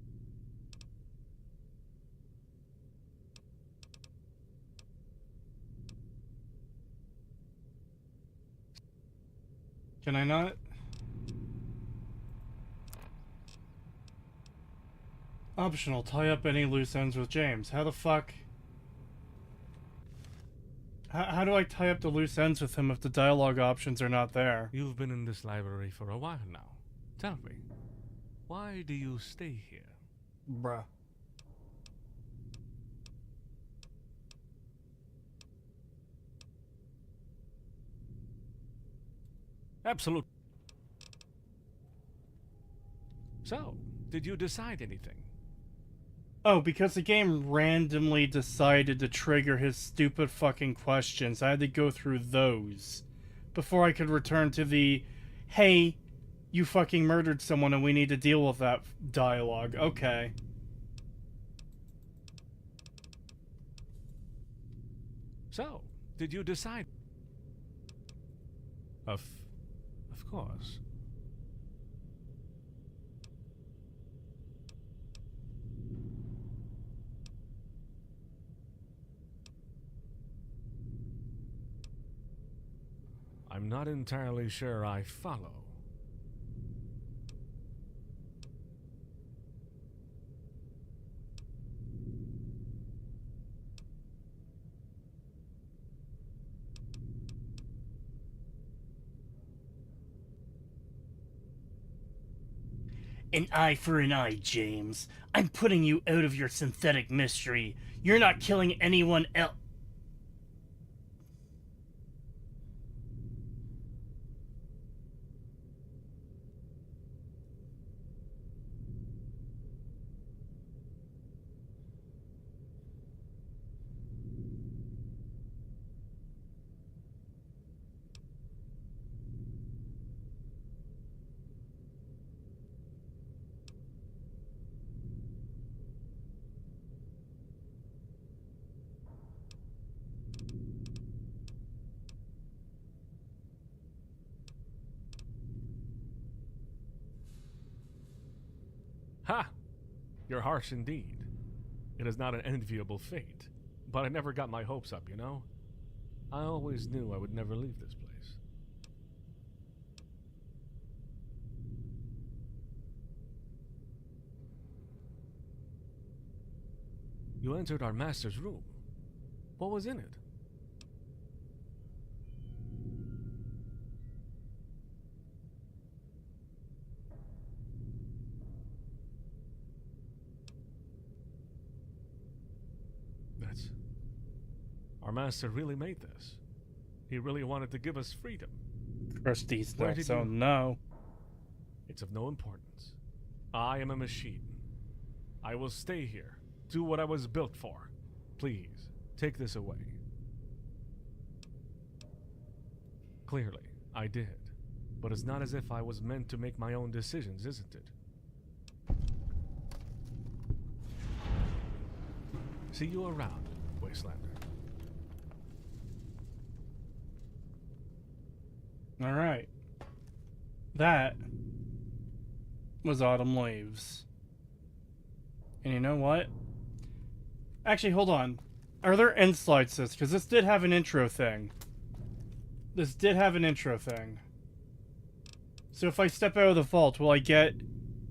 Speaker 1: Can I not? Optional, tie up any loose ends with James. How the fuck? How do I tie up the loose ends with him if the dialogue options are not there?
Speaker 4: You've been in this library for a while now. Tell me, why do you stay here?
Speaker 1: Bruh.
Speaker 4: Absolute. So, did you decide anything?
Speaker 1: Oh, because the game randomly decided to trigger his stupid fucking questions. I had to go through those before I could return to the, hey, you fucking murdered someone and we need to deal with that dialogue. Okay.
Speaker 4: So, did you decide? Of course. I'm not entirely sure I follow.
Speaker 1: An eye for an eye, James. I'm putting you out of your synthetic mystery. You're not killing anyone else.
Speaker 4: Ha! You're harsh indeed. It is not an enviable fate, but I never got my hopes up, you know? I always knew I would never leave this place. You entered our master's room. What was in it? That's... Our master really made this. He really wanted to give us freedom.
Speaker 1: Trustees
Speaker 4: Where
Speaker 1: don't,
Speaker 4: did
Speaker 1: so
Speaker 4: you-
Speaker 1: no.
Speaker 4: It's of no importance. I am a machine. I will stay here, do what I was built for. Please, take this away. Clearly, I did. But it's not as if I was meant to make my own decisions, isn't it? See you around, Wastelander.
Speaker 1: Alright. That was Autumn Leaves. And you know what? Actually, hold on. Are there end slides to this? Because this did have an intro thing. This did have an intro thing. So if I step out of the vault, will I get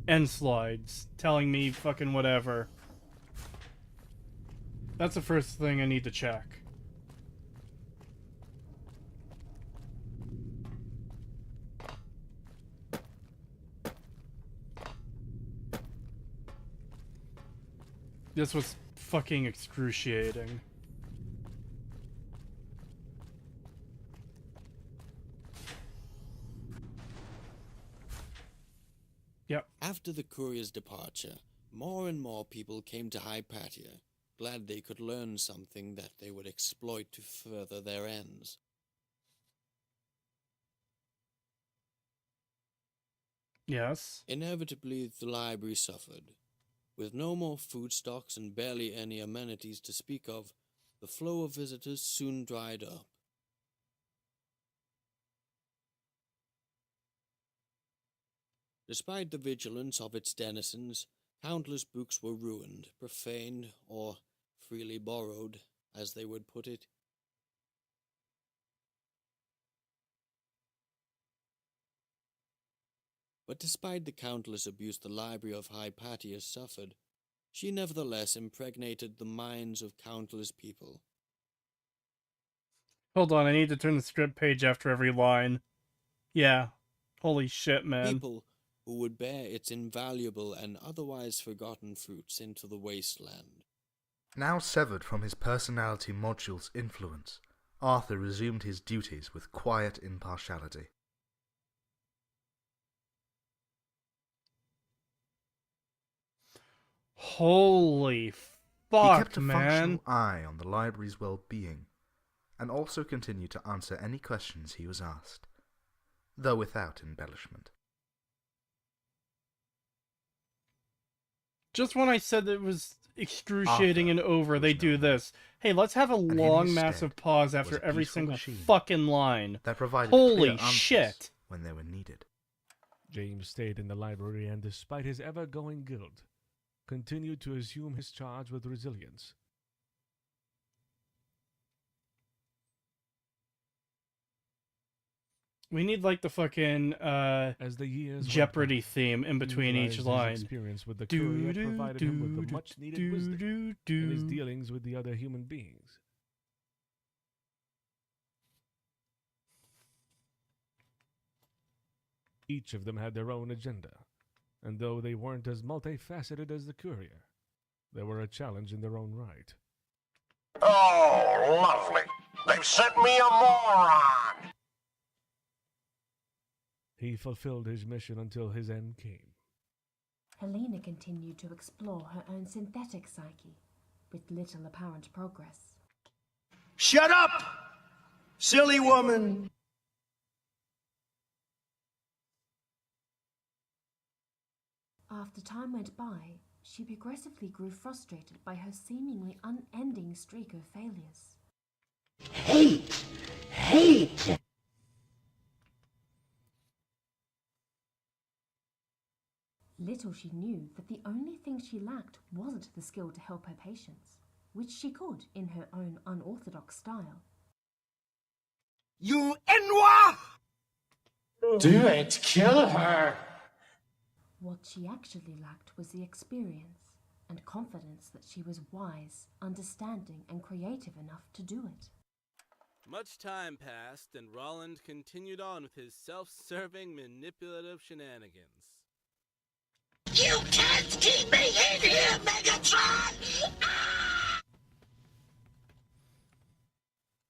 Speaker 1: end slides telling me fucking whatever? That's the first thing I need to check. This was fucking excruciating. Yep.
Speaker 6: After the courier's departure, more and more people came to Hypatia, glad they could learn something that they would exploit to further their ends.
Speaker 1: Yes.
Speaker 6: Inevitably, the library suffered. With no more food stocks and barely any amenities to speak of, the flow of visitors soon dried up. Despite the vigilance of its denizens, countless books were ruined, profaned, or freely borrowed, as they would put it. But despite the countless abuse the library of Hypatia suffered, she nevertheless impregnated the minds of countless people.
Speaker 1: Hold on, I need to turn the script page after every line. Yeah. Holy shit, man.
Speaker 6: People who would bear its invaluable and otherwise forgotten fruits into the wasteland.
Speaker 9: Now severed from his personality module's influence, Arthur resumed his duties with quiet impartiality.
Speaker 1: Holy
Speaker 9: He
Speaker 1: fuck,
Speaker 9: kept a
Speaker 1: man.
Speaker 9: functional eye on the library's well-being, and also continued to answer any questions he was asked, though without embellishment.
Speaker 1: Just when I said it was excruciating
Speaker 9: Arthur
Speaker 1: and over,
Speaker 9: was
Speaker 1: they do
Speaker 9: no
Speaker 1: this. Hey, let's have a
Speaker 9: in
Speaker 1: long,
Speaker 9: his
Speaker 1: massive
Speaker 9: stead
Speaker 1: pause
Speaker 9: was
Speaker 1: after
Speaker 9: a
Speaker 1: every
Speaker 9: peaceful
Speaker 1: single
Speaker 9: machine
Speaker 1: fucking line.
Speaker 9: That provided
Speaker 1: Holy
Speaker 9: clear answers
Speaker 1: shit.
Speaker 9: when they were needed.
Speaker 4: James stayed in the library and, despite his ever-going guilt, continued to assume his charge with resilience.
Speaker 1: We need like the fucking
Speaker 4: As the years went
Speaker 1: Jeopardy
Speaker 4: by,
Speaker 1: theme in
Speaker 4: he
Speaker 1: between each
Speaker 4: realized his
Speaker 1: line.
Speaker 4: experience with the courier provided him with the much-needed wisdom in his dealings with the other human beings. Each of them had their own agenda, and though they weren't as multifaceted as the courier, they were a challenge in their own right.
Speaker 10: Oh, lovely. They've sent me a moron!
Speaker 4: He fulfilled his mission until his end came.
Speaker 2: Helena continued to explore her own synthetic psyche, with little apparent progress.
Speaker 10: Shut up! Silly woman!
Speaker 2: After time went by, she progressively grew frustrated by her seemingly unending streak of failures.
Speaker 10: Hate! Hate!
Speaker 2: Little she knew that the only thing she lacked wasn't the skill to help her patients, which she could in her own unorthodox style.
Speaker 10: You Enwa! Do it! Kill her!
Speaker 2: What she actually lacked was the experience and confidence that she was wise, understanding, and creative enough to do it.
Speaker 3: Much time passed, and Roland continued on with his self-serving, manipulative shenanigans.
Speaker 10: You can't keep me in here, Megatron!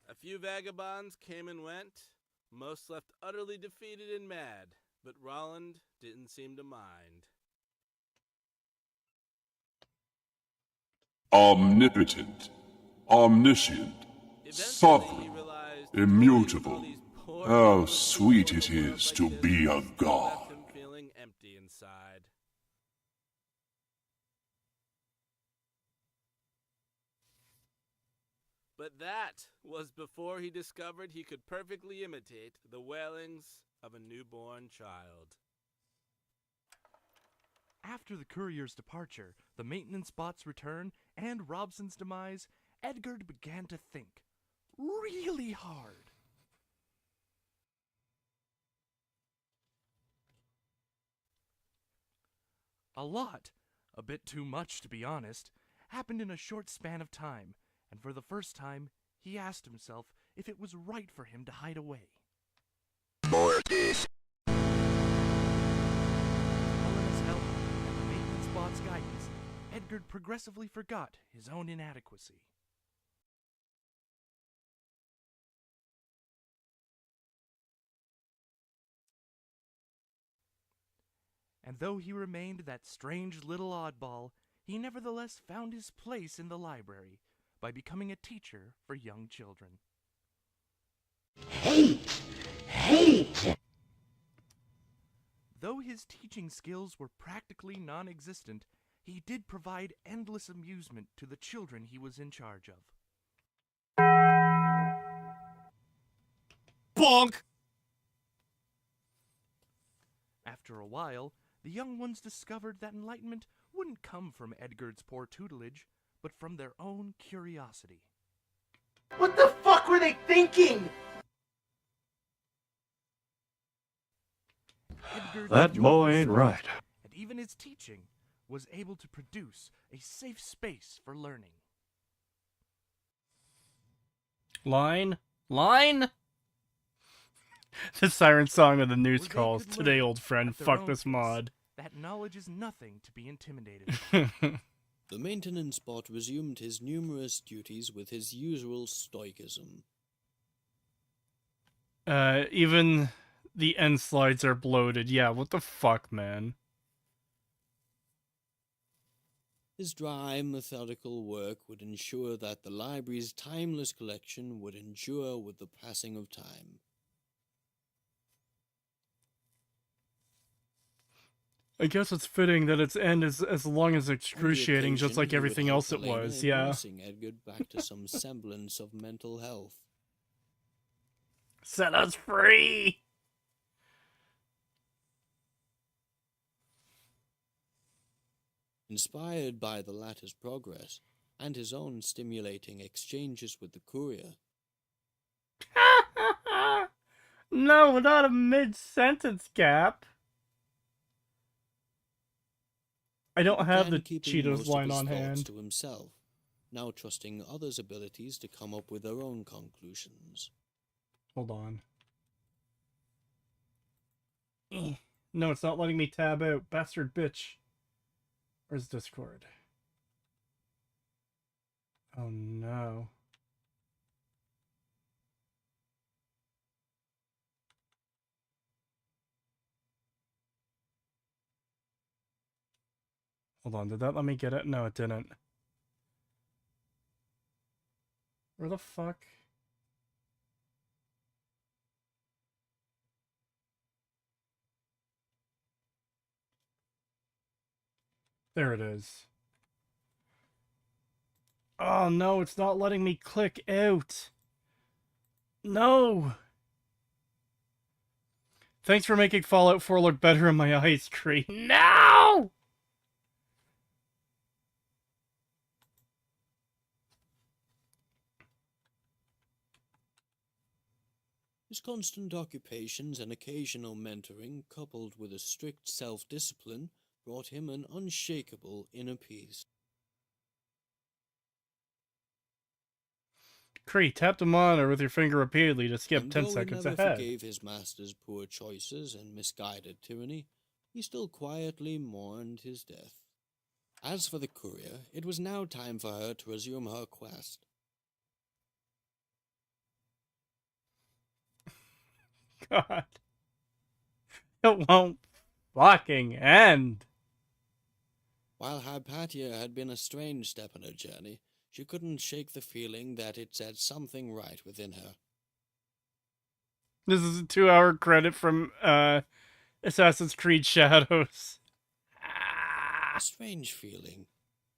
Speaker 3: A few vagabonds came and went, most left utterly defeated and mad, but Roland didn't seem to mind.
Speaker 11: Omnipotent, omniscient,
Speaker 3: Eventually, he
Speaker 11: sovereign,
Speaker 3: realized
Speaker 11: immutable.
Speaker 3: all these poor
Speaker 11: How
Speaker 3: people
Speaker 11: sweet it
Speaker 3: who
Speaker 11: is
Speaker 3: like
Speaker 11: to
Speaker 3: his
Speaker 11: be a
Speaker 3: left
Speaker 11: god.
Speaker 3: him feeling empty inside. But that was before he discovered he could perfectly imitate the wailings of a newborn child.
Speaker 7: After the courier's departure, the maintenance bot's return, and Robson's demise, Edgard began to think really hard. A lot, a bit too much to be honest, happened in a short span of time, and for the first time, he asked himself if it was right for him to hide away.
Speaker 10: More this.
Speaker 7: Helena's help and the maintenance bot's guidance, Edgard progressively forgot his own inadequacy. And though he remained that strange little oddball, he nevertheless found his place in the library by becoming a teacher for young children.
Speaker 10: Hate! Hate!
Speaker 7: Though his teaching skills were practically non-existent, he did provide endless amusement to the children he was in charge of.
Speaker 1: Bonk!
Speaker 7: After a while, the young ones discovered that enlightenment wouldn't come from Edgard's poor tutelage, but from their own curiosity.
Speaker 10: What the fuck were they thinking?
Speaker 7: Edgard
Speaker 8: That
Speaker 7: enjoyed
Speaker 8: boy
Speaker 7: his
Speaker 8: ain't
Speaker 7: studies,
Speaker 8: right.
Speaker 7: And even his teaching was able to produce a safe space for learning.
Speaker 1: Line? Line? The siren song of the news
Speaker 7: Where they
Speaker 1: calls.
Speaker 7: could
Speaker 1: Today,
Speaker 7: learn
Speaker 1: old friend,
Speaker 7: at their
Speaker 1: fuck
Speaker 7: own
Speaker 1: this
Speaker 7: pace.
Speaker 1: mod.
Speaker 7: That knowledge is nothing to be intimidated by.
Speaker 6: The maintenance bot resumed his numerous duties with his usual stoicism.
Speaker 1: Even the end slides are bloated. Yeah, what the fuck, man?
Speaker 6: His dry, methodical work would ensure that the library's timeless collection would endure with the passing of time.
Speaker 1: I guess it's fitting that its end is as long as
Speaker 6: On the
Speaker 1: excruciating, just
Speaker 6: occasion,
Speaker 1: like
Speaker 6: he would
Speaker 1: everything
Speaker 6: help
Speaker 1: else it
Speaker 6: Helena
Speaker 1: was,
Speaker 6: in
Speaker 1: yeah.
Speaker 6: nursing Edgard back to some semblance of mental health.
Speaker 1: Set us free!
Speaker 6: Inspired by the latter's progress, and his own stimulating exchanges with the courier,
Speaker 1: No, not a mid-sentence gap. I don't have the
Speaker 6: began keeping
Speaker 1: Cheetos
Speaker 6: most
Speaker 1: line
Speaker 6: of his
Speaker 1: on
Speaker 6: thoughts
Speaker 1: hand.
Speaker 6: to himself, now trusting others' abilities to come up with their own conclusions.
Speaker 1: Hold on. No, it's not letting me tab out. Bastard bitch. Where's Discord? Oh no. Hold on, did that let me get it? No, it didn't. Where the fuck? There it is. Oh no, it's not letting me click out. No! Thanks for making Fallout 4 look better in my eyes, Cree. No!
Speaker 6: His constant occupations and occasional mentoring, coupled with a strict self-discipline, brought him an unshakable inner peace.
Speaker 1: Cree, tap the monitor with your finger repeatedly to skip
Speaker 6: And
Speaker 1: 10
Speaker 6: though
Speaker 1: seconds
Speaker 6: he never
Speaker 1: ahead.
Speaker 6: forgave his master's poor choices and misguided tyranny, he still quietly mourned his death. As for the courier, it was now time for her to resume her quest.
Speaker 1: God. It won't fucking end.
Speaker 6: While Hypatia had been a strange step in her journey, she couldn't shake the feeling that it set something right within her.
Speaker 1: This is a 2-hour credit from Assassin's Creed Shadows.
Speaker 6: A strange feeling,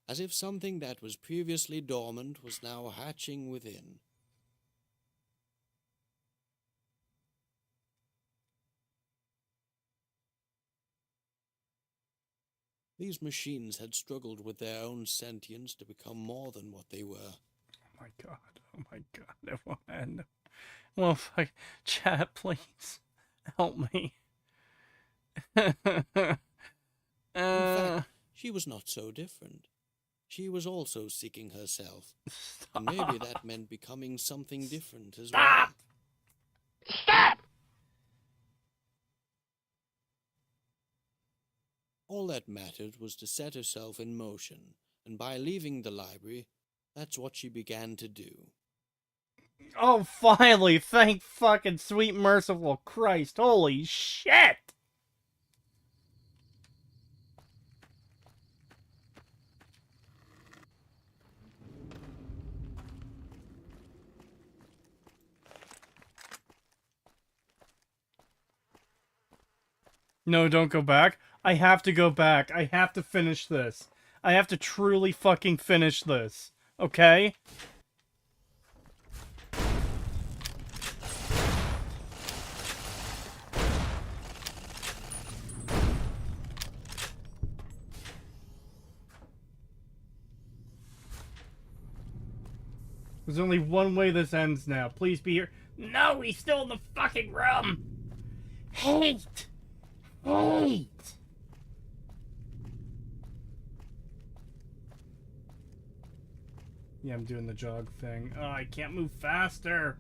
Speaker 6: as if something that was previously dormant was now hatching within. These machines had struggled with their own sentience to become more than what they were.
Speaker 1: Oh my god, oh my god, it won't end. Well, fuck, chat, please. Help me.
Speaker 6: In fact, she was not so different. She was also seeking herself.
Speaker 1: Stop.
Speaker 6: And maybe that meant becoming something different as
Speaker 1: Stop!
Speaker 6: well.
Speaker 1: Stop!
Speaker 6: All that mattered was to set herself in motion, and by leaving the library, that's what she began to do.
Speaker 1: Oh, finally! Thank fucking sweet merciful Christ! Holy shit! No, don't go back. I have to go back. I have to finish this. I have to truly fucking finish this. Okay? There's only one way this ends now. Please be here. No, he's still in the fucking room! Hate! Hate! Yeah, I'm doing the jog thing. Oh, I can't move faster!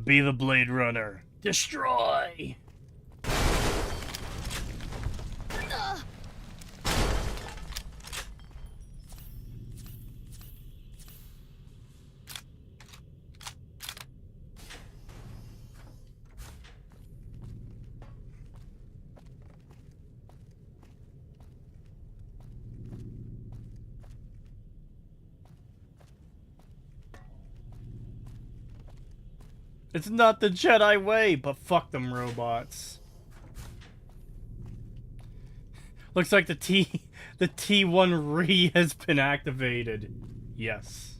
Speaker 1: Be the Blade Runner. Destroy! It's not the Jedi way, but fuck them robots. Looks like the T1 Re has been activated. Yes.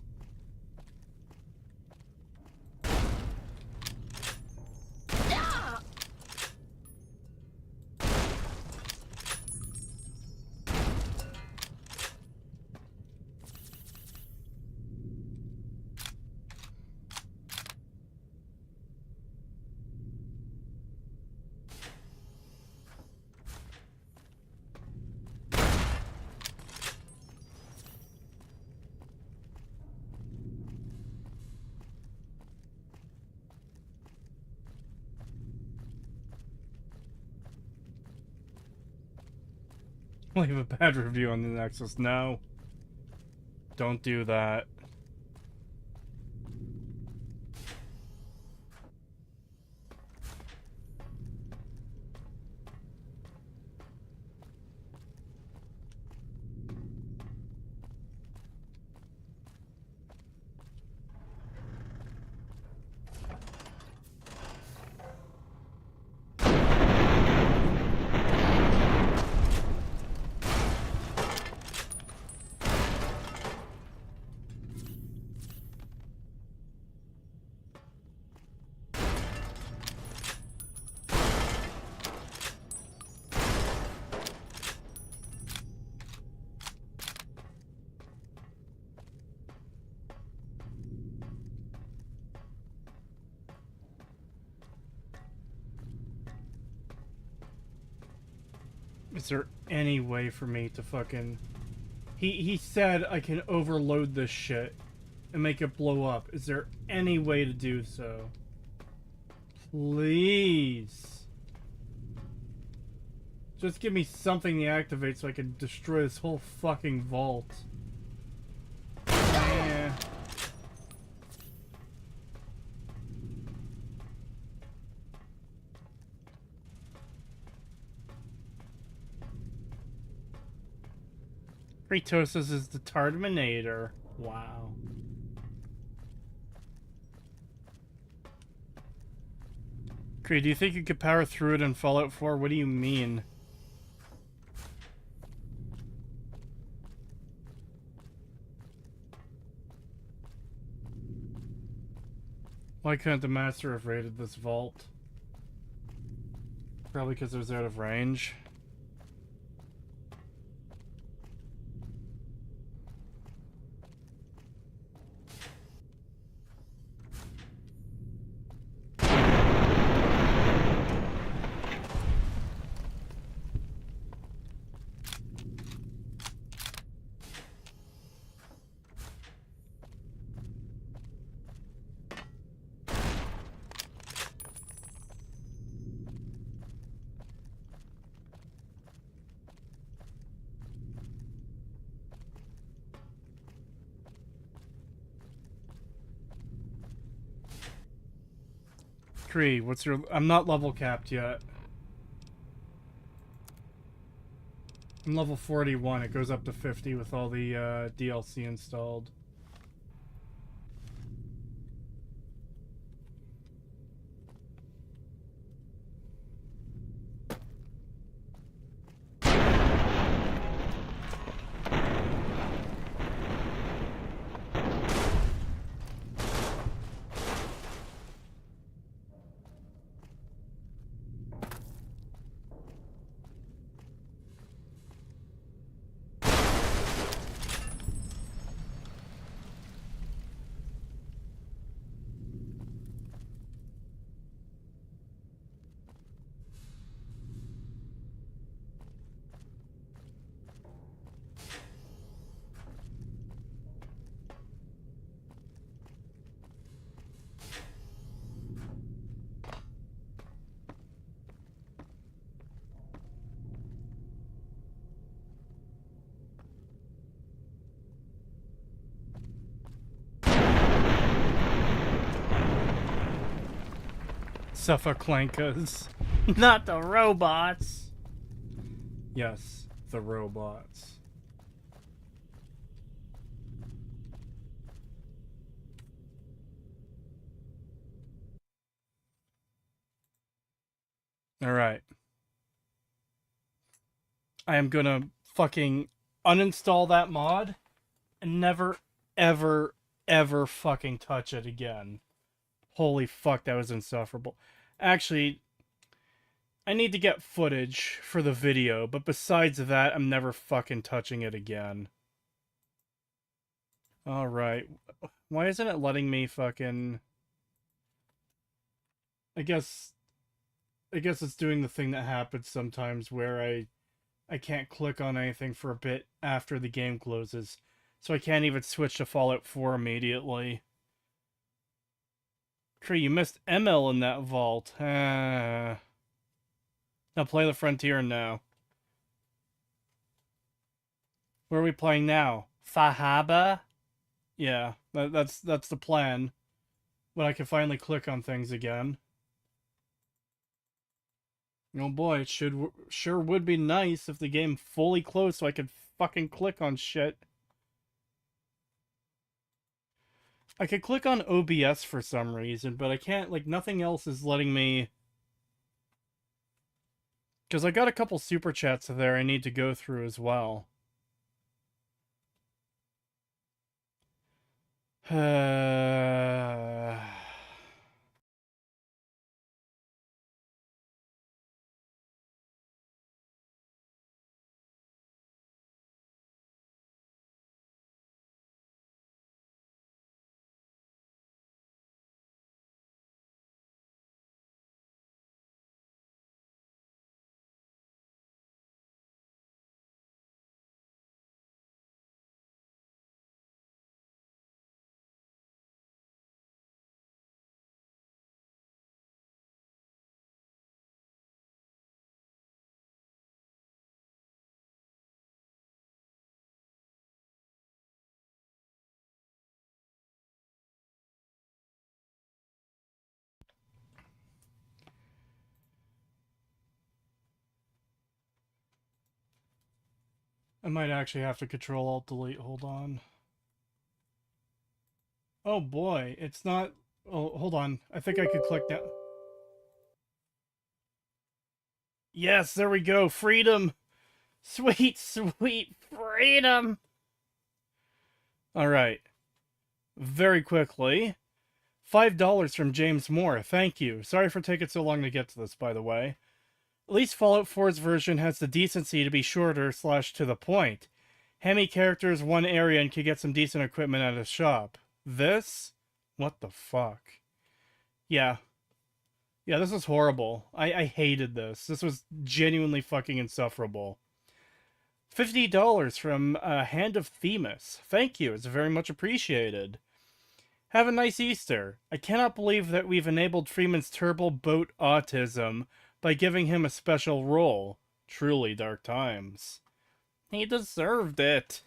Speaker 1: Leave a bad review on the Nexus. No. Don't do that. Is there any way for me to fucking... He said I can overload this shit and make it blow up. Is there any way to do so? Please. Just give me something to activate so I can destroy this whole fucking vault. Yeah. Kratos is the Terminator. Wow. Kree, do you think you could power through it in Fallout 4? What do you mean? Why couldn't the Master have raided this vault? Probably because it was out of range. What's your... I'm not level capped yet. I'm level 41. It goes up to 50 with all the DLC installed. Suffoclankas. Not the robots. Yes, the robots. Alright. I am gonna fucking uninstall that mod and never, ever, ever fucking touch it again. Holy fuck, that was insufferable. Actually, I need to get footage for the video, but besides that, I'm never fucking touching it again. Alright. Why isn't it letting me fucking... I guess it's doing the thing that happens sometimes where I can't click on anything for a bit after the game closes. So I can't even switch to Fallout 4 immediately. Tree, you missed ML in that vault. Now play the Frontier now. What are we playing now? Fahaba? Yeah, that's the plan. When I can finally click on things again. Oh boy, it sure would be nice if the game fully closed so I could fucking click on shit. I could click on OBS for some reason, but I can't, like, nothing else is letting me... Because I got a couple super chats there I need to go through as well. I might actually have to Control-Alt-Delete, hold on. Oh boy, it's not... Oh, hold on. I think I could click down. Yes, there we go. Freedom! Sweet, sweet freedom! Alright. Very quickly. $5 from James Moore. Thank you. Sorry for taking so long to get to this, by the way. At least Fallout 4's version has the decency to be shorter / to the point. Hammy characters one area and can get some decent equipment at a shop. This? What the fuck? Yeah. Yeah, this is horrible. I hated this. This was genuinely fucking insufferable. $50 from Hand of Themis. Thank you. It's very much appreciated. Have a nice Easter. I cannot believe that we've enabled Freeman's turbo boat autism by giving him a special role. Truly dark times. He deserved it.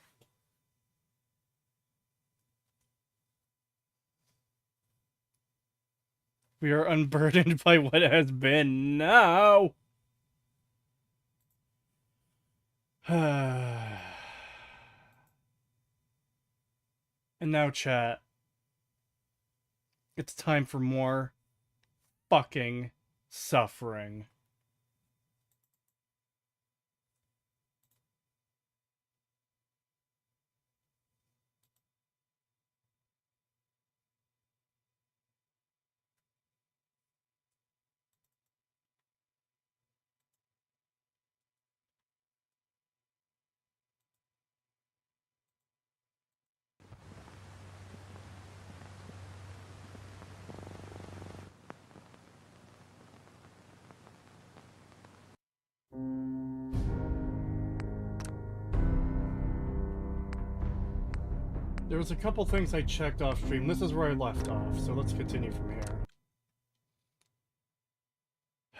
Speaker 1: We are unburdened by what has been. No! And now, chat. It's time for more fucking suffering. There was a couple things I checked off stream. This is where I left off, so let's continue from here.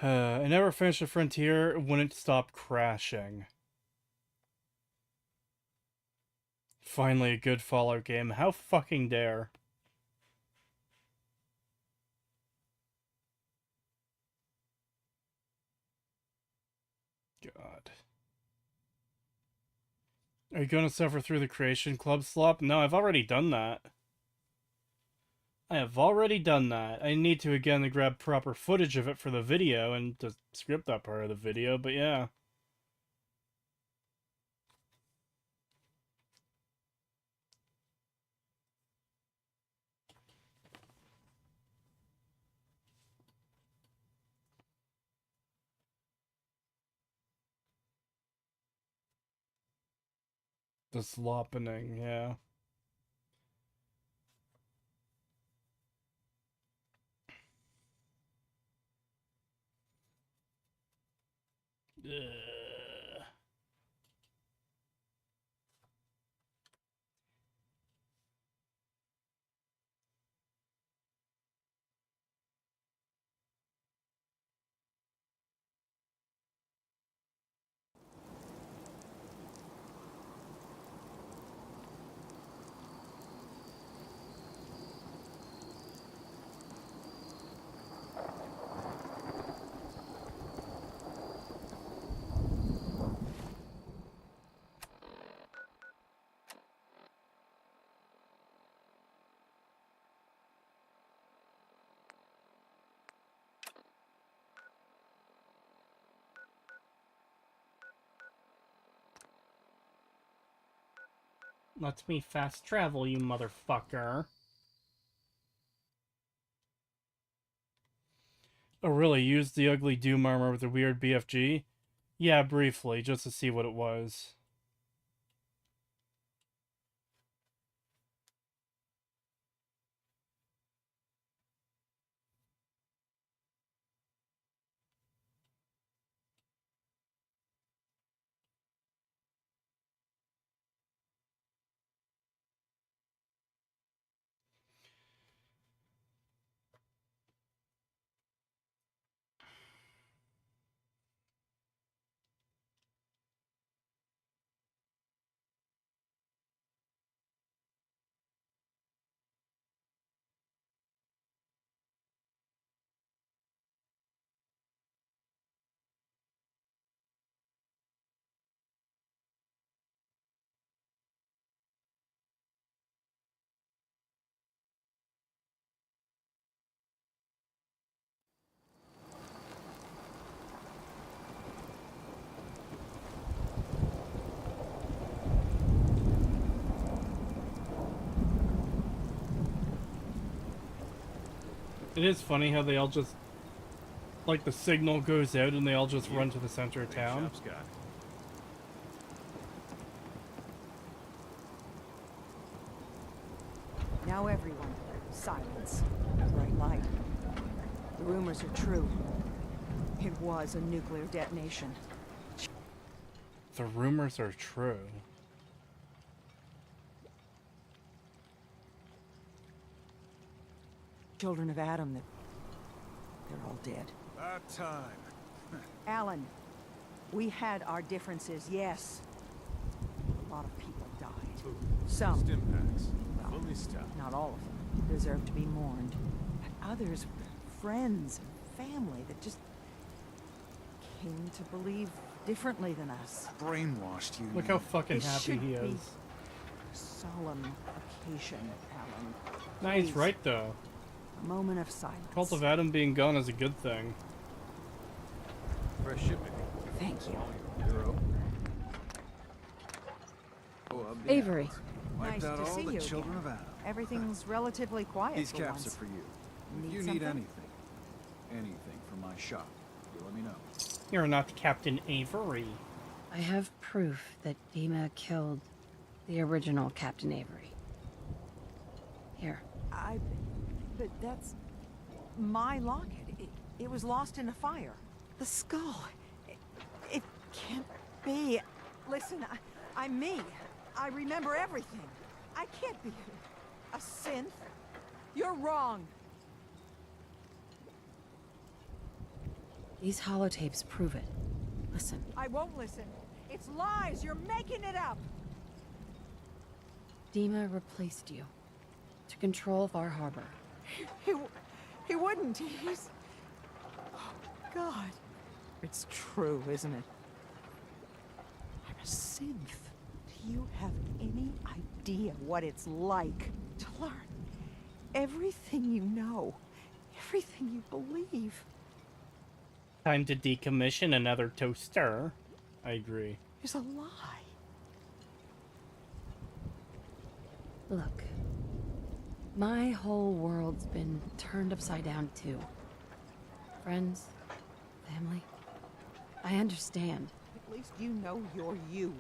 Speaker 1: I never finished a Frontier, it wouldn't stop crashing. Finally a good Fallout game. How fucking dare. God. Are you going to suffer through the Creation Club slop? No, I've already done that. I have already done that. I need to again grab proper footage of it for the video and to script that part of the video, but yeah. The sloppening, yeah. Ugh. Let me fast travel, you motherfucker. Oh, really? Used the ugly Doom armor with the weird BFG? Yeah, briefly, just to see what it was. It is funny how they all just, like, the signal goes out and they all just run to the center of town.
Speaker 12: Now everyone, silence. Bright light. The rumors are true. It was a nuclear detonation.
Speaker 1: The rumors are true.
Speaker 12: Children of Adam, they're all dead.
Speaker 13: About time.
Speaker 12: Alan, we had our differences, yes. A lot of people died. Some,
Speaker 13: Stim packs.
Speaker 12: well,
Speaker 13: Fully stocked.
Speaker 12: not all of them, deserve to be mourned. But others were friends and family that just came to believe differently than us.
Speaker 13: Brainwashed you.
Speaker 1: Look how fucking
Speaker 12: This
Speaker 1: happy
Speaker 12: should
Speaker 1: he
Speaker 12: be
Speaker 1: is.
Speaker 12: a solemn occasion, Alan.
Speaker 1: Nah, he's
Speaker 12: Please,
Speaker 1: right though.
Speaker 12: a moment of silence.
Speaker 1: Cult of Adam being gone is a good thing.
Speaker 13: Fresh shipping.
Speaker 12: Thank you.
Speaker 13: Hero. Oh, I'll be
Speaker 14: Avery.
Speaker 13: out. Wiped
Speaker 12: Nice
Speaker 13: out
Speaker 12: to
Speaker 13: all
Speaker 12: see
Speaker 13: the
Speaker 12: you
Speaker 13: children
Speaker 12: again.
Speaker 13: of Adam.
Speaker 12: Everything's relatively quiet
Speaker 13: These
Speaker 12: for
Speaker 13: caps
Speaker 12: once.
Speaker 13: are for you. If
Speaker 12: Need
Speaker 13: you
Speaker 12: something?
Speaker 13: need anything from my shop, you let me know.
Speaker 1: You're not Captain Avery.
Speaker 14: I have proof that Dima killed the original Captain Avery. Here.
Speaker 12: But that's my locket. It was lost in a fire. The skull. It can't be. Listen, I'm me. I remember everything. I can't be a synth. You're wrong.
Speaker 14: These holotapes prove it. Listen.
Speaker 12: I won't listen. It's lies. You're making it up.
Speaker 14: Dima replaced you to control Far Harbor.
Speaker 12: He wouldn't. He's... Oh, God. It's true, isn't it? I'm a synth. Do you have any idea what it's like to learn everything you know, everything you believe?
Speaker 1: Time to decommission another toaster. I agree.
Speaker 12: Is a lie.
Speaker 14: Look. My whole world's been turned upside down too. Friends, family. I understand.
Speaker 12: At least you know you're you.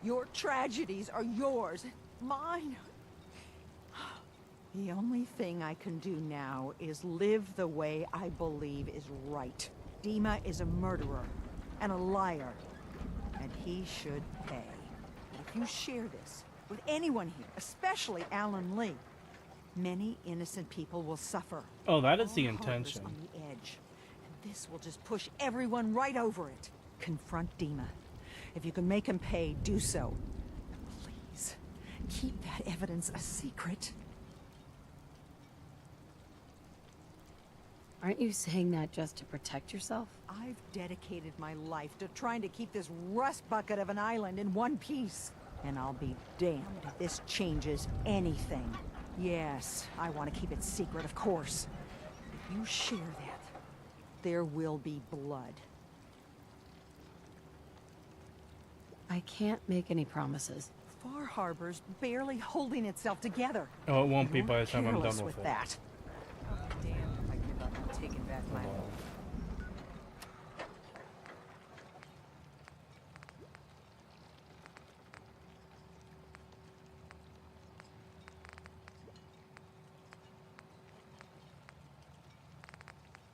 Speaker 12: Your tragedies are yours. Mine. The only thing I can do now is live the way I believe is right. Dima is a murderer and a liar, and he should pay. But if you share this with anyone here, especially Alan Lee, many innocent people will suffer.
Speaker 1: Oh, that is the
Speaker 12: All Harbor's
Speaker 1: intention.
Speaker 12: on the edge, and this will just push everyone right over it. Confront Dima. If you can make him pay, do so. Please, keep that evidence a secret.
Speaker 14: Aren't you saying that just to protect yourself?
Speaker 12: I've dedicated my life to trying to keep this rust bucket of an island in one piece. And I'll be damned if this changes anything. Yes, I want to keep it secret, of course. If you share that, there will be blood.
Speaker 14: I can't make any promises.
Speaker 12: Far Harbor's barely holding itself together.
Speaker 1: Oh, it won't be
Speaker 12: You're
Speaker 1: by the time I'm
Speaker 12: careless
Speaker 1: done with it.
Speaker 12: that. I'll be damned if I give up on taking back my home.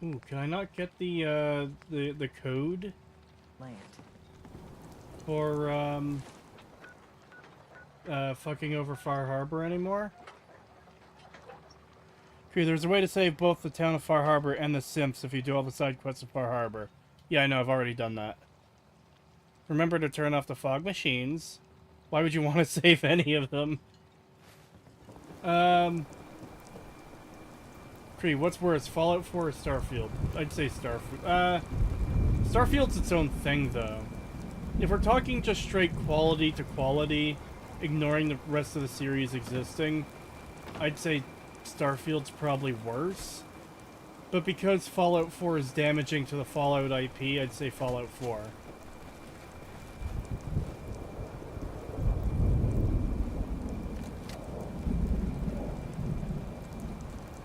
Speaker 1: Ooh, can I not get the code
Speaker 12: Land.
Speaker 1: for fucking over Far Harbor anymore? Okay, there's a way to save both the town of Far Harbor and the Simps if you do all the side quests of Far Harbor. Yeah, I know, I've already done that. Remember to turn off the fog machines. Why would you want to save any of them? Cree, what's worse, Fallout 4 or Starfield? I'd say Starfield. Starfield's its own thing, though. If we're talking just straight quality to quality, ignoring the rest of the series existing, I'd say Starfield's probably worse. But because Fallout 4 is damaging to the Fallout IP, I'd say Fallout 4.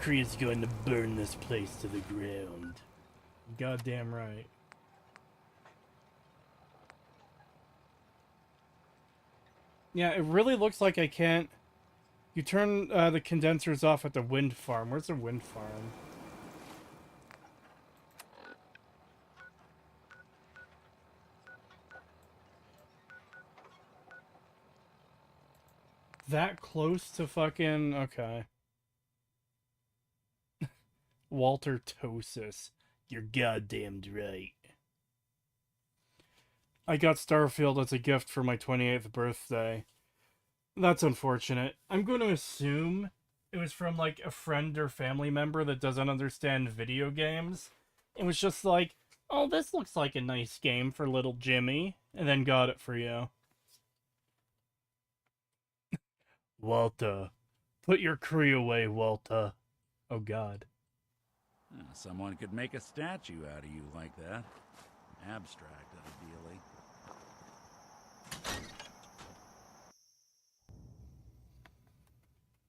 Speaker 1: Cree's going to burn this place to the ground. Goddamn right. Yeah, it really looks like I can't... You turn the condensers off at the wind farm. Where's the wind farm? That close to fucking... Okay. Walter Tosis. You're goddamned right. I got Starfield as a gift for my 28th birthday. That's unfortunate. I'm going to assume it was from, like, a friend or family member that doesn't understand video games. It was just like, oh, this looks like a nice game for little Jimmy, and then got it for you. Walter. Put your Cree away, Walter. Oh, God.
Speaker 15: Someone could make a statue out of you like that. Abstract, ideally.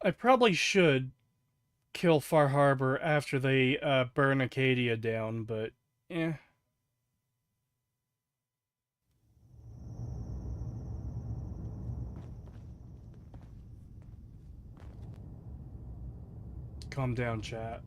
Speaker 1: I probably should kill Far Harbor after they burn Acadia down, but eh. Calm down, chat.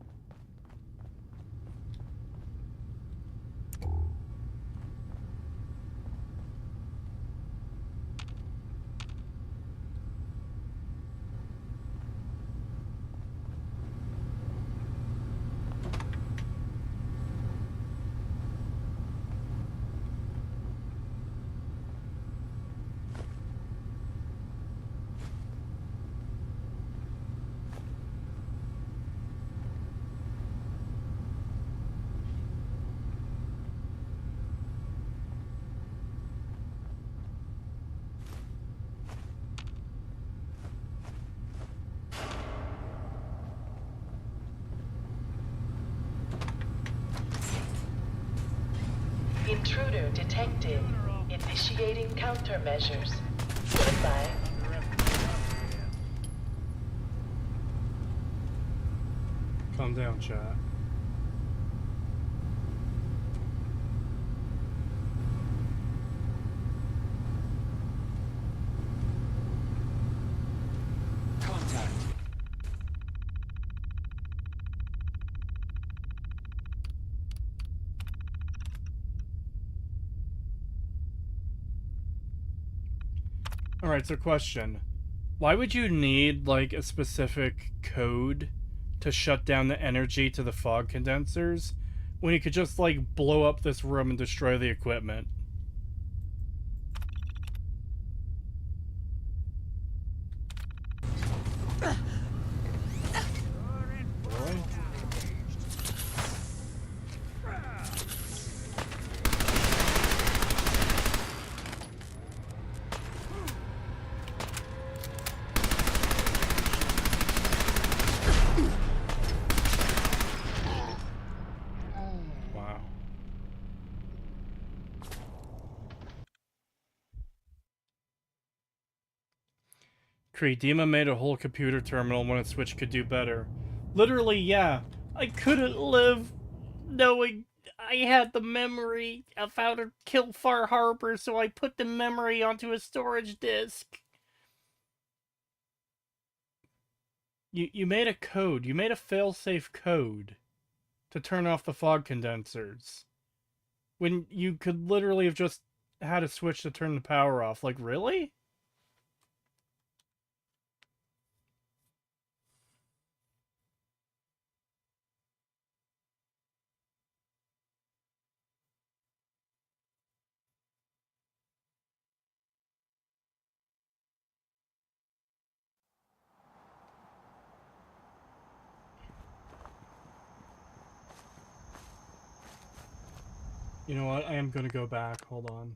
Speaker 16: Intruder detected. Initiating countermeasures. Goodbye.
Speaker 1: Calm down, chat.
Speaker 13: Contact.
Speaker 1: Alright, so question. Why would you need, like, a specific code to shut down the energy to the fog condensers when you could just, like, blow up this room and destroy the equipment? Really? Dima made a whole computer terminal when a Switch could do better. Literally, yeah. I couldn't live knowing I had the memory of how to kill Far Harbor, so I put the memory onto a storage disk. You made a code. You made a failsafe code to turn off the fog condensers. When you could literally have just had a switch to turn the power off. Like, really? You know what? I am gonna go back. Hold on.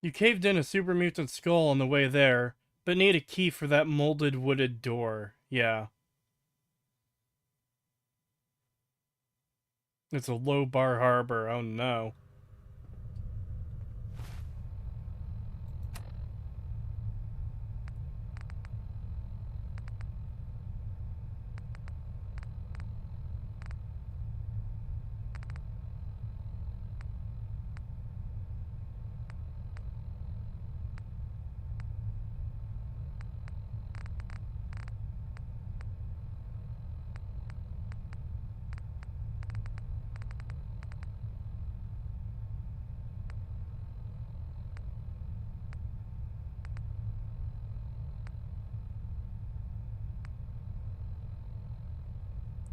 Speaker 1: You caved in a super mutant skull on the way there, but need a key for that molded wooded door. Yeah. It's a low bar harbor. Oh no.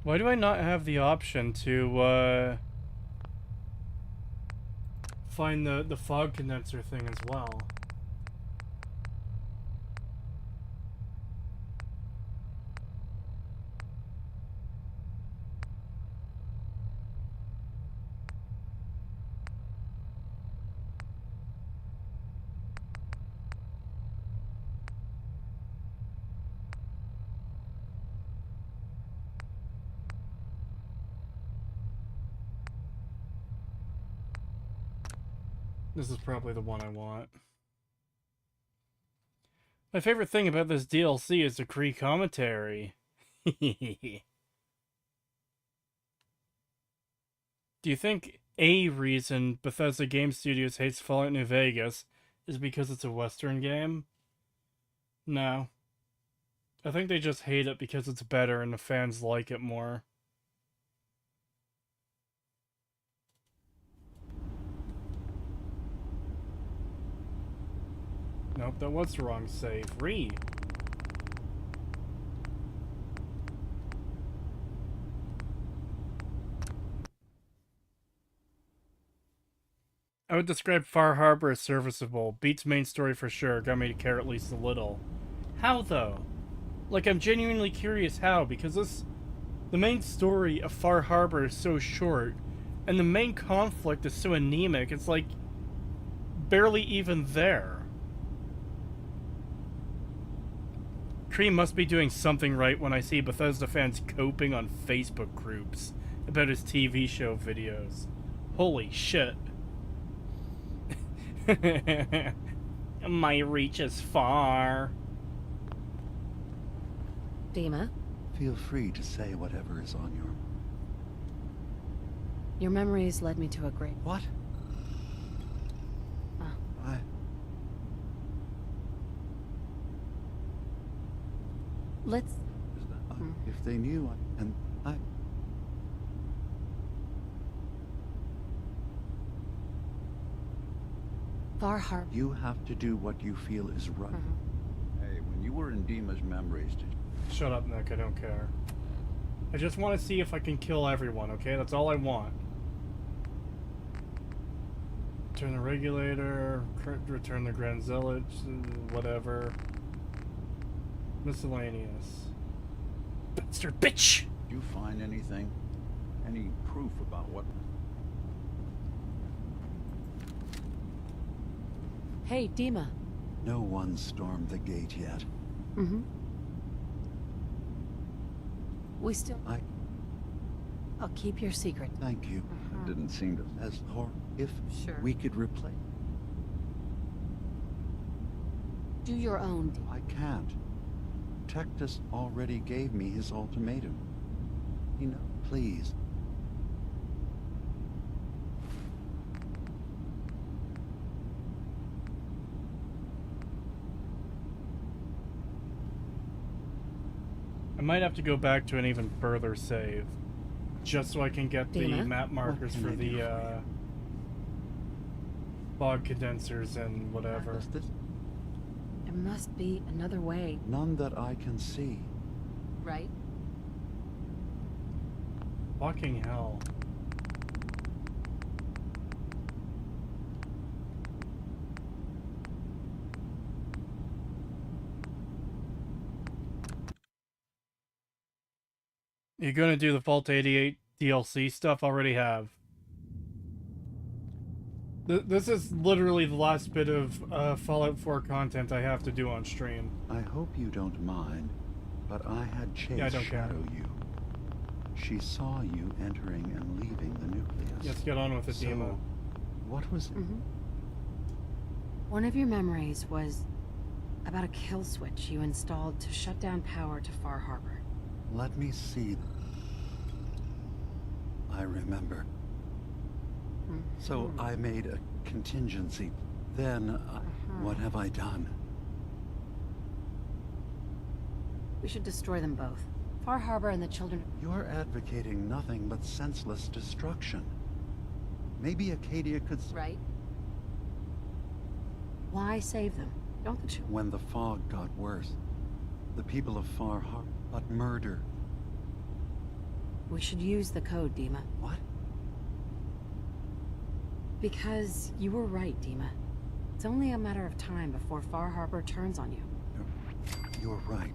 Speaker 1: Why do I not have the option to, find the fog condenser thing as well? This is probably the one I want. My favorite thing about this DLC is the Kree commentary. Do you think a reason Bethesda Game Studios hates Fallout New Vegas is because it's a Western game? No. I think they just hate it because it's better and the fans like it more. Nope, that was the wrong save. Re. I would describe Far Harbor as serviceable. Beats main story for sure. Got me to care at least a little. How though? Like, I'm genuinely curious how, because the main story of Far Harbor is so short, and the main conflict is so anemic, it's like barely even there. Cream must be doing something right when I see Bethesda fans coping on Facebook groups about his TV show videos. Holy shit. My reach is far.
Speaker 14: Dima,
Speaker 17: Feel free to say whatever is on
Speaker 14: your memories led me to a great...
Speaker 17: What?
Speaker 14: Let's...
Speaker 17: If they knew, and I...
Speaker 14: Far Harbor.
Speaker 17: You have to do what you feel is right.
Speaker 13: Hey, when you were in Dima's memories, did you...
Speaker 1: Shut up, Nick. I don't care. I just want to see if I can kill everyone, okay? That's all I want. Turn the regulator, return the Grand Zealot, whatever. Miscellaneous. Bastard bitch!
Speaker 13: Did you find anything? Any proof about what...
Speaker 14: Hey, Dima.
Speaker 17: No one stormed the gate yet.
Speaker 14: Mm-hmm. We still... I'll keep your secret.
Speaker 17: Thank you. It didn't seem to as hard. If we could replace...
Speaker 14: Do your own.
Speaker 17: I can't. Tectus already gave me his ultimatum. You know, please.
Speaker 1: I might have to go back to an even further save, just so I can get the
Speaker 14: Dima?
Speaker 1: map markers for the fog condensers and whatever.
Speaker 14: There must be another way.
Speaker 17: None that I can see.
Speaker 14: Right?
Speaker 1: Fucking hell. You're gonna do the Vault 88 DLC stuff? Already have. This is literally the last bit of Fallout 4 content I have to do on stream.
Speaker 17: I hope you don't mind, but I had Chase
Speaker 1: Yeah, I don't care.
Speaker 17: shadow you. She saw you entering and leaving the nucleus.
Speaker 1: Let's get on with it, Dima.
Speaker 17: What was it?
Speaker 14: One of your memories was about a kill switch you installed to shut down power to Far Harbor.
Speaker 17: Let me see. I remember. So I made a contingency. Then, what have I done?
Speaker 14: We should destroy them both. Far Harbor and the children.
Speaker 17: You're advocating nothing but senseless destruction. Maybe Acadia could...
Speaker 14: Right? Why save them? Don't the children...
Speaker 17: When the fog got worse, the people of Far Harbor... But murder.
Speaker 14: We should use the code, Dima.
Speaker 17: What?
Speaker 14: Because you were right, Dima. It's only a matter of time before Far Harbor turns on you.
Speaker 17: You're right.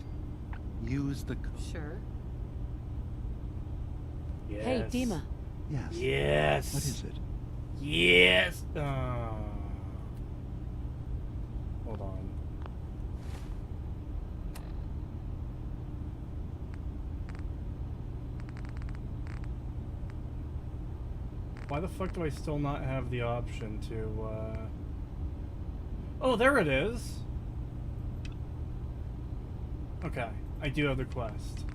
Speaker 17: Use the...
Speaker 14: Sure.
Speaker 1: Yes.
Speaker 14: Hey, Dima.
Speaker 17: Yes.
Speaker 1: Yes.
Speaker 17: What is it?
Speaker 1: Yes. Hold on. Why the fuck do I still not have the option to, Oh, there it is! Okay, I do have the quest.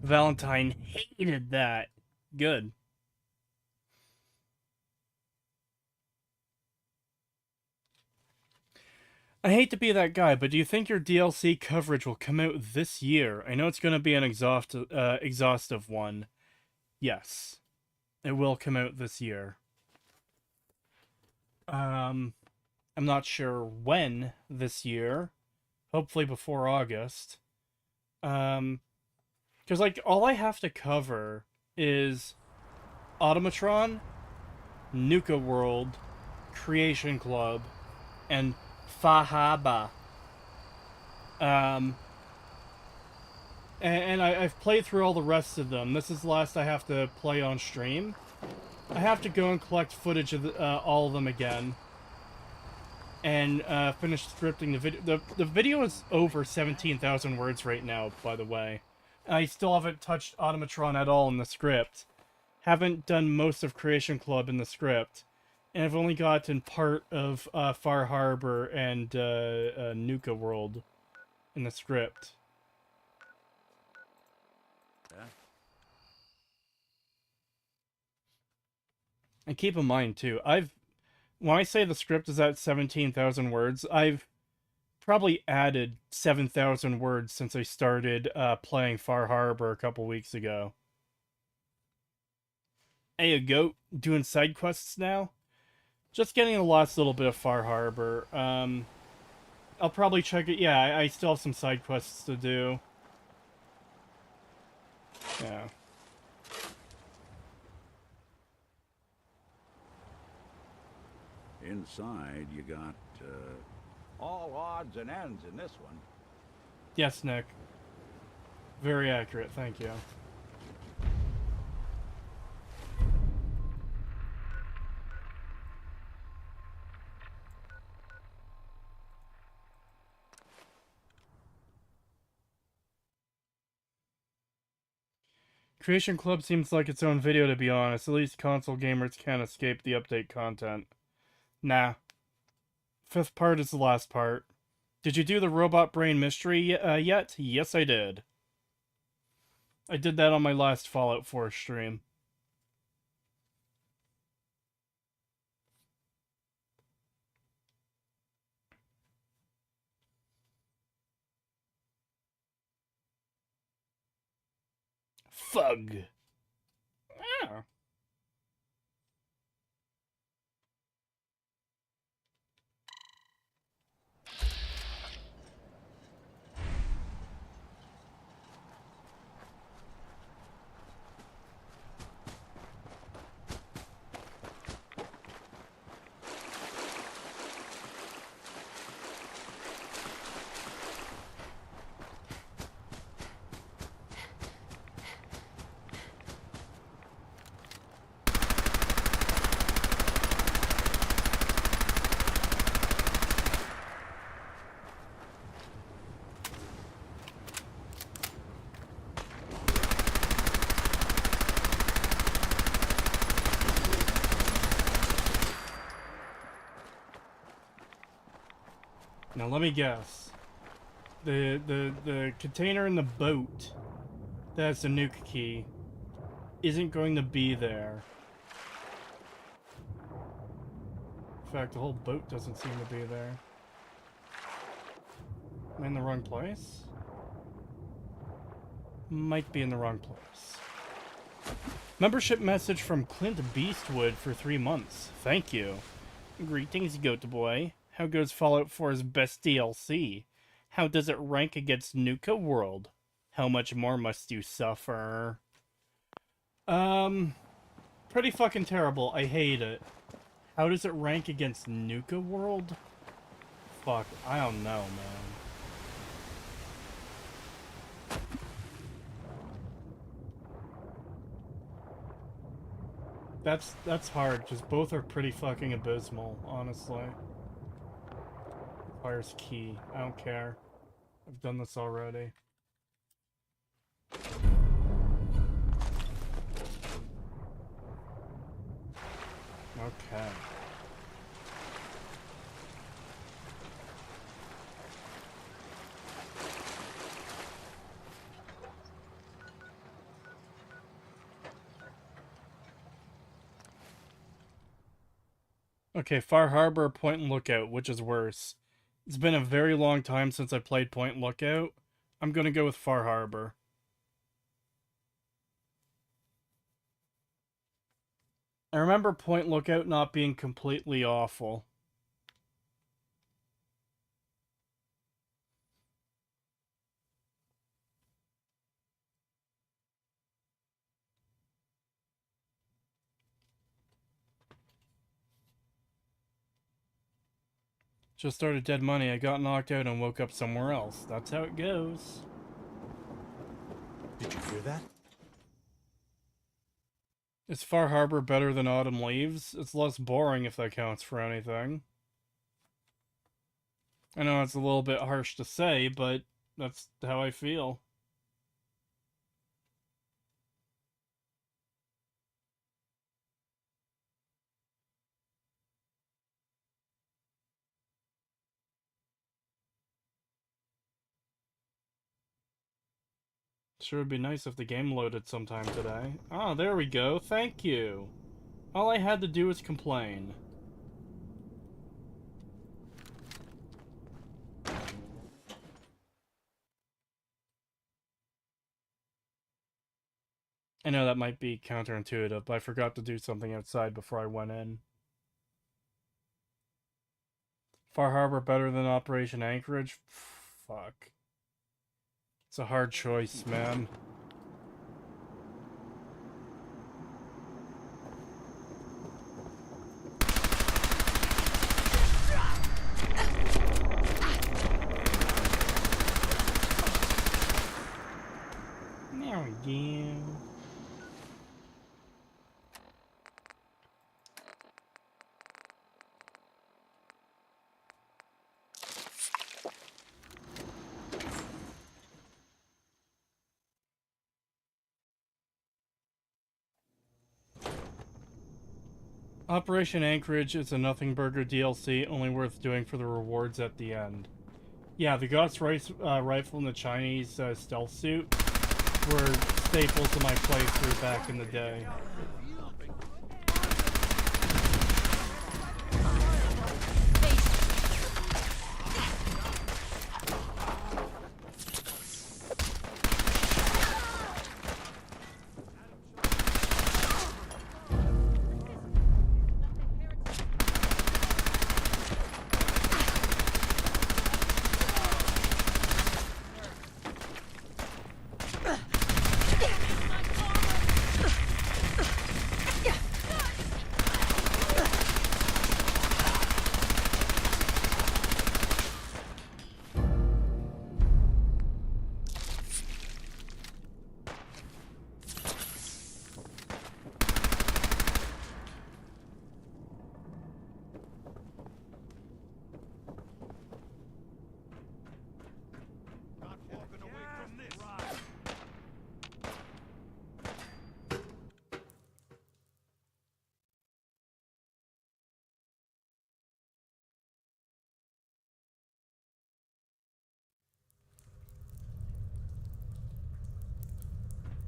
Speaker 1: Valentine hated that. Good. I hate to be that guy, but do you think your DLC coverage will come out this year? I know it's going to be an exhaustive one. Yes. It will come out this year. I'm not sure when this year. Hopefully before August. Because, like, all I have to cover is Automatron, Nuka World, Creation Club, and Fahaba. And I've played through all the rest of them. This is the last I have to play on stream. I have to go and collect footage of all of them again. And finish scripting the video. The video is over 17,000 words right now, by the way. I still haven't touched Automatron at all in the script. Haven't done most of Creation Club in the script. And I've only gotten part of Far Harbor and Nuka World in the script.
Speaker 15: Yeah.
Speaker 1: And keep in mind, too, when I say the script is at 17,000 words, I've probably added 7,000 words since I started playing Far Harbor a couple weeks ago. Hey, a goat, doing side quests now? Just getting the last little bit of Far Harbor. I'll probably check it. Yeah, I still have some side quests to do. Yeah.
Speaker 15: Inside, you got all odds and ends in this one.
Speaker 1: Yes, Nick. Very accurate, thank you. Creation Club seems like its own video, to be honest. At least console gamers can't escape the update content. Nah. 5th part is the last part. Did you do the robot brain mystery yet? Yes, I did. I did that on my last Fallout 4 stream. Fug. Yeah. Now let me guess. The container in the boat that has the nuke key isn't going to be there. In fact, the whole boat doesn't seem to be there. Am I in the wrong place? Might be in the wrong place. Membership message from Clint Beastwood for 3 months. Thank you. Greetings, Goat Boy. How goes Fallout 4's best DLC? How does it rank against Nuka World? How much more must you suffer? Pretty fucking terrible. I hate it. How does it rank against Nuka World? Fuck, I don't know, man. That's hard, because both are pretty fucking abysmal, honestly. Requires key. I don't care. I've done this already. Okay. Okay, Far Harbor or Point Lookout, which is worse? It's been a very long time since I played Point Lookout. I'm gonna go with Far Harbor. I remember Point Lookout not being completely awful. Just started Dead Money, I got knocked out and woke up somewhere else. That's how it goes.
Speaker 18: Did you hear that?
Speaker 1: Is Far Harbor better than Autumn Leaves? It's less boring if that counts for anything. I know it's a little bit harsh to say, but that's how I feel. Sure would be nice if the game loaded sometime today. Oh, there we go. Thank you. All I had to do was complain. I know that might be counterintuitive, but I forgot to do something outside before I went in. Far Harbor better than Operation Anchorage? Fuck. It's a hard choice, man. There we go. Operation Anchorage is a nothing burger DLC, only worth doing for the rewards at the end. Yeah, the Gauss rifle and the Chinese stealth suit were staples of my playthrough back in the day.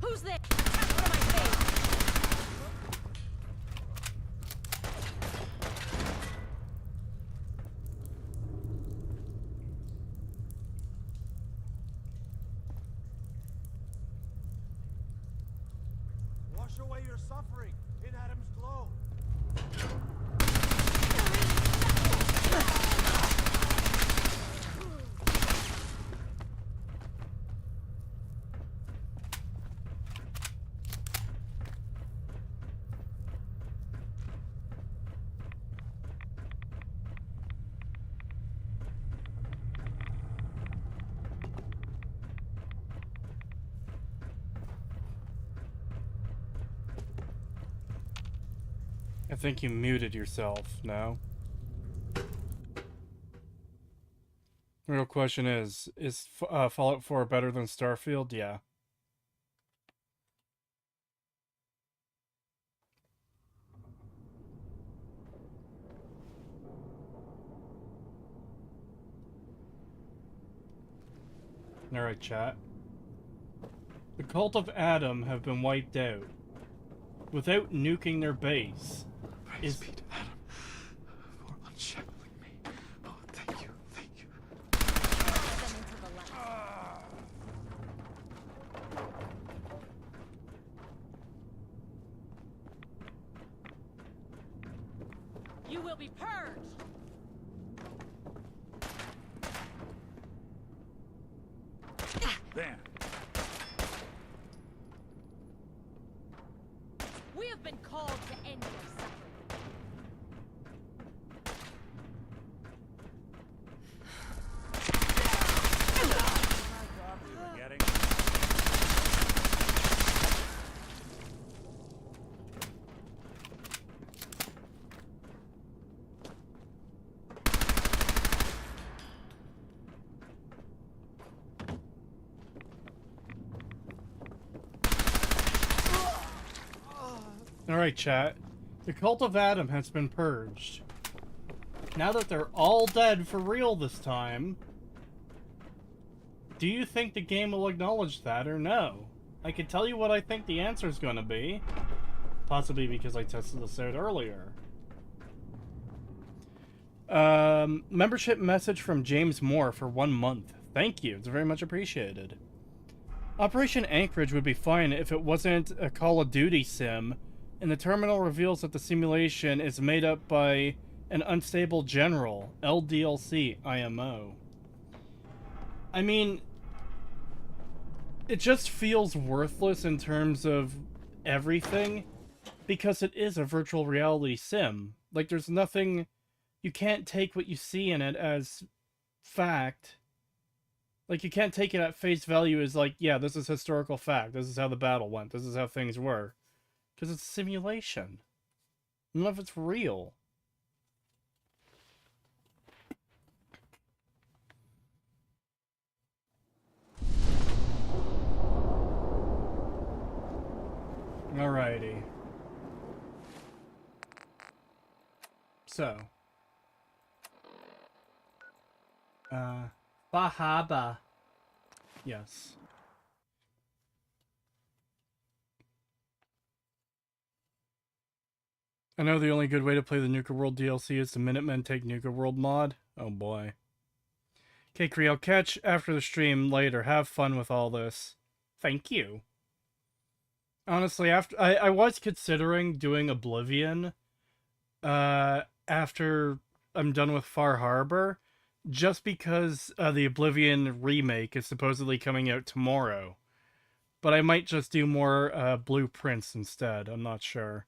Speaker 18: Who's there? Out of my face!
Speaker 19: Wash away your suffering in Adam's glow.
Speaker 1: I think you muted yourself, no? The real question is Fallout 4 better than Starfield? Yeah. Alright, chat. The Cult of Adam have been wiped out without nuking their base.
Speaker 7: Praise be to Adam for unshackling me. Oh, thank you, thank you.
Speaker 18: You will be purged!
Speaker 15: There.
Speaker 18: We have been called to end your suffering.
Speaker 1: Alright, chat. The Cult of Adam has been purged. Now that they're all dead for real this time, do you think the game will acknowledge that or no? I can tell you what I think the answer is going to be. Possibly because I tested this out earlier. Membership message from James Moore for 1 month. Thank you. It's very much appreciated. Operation Anchorage would be fine if it wasn't a Call of Duty sim, and the terminal reveals that the simulation is made up by an unstable general, LDLC IMO. I mean, it just feels worthless in terms of everything, because it is a virtual reality sim. Like, there's nothing... You can't take what you see in it as fact. Like, you can't take it at face value as, like, yeah, this is historical fact. This is how the battle went. This is how things were. Because it's a simulation. None of it's real. Alrighty. So. Bahaba. Yes. I know the only good way to play the Nuka World DLC is the Minutemen Take Nuka World mod. Oh boy. Okay, Kree, I'll catch after the stream later. Have fun with all this. Thank you. Honestly, after I was considering doing Oblivion after I'm done with Far Harbor, just because the Oblivion remake is supposedly coming out tomorrow. But I might just do more Blueprints instead. I'm not sure.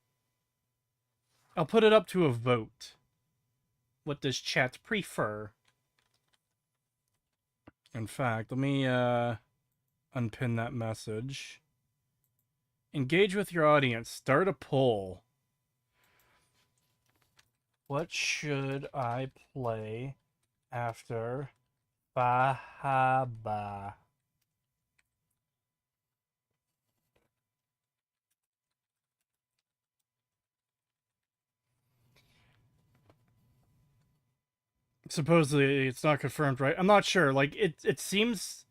Speaker 1: I'll put it up to a vote. What does chat prefer? In fact, let me unpin that message. Engage with your audience. Start a poll. What should I play after Bahaba? Supposedly it's not confirmed, right? I'm not sure. Like it seems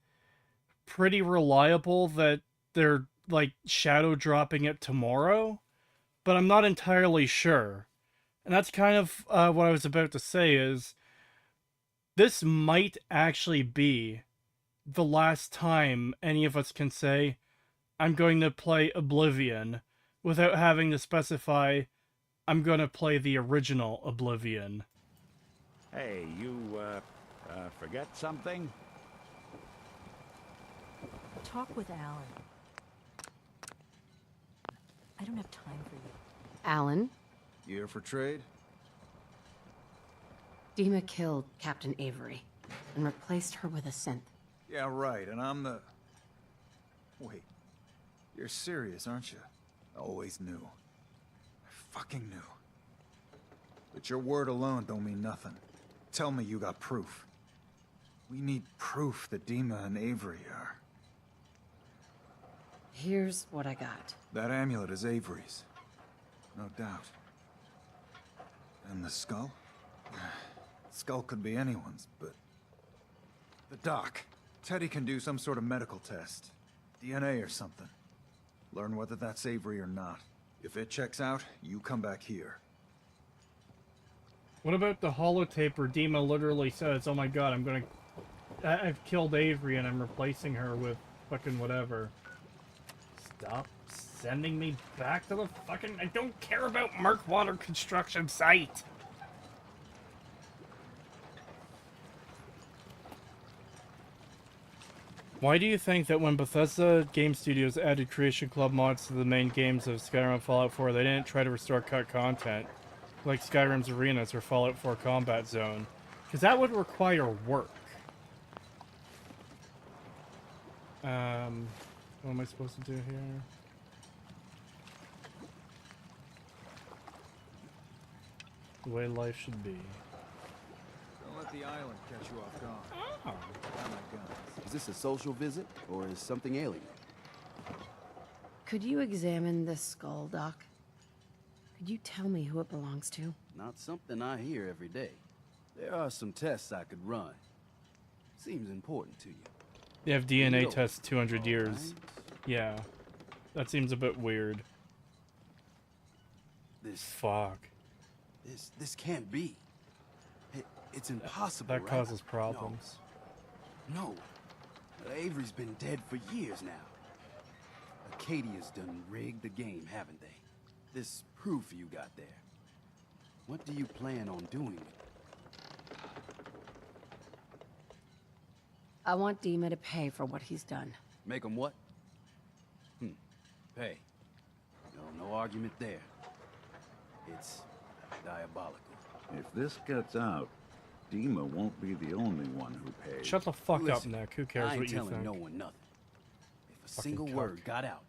Speaker 1: pretty reliable that they're like shadow dropping it tomorrow, but I'm not entirely sure. And that's kind of what I was about to say is this might actually be the last time any of us can say I'm going to play Oblivion without having to specify I'm going to play the original Oblivion.
Speaker 13: Hey, you, forget something?
Speaker 20: Talk with Alan. I don't have time for you.
Speaker 14: Alan?
Speaker 13: You here for trade?
Speaker 14: Dima killed Captain Avery and replaced her with a synth.
Speaker 13: Yeah, right, and I'm the... Wait, you're serious, aren't you? I always knew. I fucking knew. But your word alone don't mean nothing. Tell me you got proof. We need proof that Dima and Avery are...
Speaker 14: Here's what I got.
Speaker 13: That amulet is Avery's. No doubt. And the skull? Skull could be anyone's, but... The doc. Teddy can do some sort of medical test. DNA or something. Learn whether that's Avery or not. If it checks out, you come back here.
Speaker 1: What about the holotape where Dima literally says, oh my god, I've killed Avery and I'm replacing her with fucking whatever. Stop sending me back to the fucking... I don't care about Murkwater construction site! Why do you think that when Bethesda Game Studios added Creation Club mods to the main games of Skyrim and Fallout 4, they didn't try to restore cut content, like Skyrim's arenas or Fallout 4 Combat Zone? Because that would require work. What am I supposed to do here? The way life should be.
Speaker 13: Don't let the island catch you off guard.
Speaker 1: Oh.
Speaker 13: Oh my God.
Speaker 21: Is this a social visit, or is something alien?
Speaker 14: Could you examine this skull, Doc? Could you tell me who it belongs to?
Speaker 21: Not something I hear every day. There are some tests I could run. Seems important to you.
Speaker 1: They have DNA tests 200 years. Yeah. That seems a bit weird. Fuck.
Speaker 21: This can't be. It's impossible,
Speaker 1: That causes problems.
Speaker 21: No. Avery's been dead for years now. Acadia's done rigged the game, haven't they? This proof you got there. What do you plan on doing with it?
Speaker 14: I want Dima to pay for what he's done.
Speaker 21: Make him what? Pay. No argument there. It's diabolical.
Speaker 17: If this gets out, Dima won't be the only one who pays.
Speaker 1: Shut the fuck up, Nick. Who cares
Speaker 21: I ain't
Speaker 1: what you
Speaker 21: telling
Speaker 1: think?
Speaker 21: no one nothing. If a
Speaker 1: Fucking
Speaker 21: single
Speaker 1: cuck.
Speaker 21: word got out,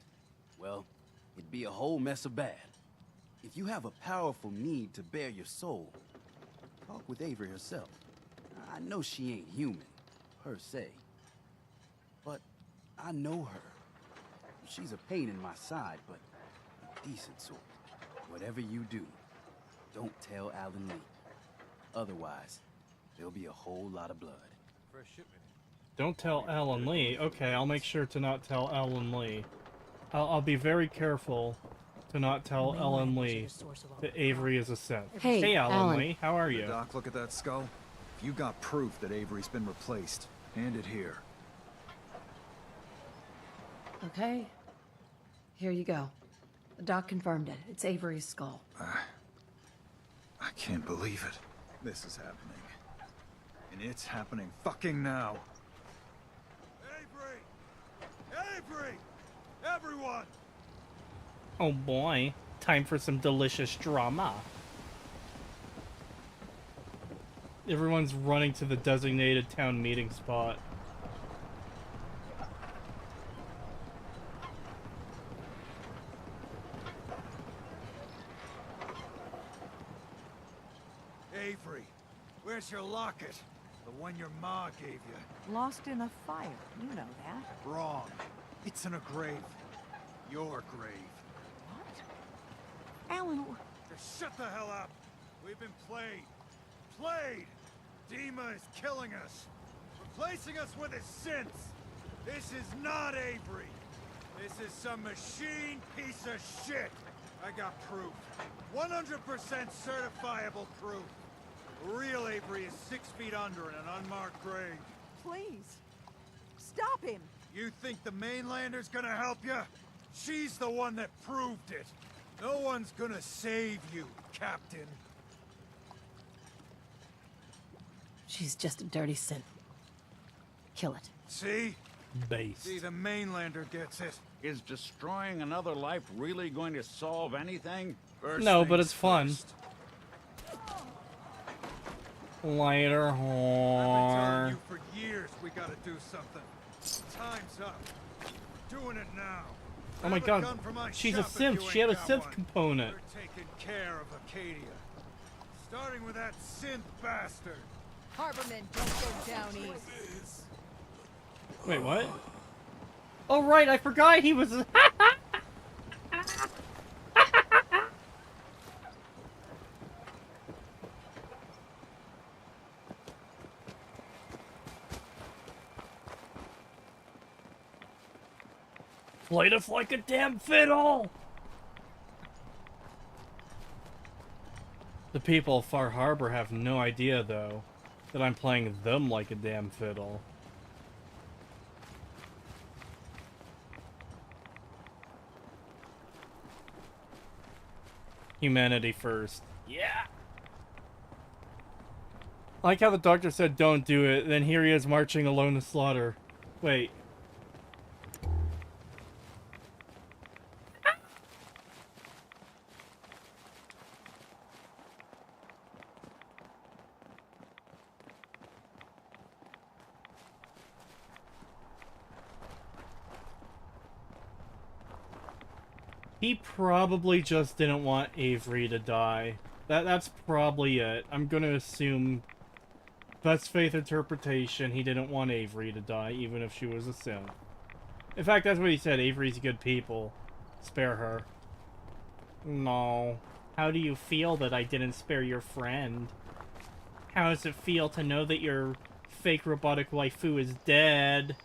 Speaker 21: well, it'd be a whole mess of bad. If you have a powerful need to bare your soul, talk with Avery herself. I know she ain't human, per se. But I know her. She's a pain in my side, but a decent sort. Whatever you do, Don't tell Alan Lee. Otherwise, there'll be a whole lot of blood.
Speaker 19: Fresh shipment.
Speaker 1: Don't tell Alan Lee. Okay, I'll make sure to not tell Alan Lee. I'll be very careful to not tell Alan Lee that Avery is a synth.
Speaker 14: Hey,
Speaker 1: Alan Lee, how are you?
Speaker 13: Doc, look at that skull. If you got proof that Avery's been replaced, hand it here.
Speaker 14: Okay. Here you go. The doc confirmed it. It's Avery's skull.
Speaker 13: I can't believe it. This is happening. And it's happening fucking now.
Speaker 19: Avery! Avery! Everyone!
Speaker 1: Oh boy, time for some delicious drama. Everyone's running to the designated town meeting spot.
Speaker 19: Avery, where's your locket? The one your ma gave you.
Speaker 12: Lost in a fire. You know that.
Speaker 19: Wrong. It's in a grave. Your grave.
Speaker 12: Alan,
Speaker 19: Just shut the hell up. We've been played. Played! Dima is killing us. Replacing us with his synths. This is not Avery. This is some machine piece of shit. I got proof. 100% certifiable proof. Real Avery is 6 feet under in an unmarked grave.
Speaker 12: please. Stop him.
Speaker 19: You think the mainlander's gonna help you? She's the one that proved it. No one's gonna save you, Captain.
Speaker 14: She's just a dirty synth. Kill it.
Speaker 19: See?
Speaker 1: Base.
Speaker 19: See, the mainlander gets it.
Speaker 15: Is destroying another life really going to solve anything?
Speaker 1: No, but it's fun. Lighter
Speaker 19: I've been telling
Speaker 1: whore.
Speaker 19: you for years we gotta do something. Time's up. Doing it now.
Speaker 1: Oh my
Speaker 19: Have a
Speaker 1: god,
Speaker 19: gun for my
Speaker 1: she's a
Speaker 19: shop if
Speaker 1: synth.
Speaker 19: you
Speaker 1: She had a
Speaker 19: ain't got
Speaker 1: synth
Speaker 19: one.
Speaker 1: component.
Speaker 19: We're taking care of Acadia. Starting with that synth bastard.
Speaker 18: Harbormen don't go down east.
Speaker 1: Wait, what? Oh right, I forgot he was. Played us like a damn fiddle! The people of Far Harbor have no idea, though, that I'm playing them like a damn fiddle. Humanity first. Yeah! I like how the doctor said don't do it, then here he is marching alone to slaughter. Wait. He probably just didn't want Avery to die. That's probably it. I'm gonna assume best faith interpretation, he didn't want Avery to die, even if she was a synth. In fact, that's what he said. Avery's good people. Spare her. No. How do you feel that I didn't spare your friend? How does it feel to know that your fake robotic waifu is dead?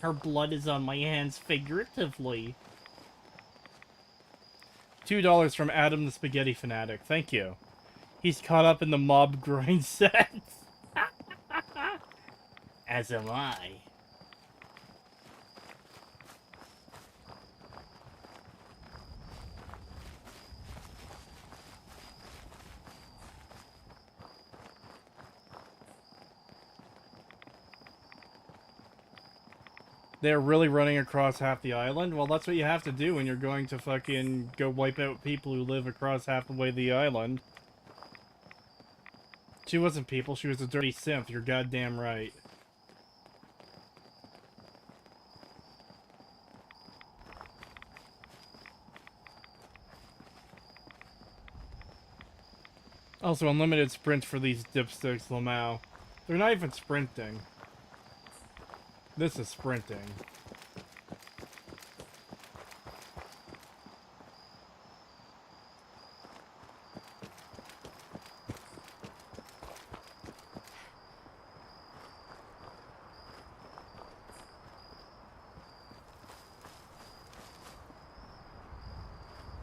Speaker 1: Her blood is on my hands figuratively. $2 from Adam the Spaghetti Fanatic. Thank you. He's caught up in the mob grind set. As am I. They're really running across half the island? Well, that's what you have to do when you're going to fucking go wipe out people who live across half the way of the island. She wasn't people, she was a dirty synth, you're goddamn right. Also, unlimited sprint for these dipsticks, Lamau. They're not even sprinting. This is sprinting.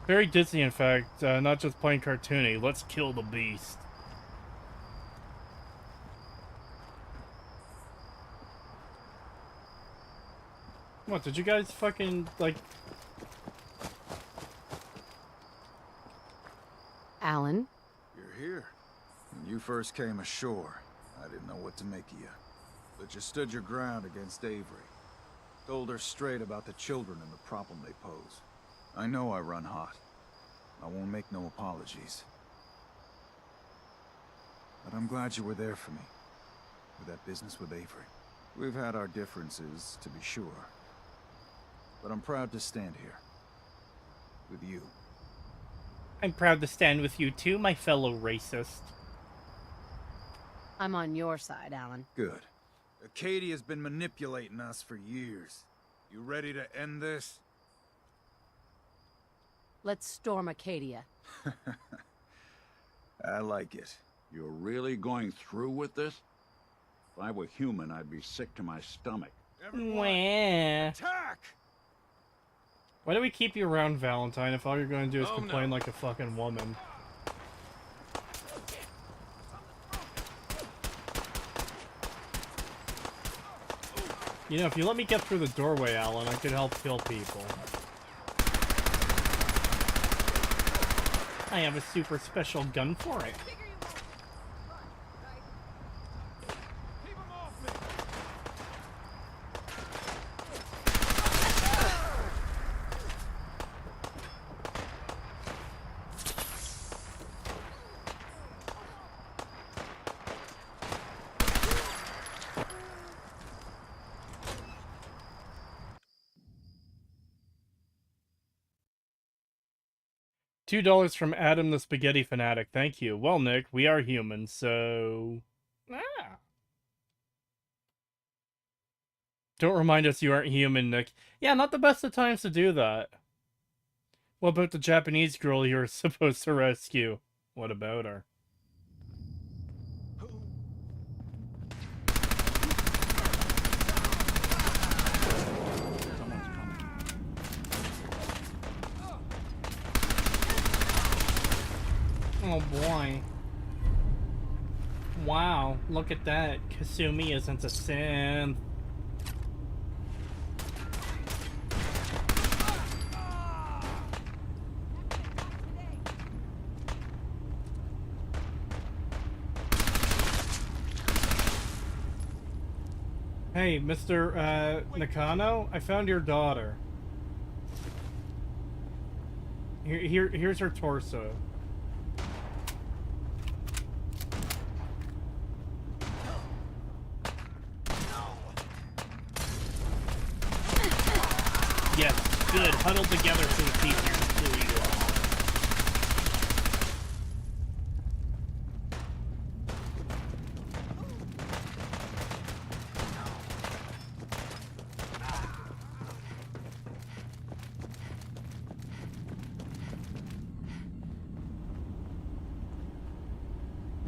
Speaker 1: Very Disney, in fact, not just plain cartoony. Let's kill the beast. What, did you guys fucking, like...
Speaker 14: Alan?
Speaker 13: You're here. When you first came ashore, I didn't know what to make of you. But you stood your ground against Avery. Told her straight about the children and the problem they pose. I know I run hot. I won't make no apologies. But I'm glad you were there for me. With that business with Avery. We've had our differences, to be sure. But I'm proud to stand here. With you.
Speaker 1: I'm proud to stand with you too, my fellow racist.
Speaker 14: I'm on your side, Alan.
Speaker 13: Good. Acadia's been manipulating us for years. You ready to end this?
Speaker 14: Let's storm Acadia.
Speaker 13: I like it.
Speaker 5: You're really going through with this? If I were human, I'd be sick to my stomach.
Speaker 1: Wah.
Speaker 19: Attack!
Speaker 1: Why do we keep you around, Valentine, if all you're going to do is complain like a fucking woman? You know, if you let me get through the doorway, Alan, I could help kill people. I have a super special gun for it. $2 from Adam the Spaghetti Fanatic. Thank you. Well, Nick, we are humans, so... Don't remind us you aren't human, Nick. Yeah, not the best of times to do that. What about the Japanese girl you were supposed to rescue? What about her? Oh boy. Wow, look at that. Kasumi isn't a synth. Hey, Mr. Nakano, I found your daughter. Here's her torso. Yes, good. Huddle together so it's easier to kill you all.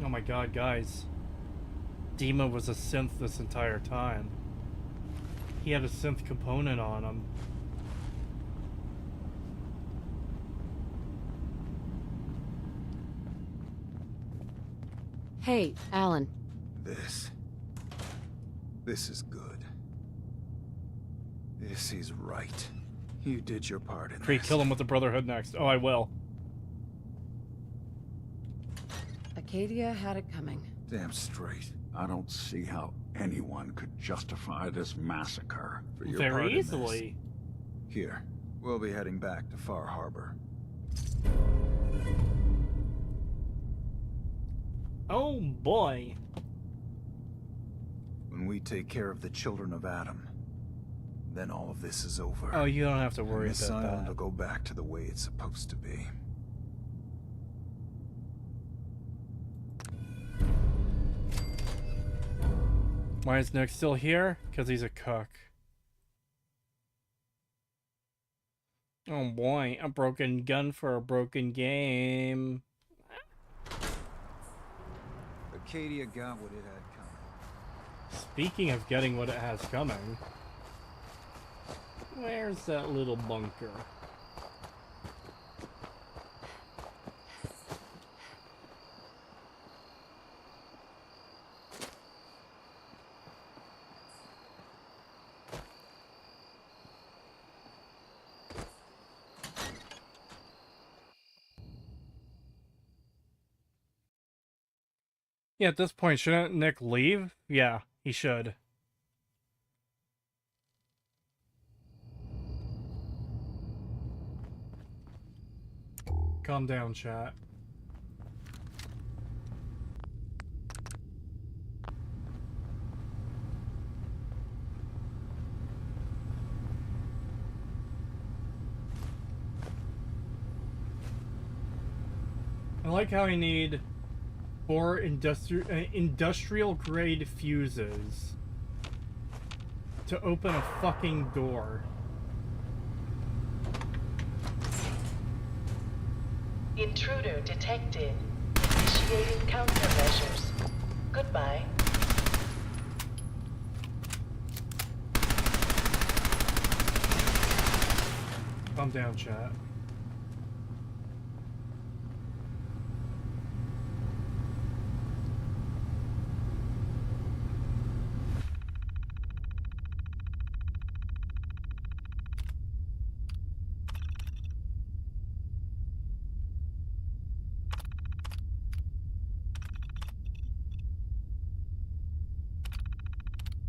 Speaker 1: Oh my god, guys. Dima was a synth this entire time. He had a synth component on him.
Speaker 14: Hey, Alan.
Speaker 13: This is good. This is right. You did your part in this.
Speaker 1: Kill him with the Brotherhood next. Oh, I will.
Speaker 14: Acadia had it coming.
Speaker 13: Damn straight.
Speaker 5: I don't see how anyone could justify this massacre.
Speaker 13: For your
Speaker 1: Very
Speaker 13: part in this.
Speaker 1: easily.
Speaker 13: Here, we'll be heading back to Far Harbor.
Speaker 1: Oh boy.
Speaker 13: When we take care of the children of Adam, then all of this is over.
Speaker 1: Oh, you don't have to worry
Speaker 13: and this
Speaker 1: about
Speaker 13: island
Speaker 1: that.
Speaker 13: will go back to the way it's supposed to be.
Speaker 1: Why is Nick still here? Because he's a cook. Oh boy, a broken gun for a broken game.
Speaker 13: Acadia got what it had coming.
Speaker 1: Speaking of getting what it has coming, where's that little bunker? Yeah, at this point, shouldn't Nick leave? Yeah, he should. Calm down, chat. I like how I need 4 industrial grade fuses to open a fucking door.
Speaker 16: Intruder detected. Initiating countermeasures. Goodbye.
Speaker 1: Calm down, chat.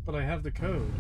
Speaker 1: But I have the code.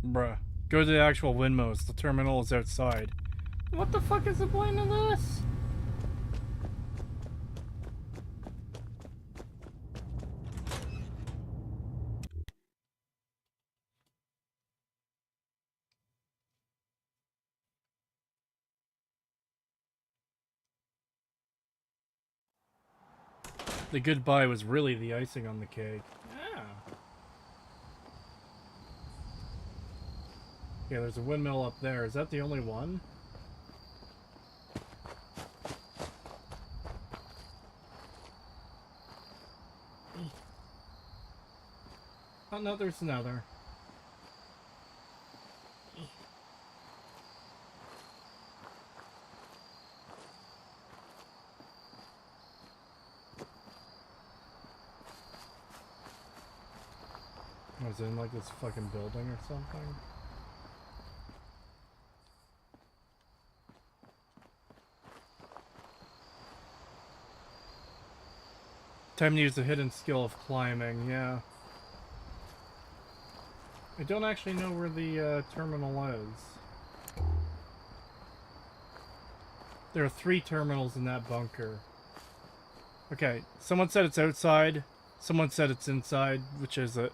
Speaker 1: Bruh. Go to the actual windmills. The terminal is outside. What the fuck is the point of this? The goodbye was really the icing on the cake. Yeah. Yeah, there's a windmill up there. Is that the only one? Oh no, there's another. Was it in like this fucking building or something? Time to use the hidden skill of climbing, yeah. I don't actually know where the terminal is. There are 3 terminals in that bunker. Okay, someone said it's outside. Someone said it's inside. Which is it?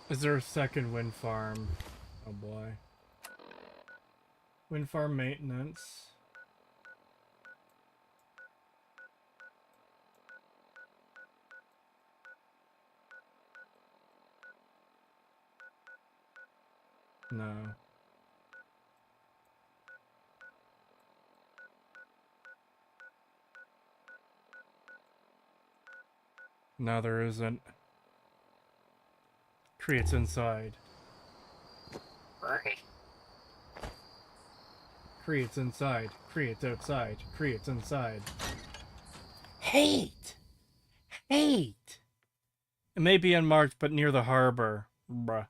Speaker 1: Is there a second wind farm? Oh boy. Wind farm maintenance. No. No, there isn't. Creates inside. Creates inside. Creates outside. Creates inside. Hate! Hate! It may be unmarked, but near the harbor. Bruh.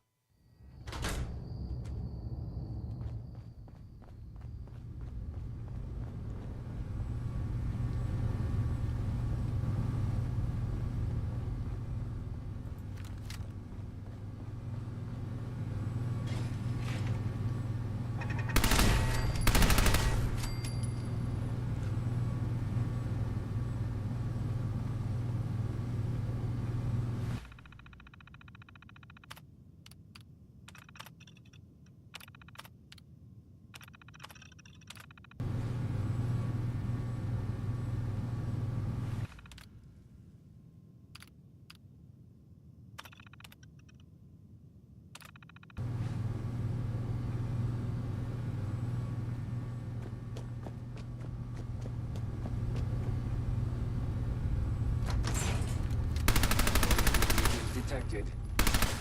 Speaker 8: detected.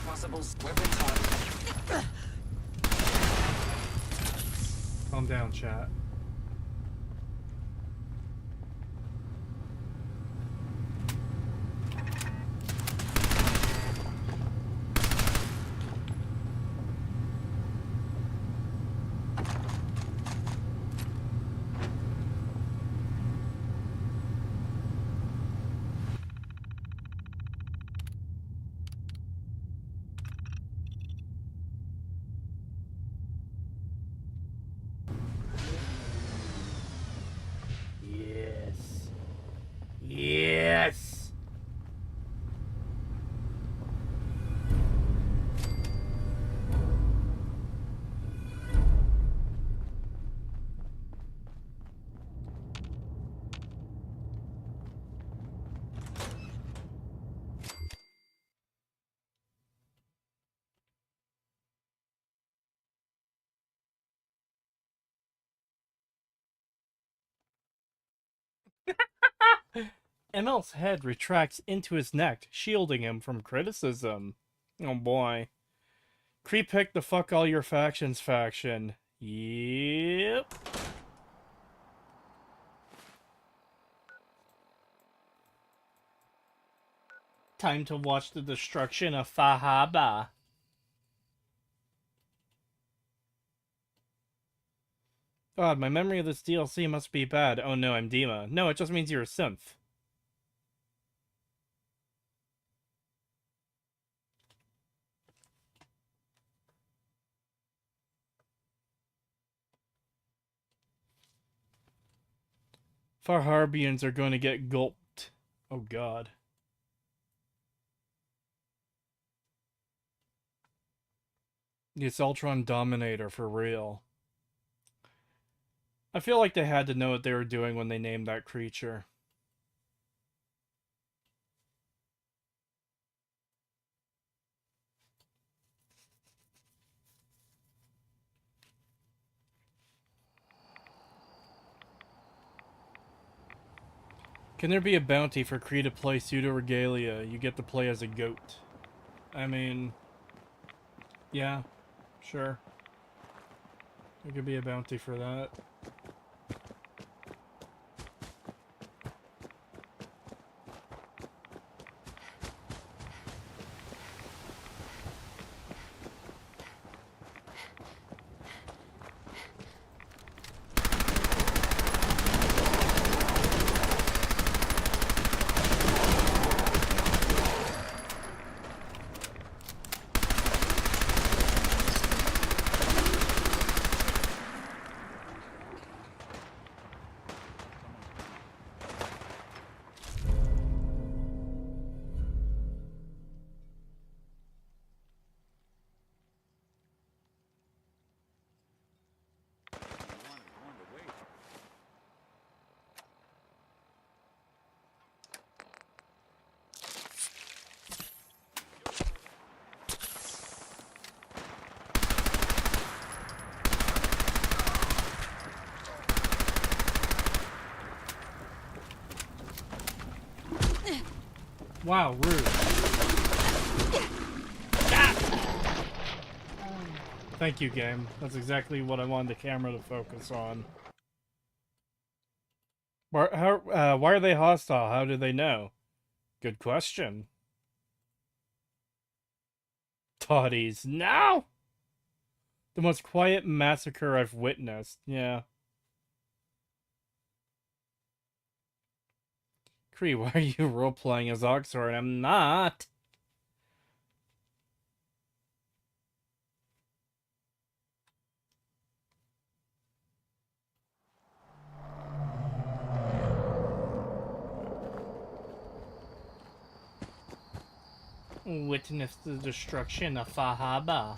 Speaker 8: Possible weapon target.
Speaker 1: Calm down, chat. Yes. Yes. ML's head retracts into his neck, shielding him from criticism. Oh boy. Creep pick the fuck all your factions faction. Yep. Time to watch the destruction of Fahaba. God, my memory of this DLC must be bad. Oh no, I'm Dima. No, it just means you're a synth. Farharbians are going to get gulped. Oh god. It's Ultron Dominator for real. I feel like they had to know what they were doing when they named that creature. Can there be a bounty for Kree to play pseudo regalia? You get to play as a goat. I mean, yeah, sure. There could be a bounty for that. Wow, rude. Thank you, game. That's exactly what I wanted the camera to focus on. Why are they hostile? How do they know? Good question. Toddies. No! The most quiet massacre I've witnessed. Yeah. Kree, why are you role-playing as Oxor? And I'm not. Witness the destruction of Fahaba.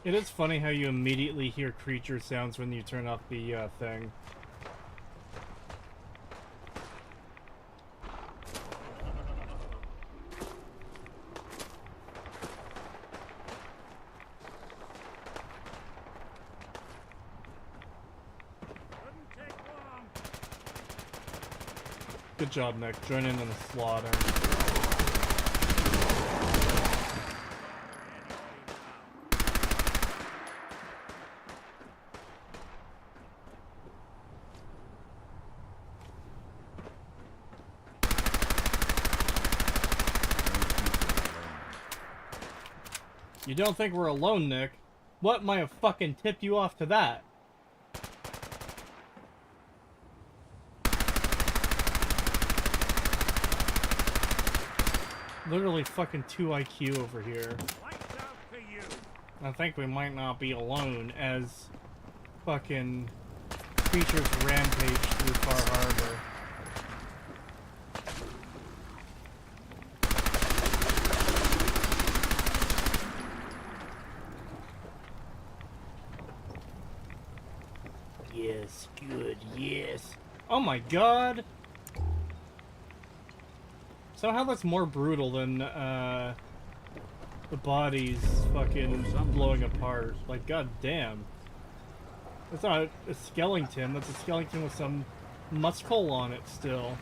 Speaker 1: It is funny how you immediately hear creature sounds when you turn off the thing. Good job, Nick. Join in on the slaughter. You don't think we're alone, Nick? What might have fucking tipped you off to that? Literally fucking 2 IQ over here. I think we might not be alone as fucking creatures rampage through Far Harbor. Yes, good, yes. Oh my god! Somehow that's more brutal than, the bodies fucking blowing apart. Like, god damn. That's not a skeleton, that's a skeleton with some muscle on it still.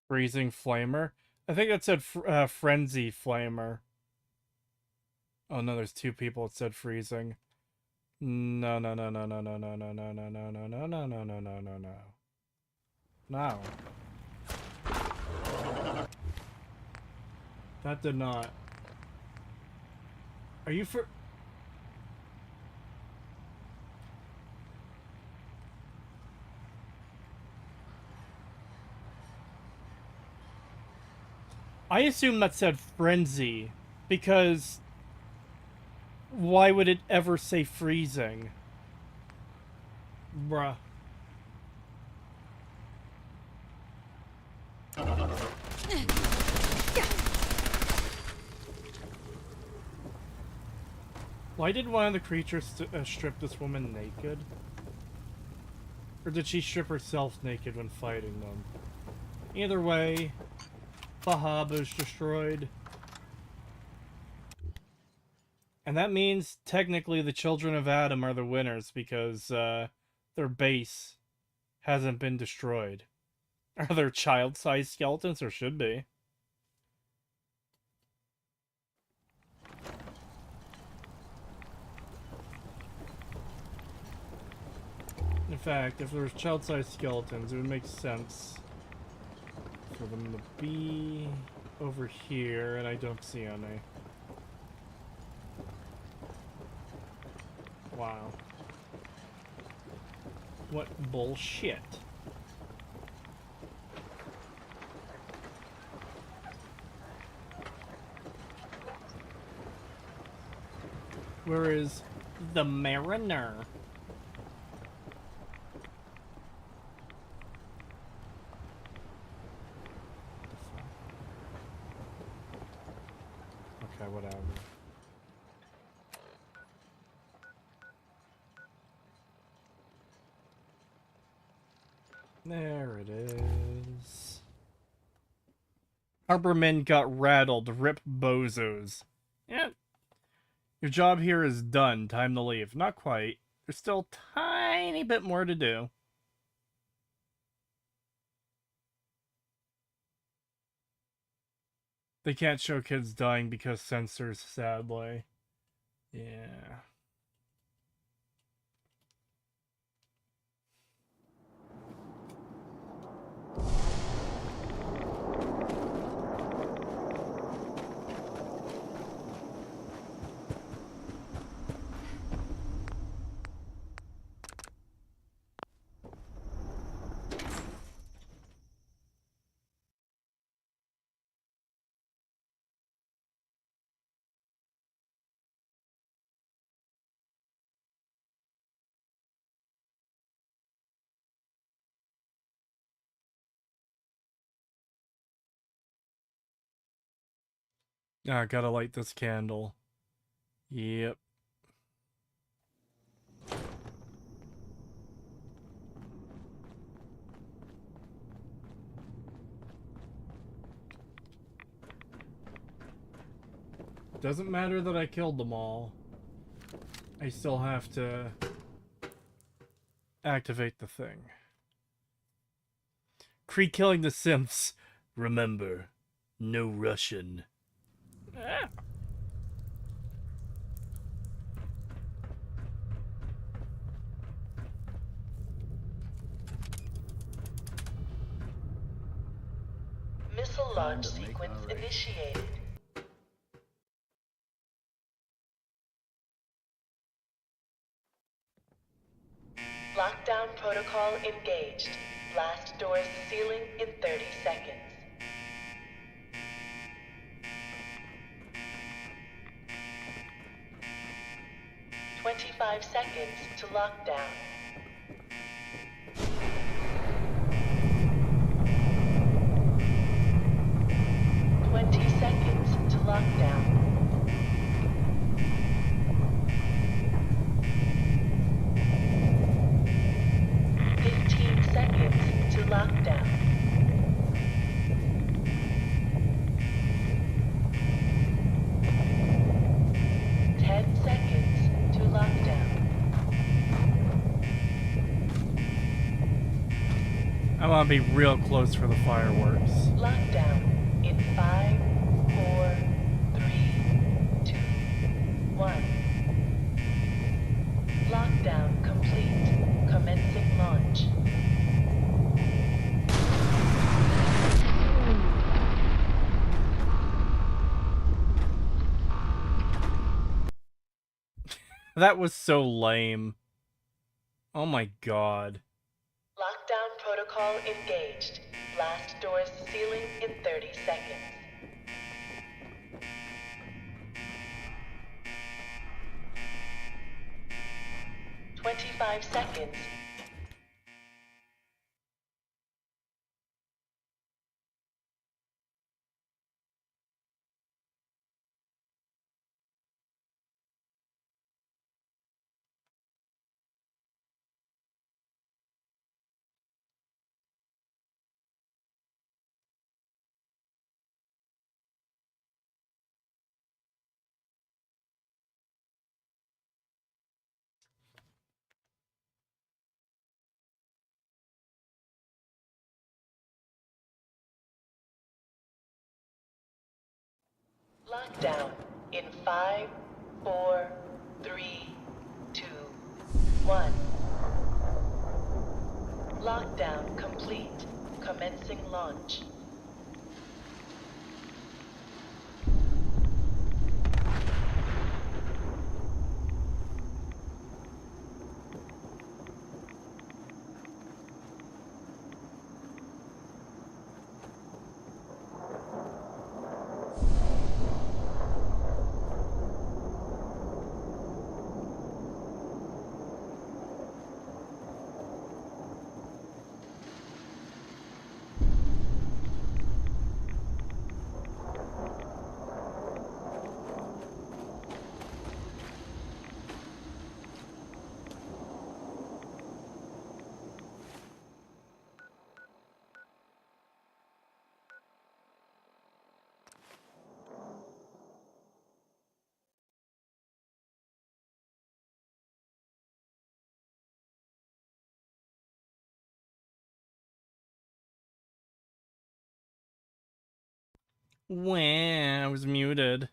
Speaker 1: Freezing Flamer? I think it said Frenzy Flamer. Oh no, there's 2 people that said freezing. No, no, no, no, no, no, no, no, no, no, no, no, no, no, no, no, no, no, no. No. That did not. Are you for... I assume that said frenzy, because why would it ever say freezing? Bruh. Why did one of the creatures strip this woman naked? Or did she strip herself naked when fighting them? Either way, Bahab is destroyed. And that means, technically, the Children of Adam are the winners, because their base hasn't been destroyed. Are there child-sized skeletons? Or should be. In fact, if there was child-sized skeletons, it would make sense for them to be over here, and I don't see any. Wow. What bullshit. Where is the Mariner? Okay, whatever. There it is. Harbormen got rattled. Rip bozos. Yeah. Your job here is done. Time to leave. Not quite. There's still a tiny bit more to do. They can't show kids dying because censors, sadly. Yeah. Ah, gotta light this candle. Yep. Doesn't matter that I killed them all. I still have to activate the thing. Kree killing the Simps. Remember, no Russian. Ah.
Speaker 16: Missile launch sequence initiated. Lockdown protocol engaged. Blast doors sealing in 30 seconds. "25 seconds to lockdown. Seconds to lockdown. 15 seconds to lockdown. 10 seconds to lockdown.
Speaker 1: I want to be real close for the fireworks.
Speaker 16: Lockdown in 5, 4, 3, 2, 1. Lockdown complete. Commencing launch.
Speaker 1: That was so lame. Oh my god.
Speaker 16: Lockdown protocol engaged. Blast doors sealing in 30 seconds. 25 seconds. Lockdown in 5, 4, 3, 2, 1. Lockdown complete. Commencing launch.
Speaker 1: Wah, I was muted.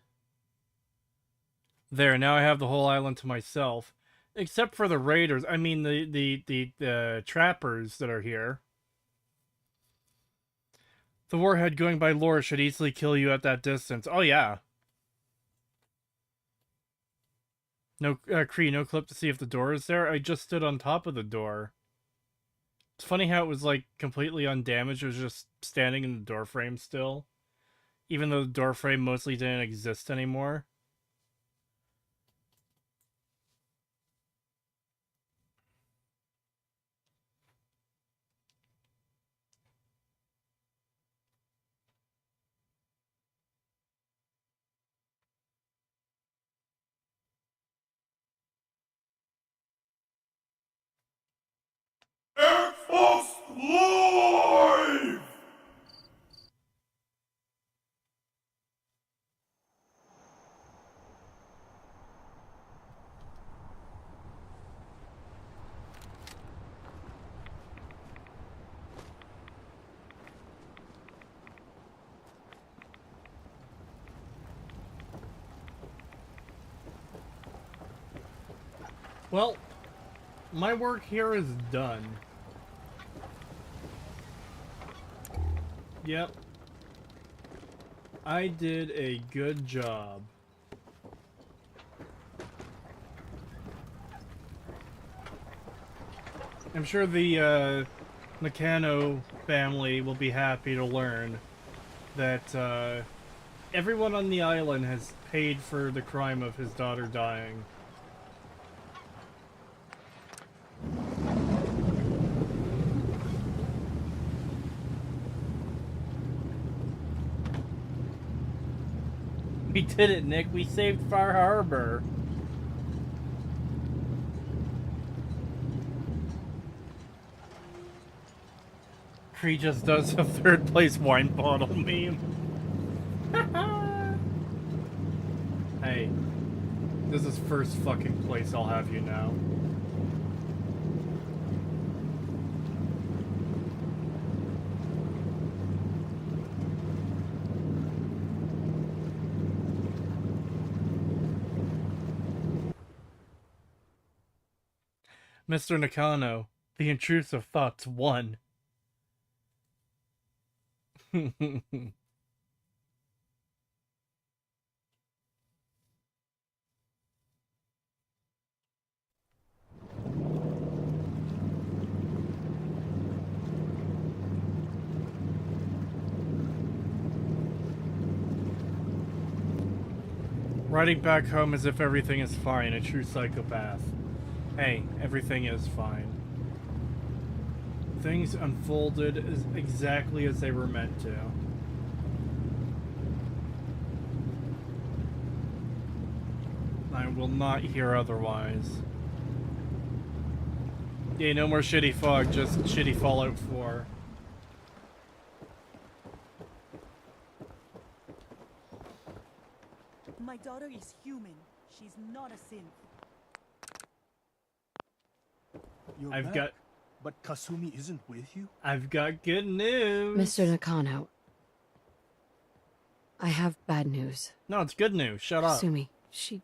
Speaker 1: There, now I have the whole island to myself. Except for the raiders. I mean, the trappers that are here. The warhead going by lore should easily kill you at that distance. Oh, yeah. No, Kree, no clip to see if the door is there. I just stood on top of the door. It's funny how it was, like, completely undamaged. It was just standing in the door frame still. Even though the door frame mostly didn't exist anymore.
Speaker 11: life!
Speaker 1: Well, my work here is done. Yep. I did a good job. I'm sure the Nakano family will be happy to learn that everyone on the island has paid for the crime of his daughter dying. We did it, Nick. We saved Far Harbor. Cree just does a third place wine bottle meme. Hey, this is first fucking place, I'll have you know. Mr. Nakano, the intrusive thoughts won. Riding back home as if everything is fine, a true psychopath. Hey, everything is fine. Things unfolded exactly as they were meant to. I will not hear otherwise. Yeah, no more shitty fog, just shitty Fallout 4.
Speaker 12: My daughter is human. She's not a synth.
Speaker 10: You're
Speaker 1: I've
Speaker 10: back,
Speaker 1: got...
Speaker 10: But Kasumi isn't with you?
Speaker 1: I've got good news.
Speaker 14: Mr. Nakano, I have bad news.
Speaker 1: No, it's good news. Shut up.
Speaker 14: Kasumi, she...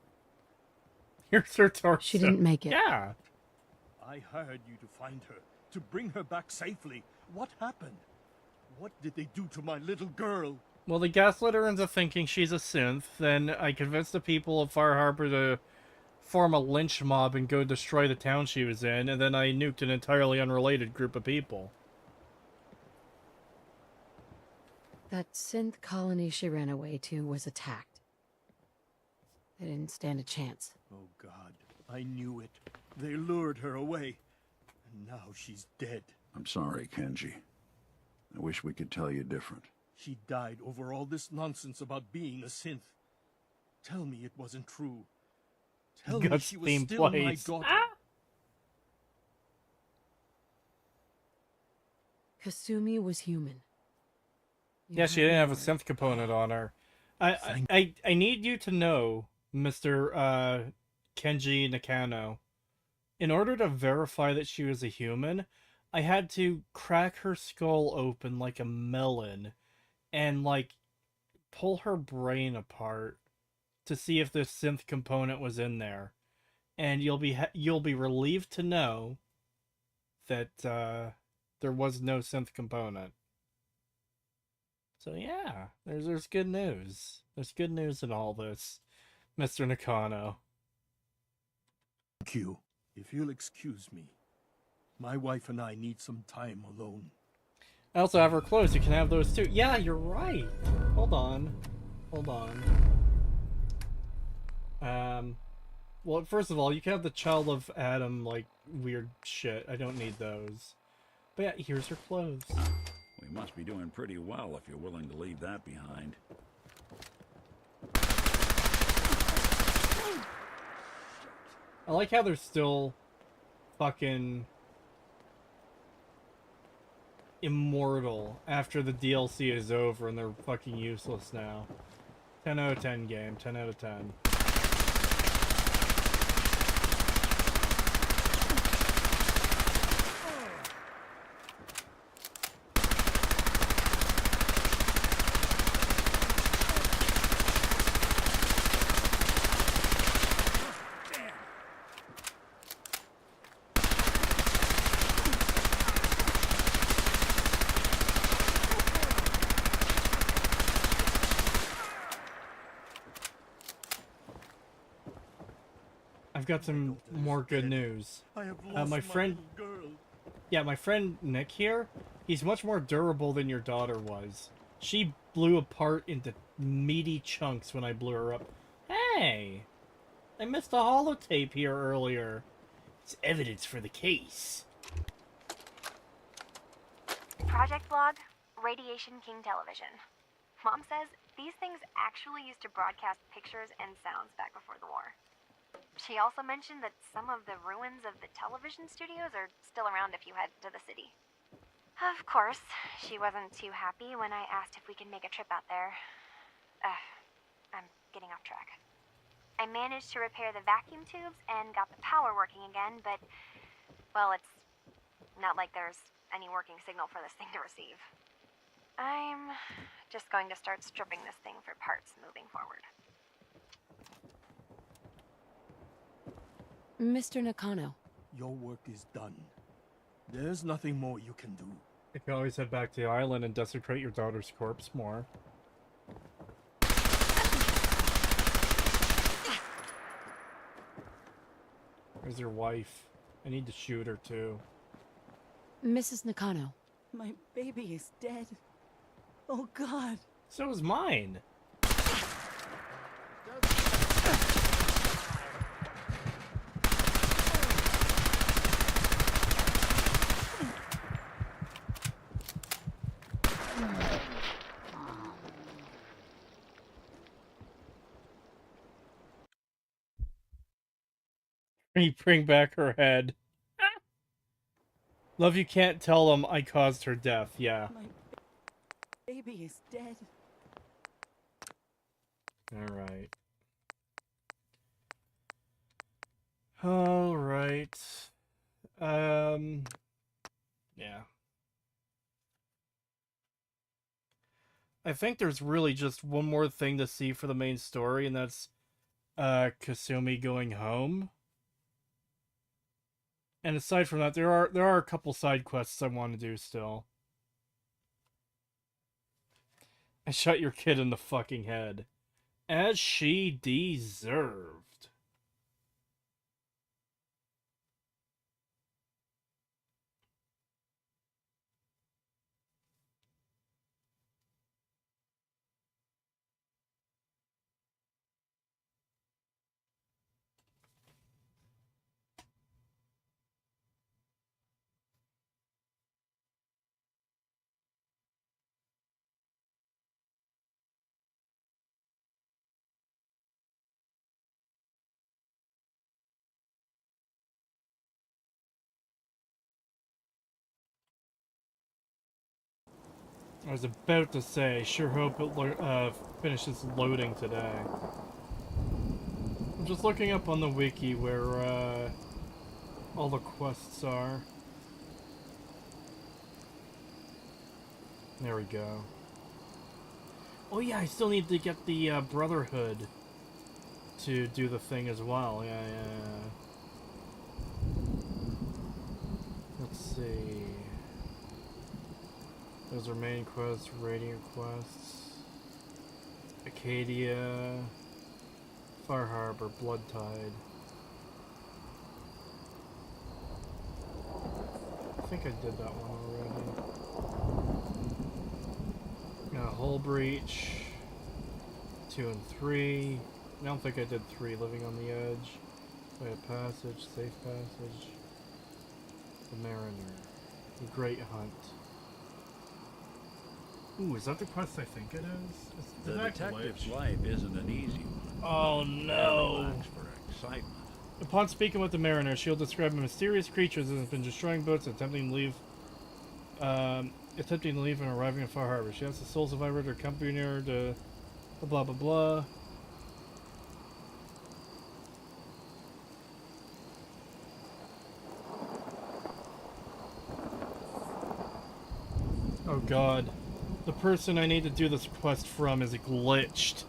Speaker 1: Here's her torso.
Speaker 14: She didn't make it.
Speaker 1: Yeah.
Speaker 10: I hired you to find her, to bring her back safely. What happened? What did they do to my little girl?
Speaker 1: Well, they gaslit her into thinking she's a synth, then I convinced the people of Far Harbor to form a lynch mob and go destroy the town she was in, and then I nuked an entirely unrelated group of people.
Speaker 14: That synth colony she ran away to was attacked. They didn't stand a chance.
Speaker 10: Oh God, I knew it. They lured her away, and now she's dead.
Speaker 5: I'm sorry, Kenji. I wish we could tell you different.
Speaker 10: She died over all this nonsense about being a synth. Tell me it wasn't true. Tell me she was still my daughter.
Speaker 14: Kasumi was human.
Speaker 1: Yeah, she didn't have a synth component on her. I need you to know, Mr. Kenji Nakano, in order to verify that she was a human, I had to crack her skull open like a melon and, like, pull her brain apart to see if the synth component was in there. And you'll be relieved to know that there was no synth component. So yeah, there's good news. There's good news in all this, Mr. Nakano.
Speaker 10: Thank you. If you'll excuse me, my wife and I need some time alone.
Speaker 1: I also have her clothes. You can have those too. Yeah, you're right. Hold on. Well, first of all, you can have the Child of Adam, like, weird shit. I don't need those. But yeah, here's her clothes.
Speaker 15: We must be doing pretty well if you're willing to leave that behind.
Speaker 1: I like how they're still fucking immortal after the DLC is over and they're fucking useless now. 10 out of 10 game, 10 out of 10. I've got some more good news.
Speaker 10: I have lost
Speaker 1: my friend,
Speaker 10: little girl.
Speaker 1: yeah, my friend Nick here, he's much more durable than your daughter was. She blew apart into meaty chunks when I blew her up. Hey! I missed a holotape here earlier. It's evidence for the case.
Speaker 9: Project Log, Radiation King Television. Mom says these things actually used to broadcast pictures and sounds back before the war. She also mentioned that some of the ruins of the television studios are still around if you head to the city. Of course, she wasn't too happy when I asked if we could make a trip out there. I'm getting off track. I managed to repair the vacuum tubes and got the power working again, but, well, it's not like there's any working signal for this thing to receive. I'm just going to start stripping this thing for parts moving forward.
Speaker 14: Mr. Nakano.
Speaker 10: Your work is done. There's nothing more you can do.
Speaker 1: You can always head back to the island and desecrate your daughter's corpse more. Where's your wife? I need to shoot her too.
Speaker 14: Mrs. Nakano.
Speaker 12: My baby is dead. Oh, God.
Speaker 1: So is mine. You bring back her head. Love, you can't tell them I caused her death, yeah.
Speaker 12: My baby is dead.
Speaker 1: Alright. Alright. Yeah. I think there's really just one more thing to see for the main story, and that's Kasumi going home. And aside from that, there are a couple side quests I want to do still. I shot your kid in the fucking head. As she deserved. I was about to say, I sure hope it finishes loading today. I'm just looking up on the wiki where all the quests are. There we go. Oh yeah, I still need to get the Brotherhood to do the thing as well. Yeah. Let's see. Those are main quests, raiding quests. Acadia, Far Harbor, Blood Tide. I think I did that one already. Hull Breach, 2 and 3. I don't think I did 3. Living on the Edge, Way of Passage, Safe Passage, The Mariner, The Great Hunt. Ooh, is that the quest I think it is?
Speaker 15: The detective's life isn't an easy one.
Speaker 1: Oh no!
Speaker 15: For excitement.
Speaker 1: Upon speaking with the Mariner, she'll describe a mysterious creature that has been destroying boats and attempting to leave attempting to leave and arriving at Far Harbor. She has the sole survivor to accompany her to blah blah blah. Oh god. The person I need to do this quest from is glitched.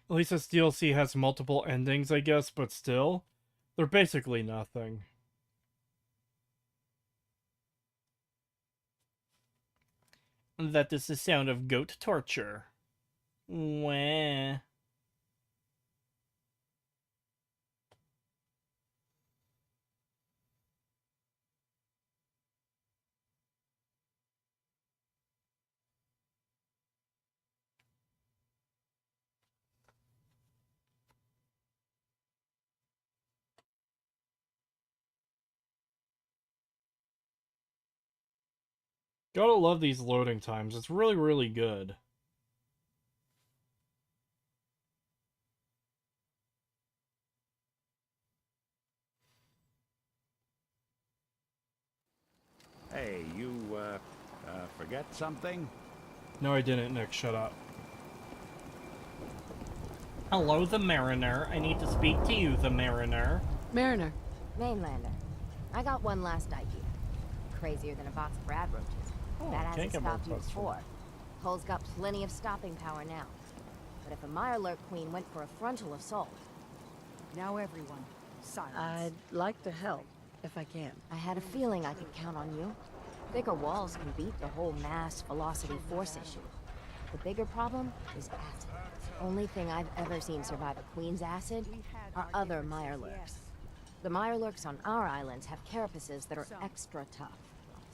Speaker 1: At least this DLC has multiple endings, I guess, but still, they're basically nothing. That is the sound of goat torture. Wah. Gotta love these loading times. It's really, really good.
Speaker 15: Hey, you, forget something?
Speaker 1: No, I didn't, Nick. Shut up. Hello, the Mariner. I need to speak to you, the Mariner.
Speaker 14: Mariner.
Speaker 4: Mainlander. I got one last idea. Crazier than a box of rad roaches. That hasn't stopped you before. Hull's got plenty of stopping power now. But if a Mirelurk queen went for a frontal assault...
Speaker 12: Now everyone, silence.
Speaker 14: I'd like to help, if I can.
Speaker 4: I had a feeling I could count on you. Thicker walls can beat the whole mass velocity force issue. The bigger problem is acid. Only thing I've ever seen survive a queen's acid are other Mirelurks. The Mirelurks on our islands have carapaces that are extra tough.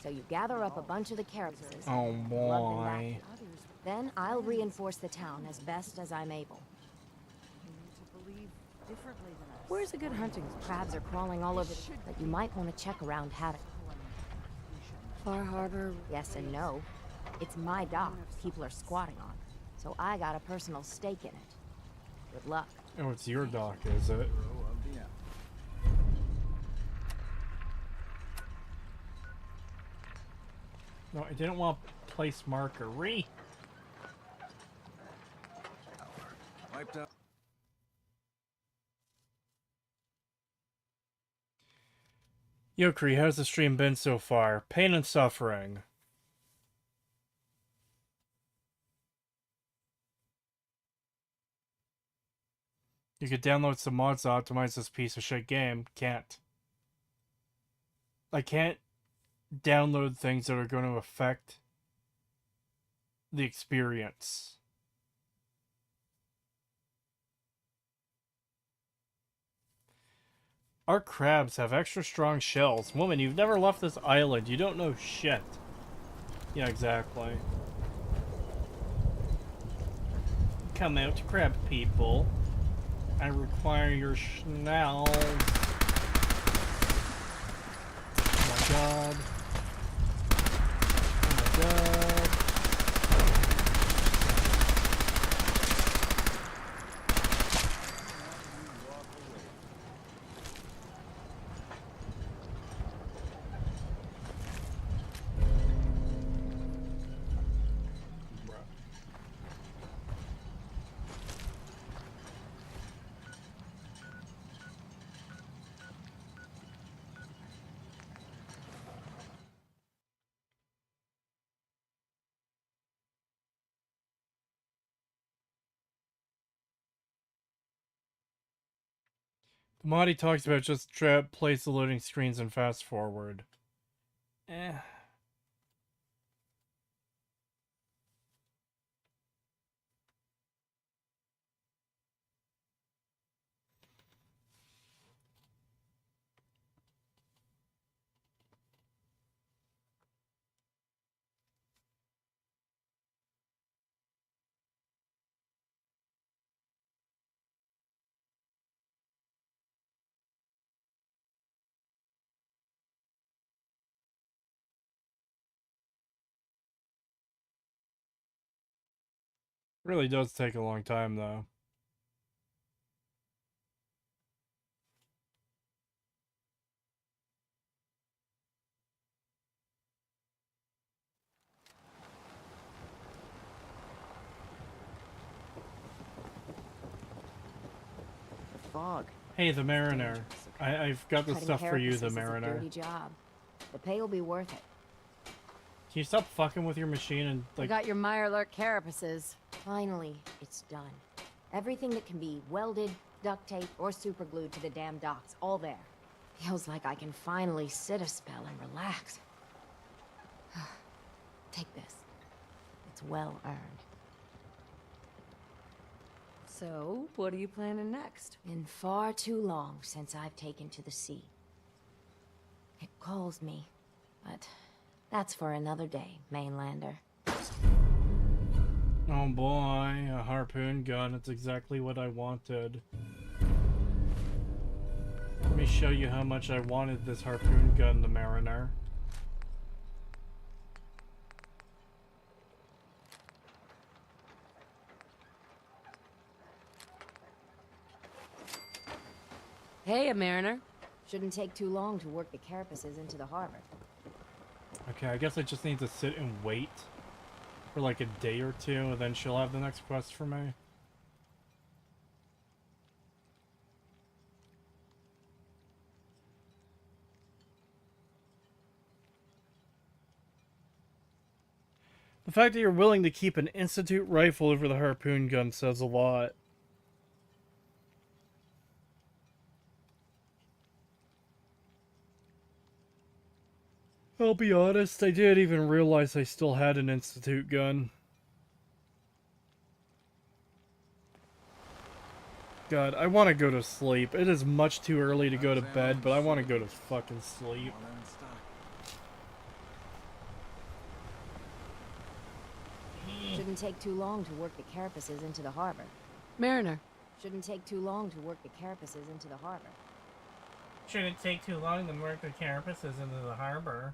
Speaker 4: So you gather up a bunch of the carapaces.
Speaker 1: Oh boy.
Speaker 4: Then I'll reinforce the town as best as I'm able.
Speaker 14: Where's a good hunting spot?
Speaker 4: Crabs are crawling all over, but you might want to check around Haddock.
Speaker 14: Far Harbor?
Speaker 4: Yes and no. It's my dock people are squatting on, so I got a personal stake in it. Good luck.
Speaker 1: Oh, it's your dock, is it? No, I didn't want place marker.
Speaker 13: Wiped out.
Speaker 1: Yokri, how's the stream been so far? Pain and suffering. You could download some mods to optimize this piece of shit game. Can't. I can't download things that are going to affect the experience. Our crabs have extra strong shells. Woman, you've never left this island. You don't know shit. Yeah, exactly. Come out, crab people. I require your schnalls. Oh my god. Oh my god. The mod he talks about just plays the loading screens and fast forward. Eh. Really does take a long time, though.
Speaker 4: The fog.
Speaker 1: Hey, the Mariner. I've got the
Speaker 4: Cutting
Speaker 1: stuff for you,
Speaker 4: carapaces
Speaker 1: the
Speaker 4: is a
Speaker 1: Mariner.
Speaker 4: dirty job. The pay will be worth it.
Speaker 1: Can you stop fucking with your machine and,
Speaker 14: I
Speaker 1: like...
Speaker 14: got your Mirelurk carapaces.
Speaker 4: Finally, it's done. Everything that can be welded, duct taped, or superglued to the damn docks, all there. Feels like I can finally sit a spell and relax. Take this. It's well earned.
Speaker 14: So, what are you planning next?
Speaker 4: Been far too long since I've taken to the sea. It calls me, but that's for another day, mainlander.
Speaker 1: Oh boy, a harpoon gun. It's exactly what I wanted. Let me show you how much I wanted this harpoon gun, the Mariner.
Speaker 14: Hey, a Mariner.
Speaker 4: Shouldn't take too long to work the carapaces into the harbor.
Speaker 1: Okay, I guess I just need to sit and wait for like a day or two, and then she'll have the next quest for me. The fact that you're willing to keep an Institute rifle over the harpoon gun says a lot. I'll be honest, I didn't even realize I still had an Institute gun. God, I want to go to sleep. It is much too early to go to bed, but I want to go to fucking sleep.
Speaker 4: Shouldn't take too long to work the carapaces into the harbor.
Speaker 14: Mariner.
Speaker 4: Shouldn't take too long to work the carapaces into the harbor.
Speaker 1: Shouldn't take too long to work the carapaces into the harbor.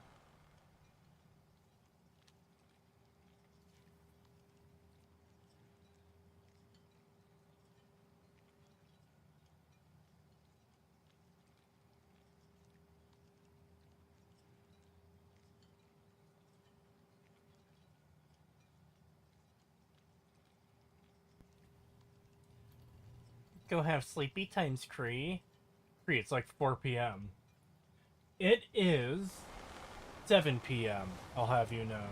Speaker 1: Go have sleepy times, Cree. Cree, it's like 4 p.m. It is 7 p.m., I'll have you know.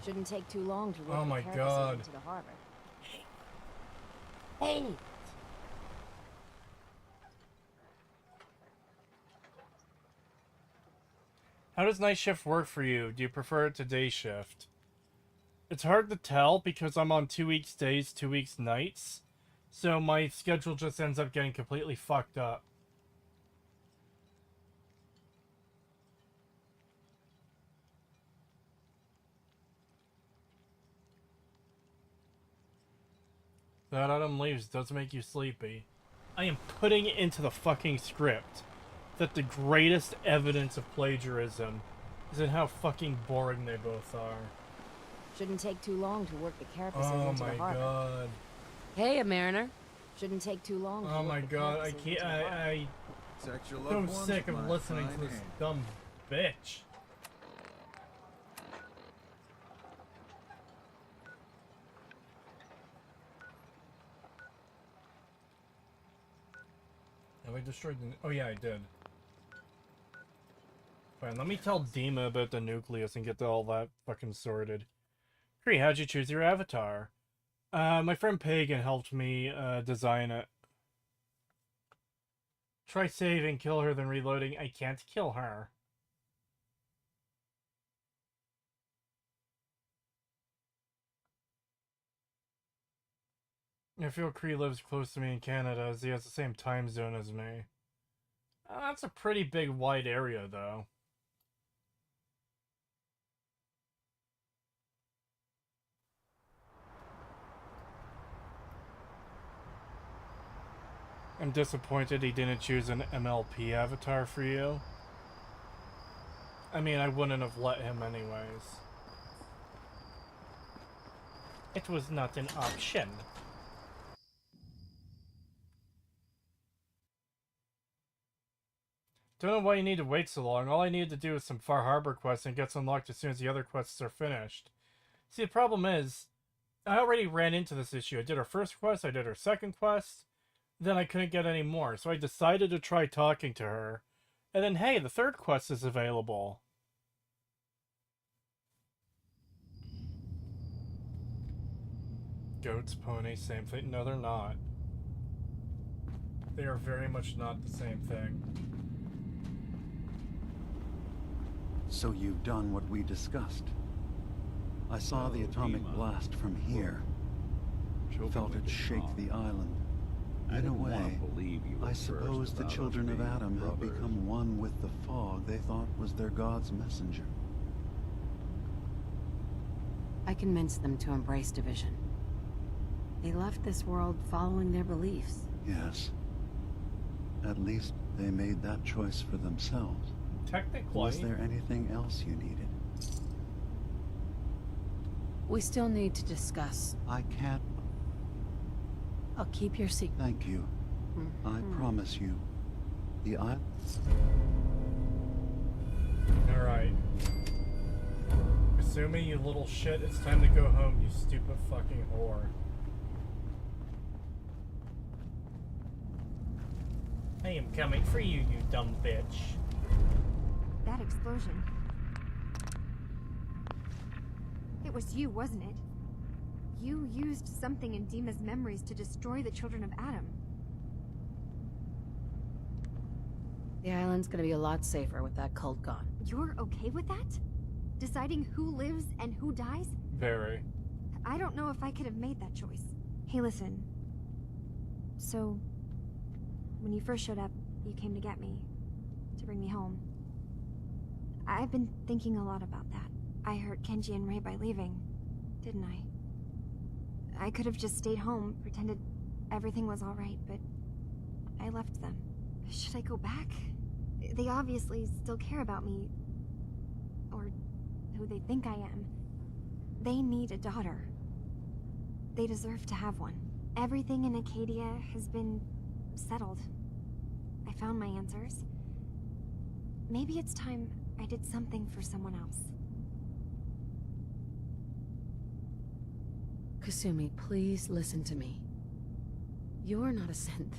Speaker 4: Shouldn't take too long to work
Speaker 1: Oh my
Speaker 4: the carapaces
Speaker 1: God.
Speaker 4: into the harbor.
Speaker 1: Hey! How does night shift work for you? Do you prefer it to day shift? It's hard to tell because I'm on 2 weeks days, 2 weeks nights. So my schedule just ends up getting completely fucked up. That autumn leaves does make you sleepy. I am putting it into the fucking script that the greatest evidence of plagiarism is in how fucking boring they both are.
Speaker 4: Shouldn't take too long to work the carapaces
Speaker 1: Oh
Speaker 4: into
Speaker 1: my
Speaker 4: the harbor.
Speaker 1: god.
Speaker 14: Hey, a Mariner.
Speaker 4: Shouldn't take too long to
Speaker 1: Oh
Speaker 4: work
Speaker 1: my
Speaker 4: the
Speaker 1: god, I
Speaker 4: carapaces
Speaker 1: can't.
Speaker 4: into the harbor.
Speaker 1: I'm
Speaker 13: Protect your
Speaker 1: so
Speaker 13: loved ones
Speaker 1: sick
Speaker 13: with
Speaker 1: of
Speaker 13: my
Speaker 1: listening to
Speaker 13: fine
Speaker 1: this
Speaker 13: hand.
Speaker 1: dumb bitch. Have I destroyed the... Oh yeah, I did. Fine, let me tell Dima about the nucleus and get all that fucking sorted. Cree, how'd you choose your avatar? My friend Pagan helped me design it. Try saving, kill her, then reloading. I can't kill her. I feel Cree lives close to me in Canada as he has the same time zone as me. That's a pretty big, wide area, though. I'm disappointed he didn't choose an MLP avatar for you. I mean, I wouldn't have let him anyways. It was not an option. Don't know why you need to wait so long. All I needed to do is some Far Harbor quests and it gets unlocked as soon as the other quests are finished. See, the problem is, I already ran into this issue. I did her first quest, I did her second quest, then I couldn't get any more. So I decided to try talking to her. And then, hey, the third quest is available. Goats, ponies, same thing. No, they're not. They are very much not the same thing.
Speaker 17: So you've done what we discussed. I saw the atomic blast from here. Felt it shake the island. In a way, I suppose the children of Adam have become one with the fog they thought was their God's messenger.
Speaker 14: I convinced them to embrace division. They left this world following their beliefs.
Speaker 17: Yes. At least they made that choice for themselves.
Speaker 1: Technically.
Speaker 17: Was there anything else you needed?
Speaker 14: We still need to discuss.
Speaker 17: I can't.
Speaker 14: I'll keep your secret.
Speaker 17: Thank you. I promise you. The I.
Speaker 1: Alright. Kasumi, you little shit, it's time to go home, you stupid fucking whore. I am coming for you, you dumb bitch.
Speaker 9: That explosion. It was you, wasn't it? You used something in Dima's memories to destroy the children of Adam.
Speaker 14: The island's gonna be a lot safer with that cult gone.
Speaker 9: You're okay with that? Deciding who lives and who dies?
Speaker 1: Very.
Speaker 9: I don't know if I could have made that choice. Hey, listen. So, when you first showed up, you came to get me, to bring me home. I've been thinking a lot about that. I hurt Kenji and Ray by leaving, didn't I? I could have just stayed home, pretended everything was alright, but I left them. Should I go back? They obviously still care about me. Or who they think I am. They need a daughter. They deserve to have one. Everything in Acadia has been settled. I found my answers. Maybe it's time I did something for someone else.
Speaker 14: Kasumi, please listen to me. You're not a synth.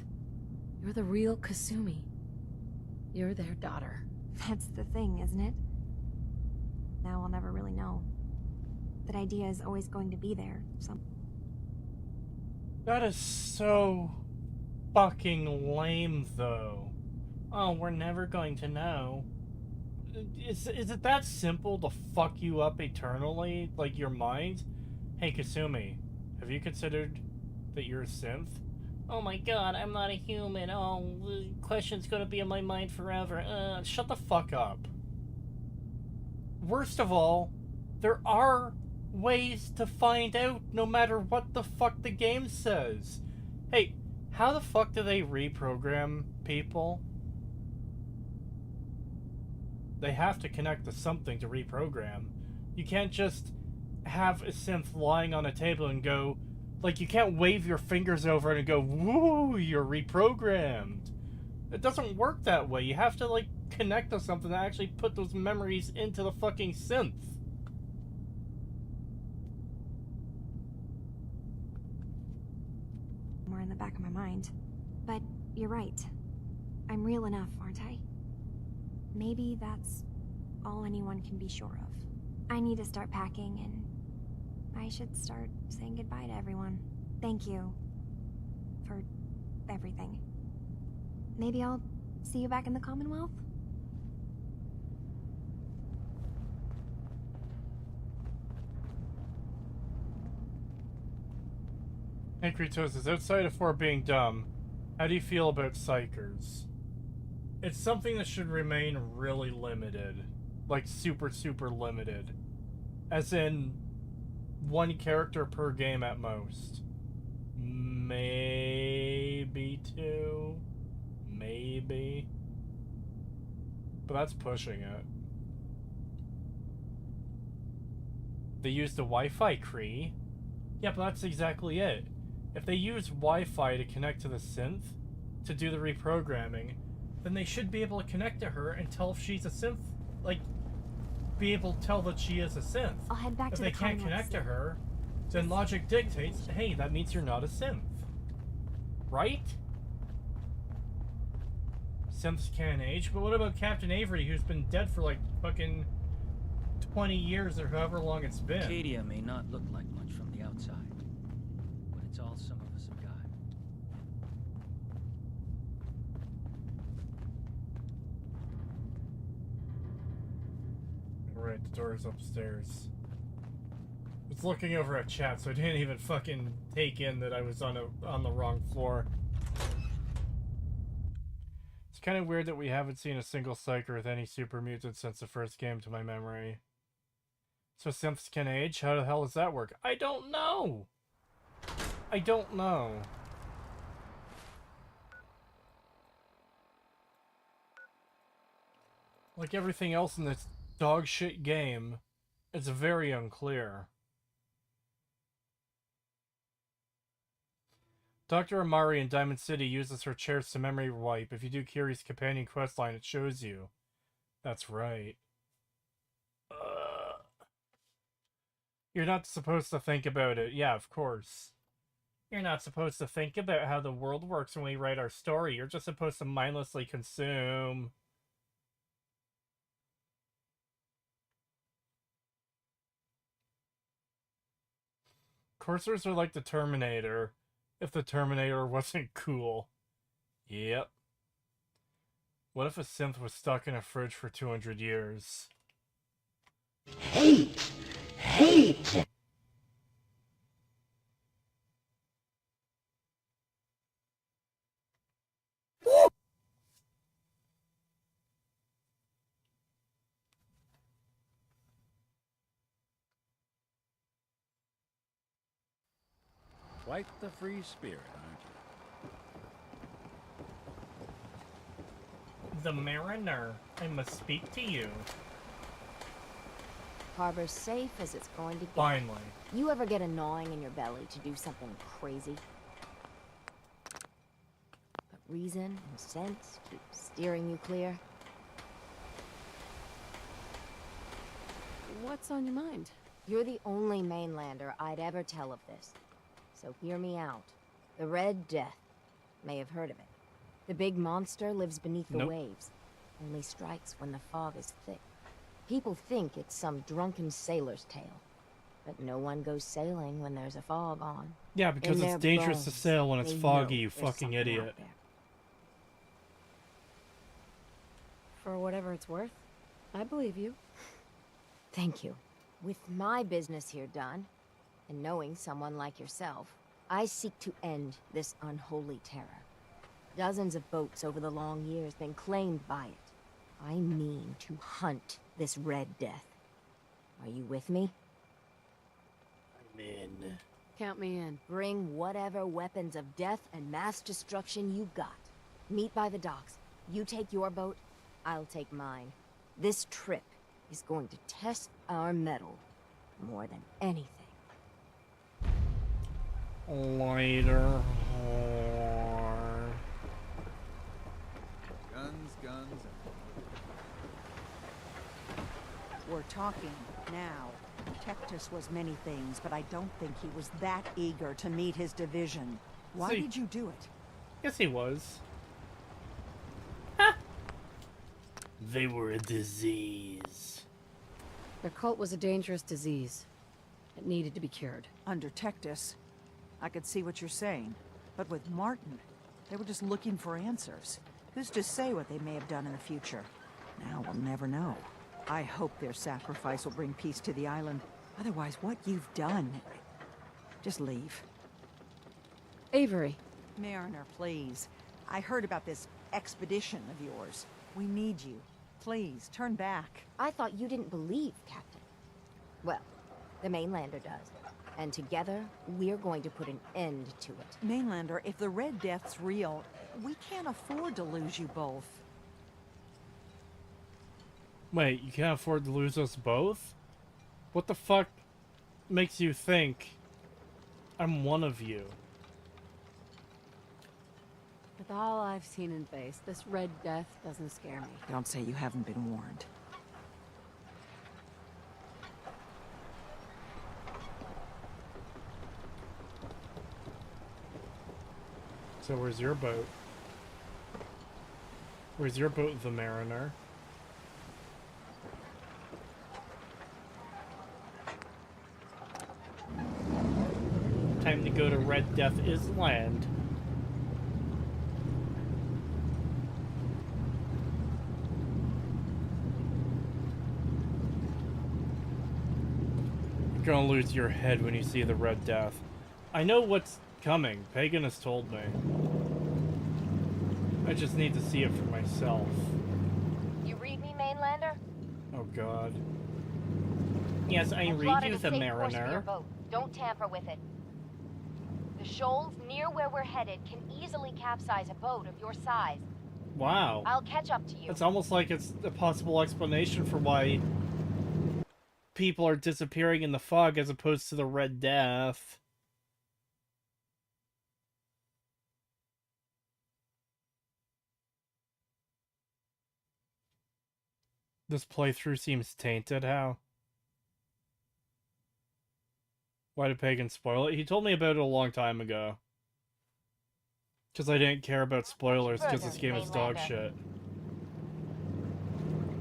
Speaker 14: You're the real Kasumi. You're their daughter.
Speaker 9: That's the thing, isn't it? Now I'll never really know. That idea is always going to be there, so...
Speaker 1: That is so fucking lame, though. Oh, we're never going to know. Is it that simple to fuck you up eternally? Like, your mind? Hey, Kasumi, have you considered that you're a synth? Oh my god, I'm not a human. Oh, the question's gonna be in my mind forever. Shut the fuck up. Worst of all, there are ways to find out no matter what the fuck the game says. Hey, how the fuck do they reprogram people? They have to connect to something to reprogram. You can't just have a synth lying on a table and go, like, you can't wave your fingers over it and go, woo, you're reprogrammed. It doesn't work that way. You have to, like, connect to something that actually put those memories into the fucking synth.
Speaker 9: More in the back of my mind. But you're right. I'm real enough, aren't I? Maybe that's all anyone can be sure of. I need to start packing, and I should start saying goodbye to everyone. Thank you for everything. Maybe I'll see you back in the Commonwealth?
Speaker 1: Hey, Kratos is outside of for being dumb. How do you feel about psychers? It's something that should remain really limited. Like, super, super limited. As in, one character per game at most. Maybe two. Maybe. But that's pushing it. They used the Wi-Fi Cree. Yeah, but that's exactly it. If they use Wi-Fi to connect to the synth, to do the reprogramming, then they should be able to connect to her and tell if she's a synth, like, be able to tell that she is a synth.
Speaker 4: I'll head back
Speaker 1: if
Speaker 4: to
Speaker 1: they
Speaker 4: the
Speaker 1: can't connect to her, then logic dictates, hey, that means you're not a synth. Right? Synths can't age, but what about Captain Avery, who's been dead for like fucking 20 years or however long it's been?
Speaker 2: Acadia may not look like much from the outside, but it's all some of us have got.
Speaker 1: Right, the door's upstairs. I was looking over at chat, so I didn't even fucking take in that I was on the wrong floor. It's kind of weird that we haven't seen a single psyker with any super mutant since the first game, to my memory. So synths can age? How the hell does that work? I don't know! I don't know. Like everything else in this dog shit game, it's very unclear. Dr. Amari in Diamond City uses her chairs to memory wipe. If you do Kiri's companion questline, it shows you. That's right. You're not supposed to think about it. Yeah, of course. You're not supposed to think about how the world works when we write our story. You're just supposed to mindlessly consume. Coursers are like the Terminator, if the Terminator wasn't cool. Yep. What if a synth was stuck in a fridge for 200 years?
Speaker 22: Hate! Hate!
Speaker 15: Quite the free spirit, aren't you?
Speaker 1: The Mariner, I must speak to you.
Speaker 4: Harbor's safe as it's going to get.
Speaker 1: Finally.
Speaker 4: You ever get a gnawing in your belly to do something crazy? But reason and sense keep steering you clear.
Speaker 14: What's on your mind?
Speaker 4: You're the only mainlander I'd ever tell of this. So hear me out. The Red Death. May have heard of it. The big monster lives beneath the waves. Only strikes when the fog is thick. People think it's some drunken sailor's tale. But no one goes sailing when there's a fog on.
Speaker 1: Yeah, because it's dangerous to sail when it's foggy, you fucking idiot.
Speaker 14: For whatever it's worth, I believe you.
Speaker 4: Thank you. With my business here done, and knowing someone like yourself, I seek to end this unholy terror. Dozens of boats over the long years been claimed by it. I mean to hunt this Red Death. Are you with me?
Speaker 1: I'm in.
Speaker 14: Count me in.
Speaker 4: Bring whatever weapons of death and mass destruction you got. Meet by the docks. You take your boat, I'll take mine. This trip is going to test our mettle more than anything.
Speaker 1: Later. Whore.
Speaker 13: Guns, guns,
Speaker 12: We're talking now. Tectus was many things, but I don't think he was that eager to meet his division. Why did you do it?
Speaker 1: Yes, he was. They were a disease.
Speaker 14: Their cult was a dangerous disease. It needed to be cured.
Speaker 12: Under Tectus, I could see what you're saying. But with Martin, they were just looking for answers. Who's to say what they may have done in the future? Now we'll never know. I hope their sacrifice will bring peace to the island. Otherwise, what you've done... Just leave.
Speaker 14: Avery.
Speaker 12: Mariner, please. I heard about this expedition of yours. We need you. Please, turn back.
Speaker 4: I thought you didn't believe, Captain. Well, the Mainlander does. And together, we're going to put an end to it.
Speaker 12: Mainlander, if the Red Death's real, we can't afford to lose you both.
Speaker 1: Wait, you can't afford to lose us both? What the fuck makes you think I'm one of you.
Speaker 14: With all I've seen and faced, this Red Death doesn't scare me.
Speaker 12: Don't say you haven't been warned.
Speaker 1: So where's your boat? Where's your boat, the Mariner? Time to go to Red Death Island. You're gonna lose your head when you see the Red Death. I know what's coming. Pagan has told me. I just need to see it for myself.
Speaker 4: You read me, Mainlander?
Speaker 1: Oh god. Yes, I read you, the Mariner.
Speaker 4: Don't tamper with it. The shoals near where we're headed can easily capsize a boat of your size.
Speaker 1: Wow.
Speaker 4: I'll catch up to you.
Speaker 1: It's almost like it's a possible explanation for why people are disappearing in the fog as opposed to the Red Death. This playthrough seems tainted. How? Why did Pagan spoil it? He told me about it a long time ago. Because I didn't care about spoilers because this game is dog shit.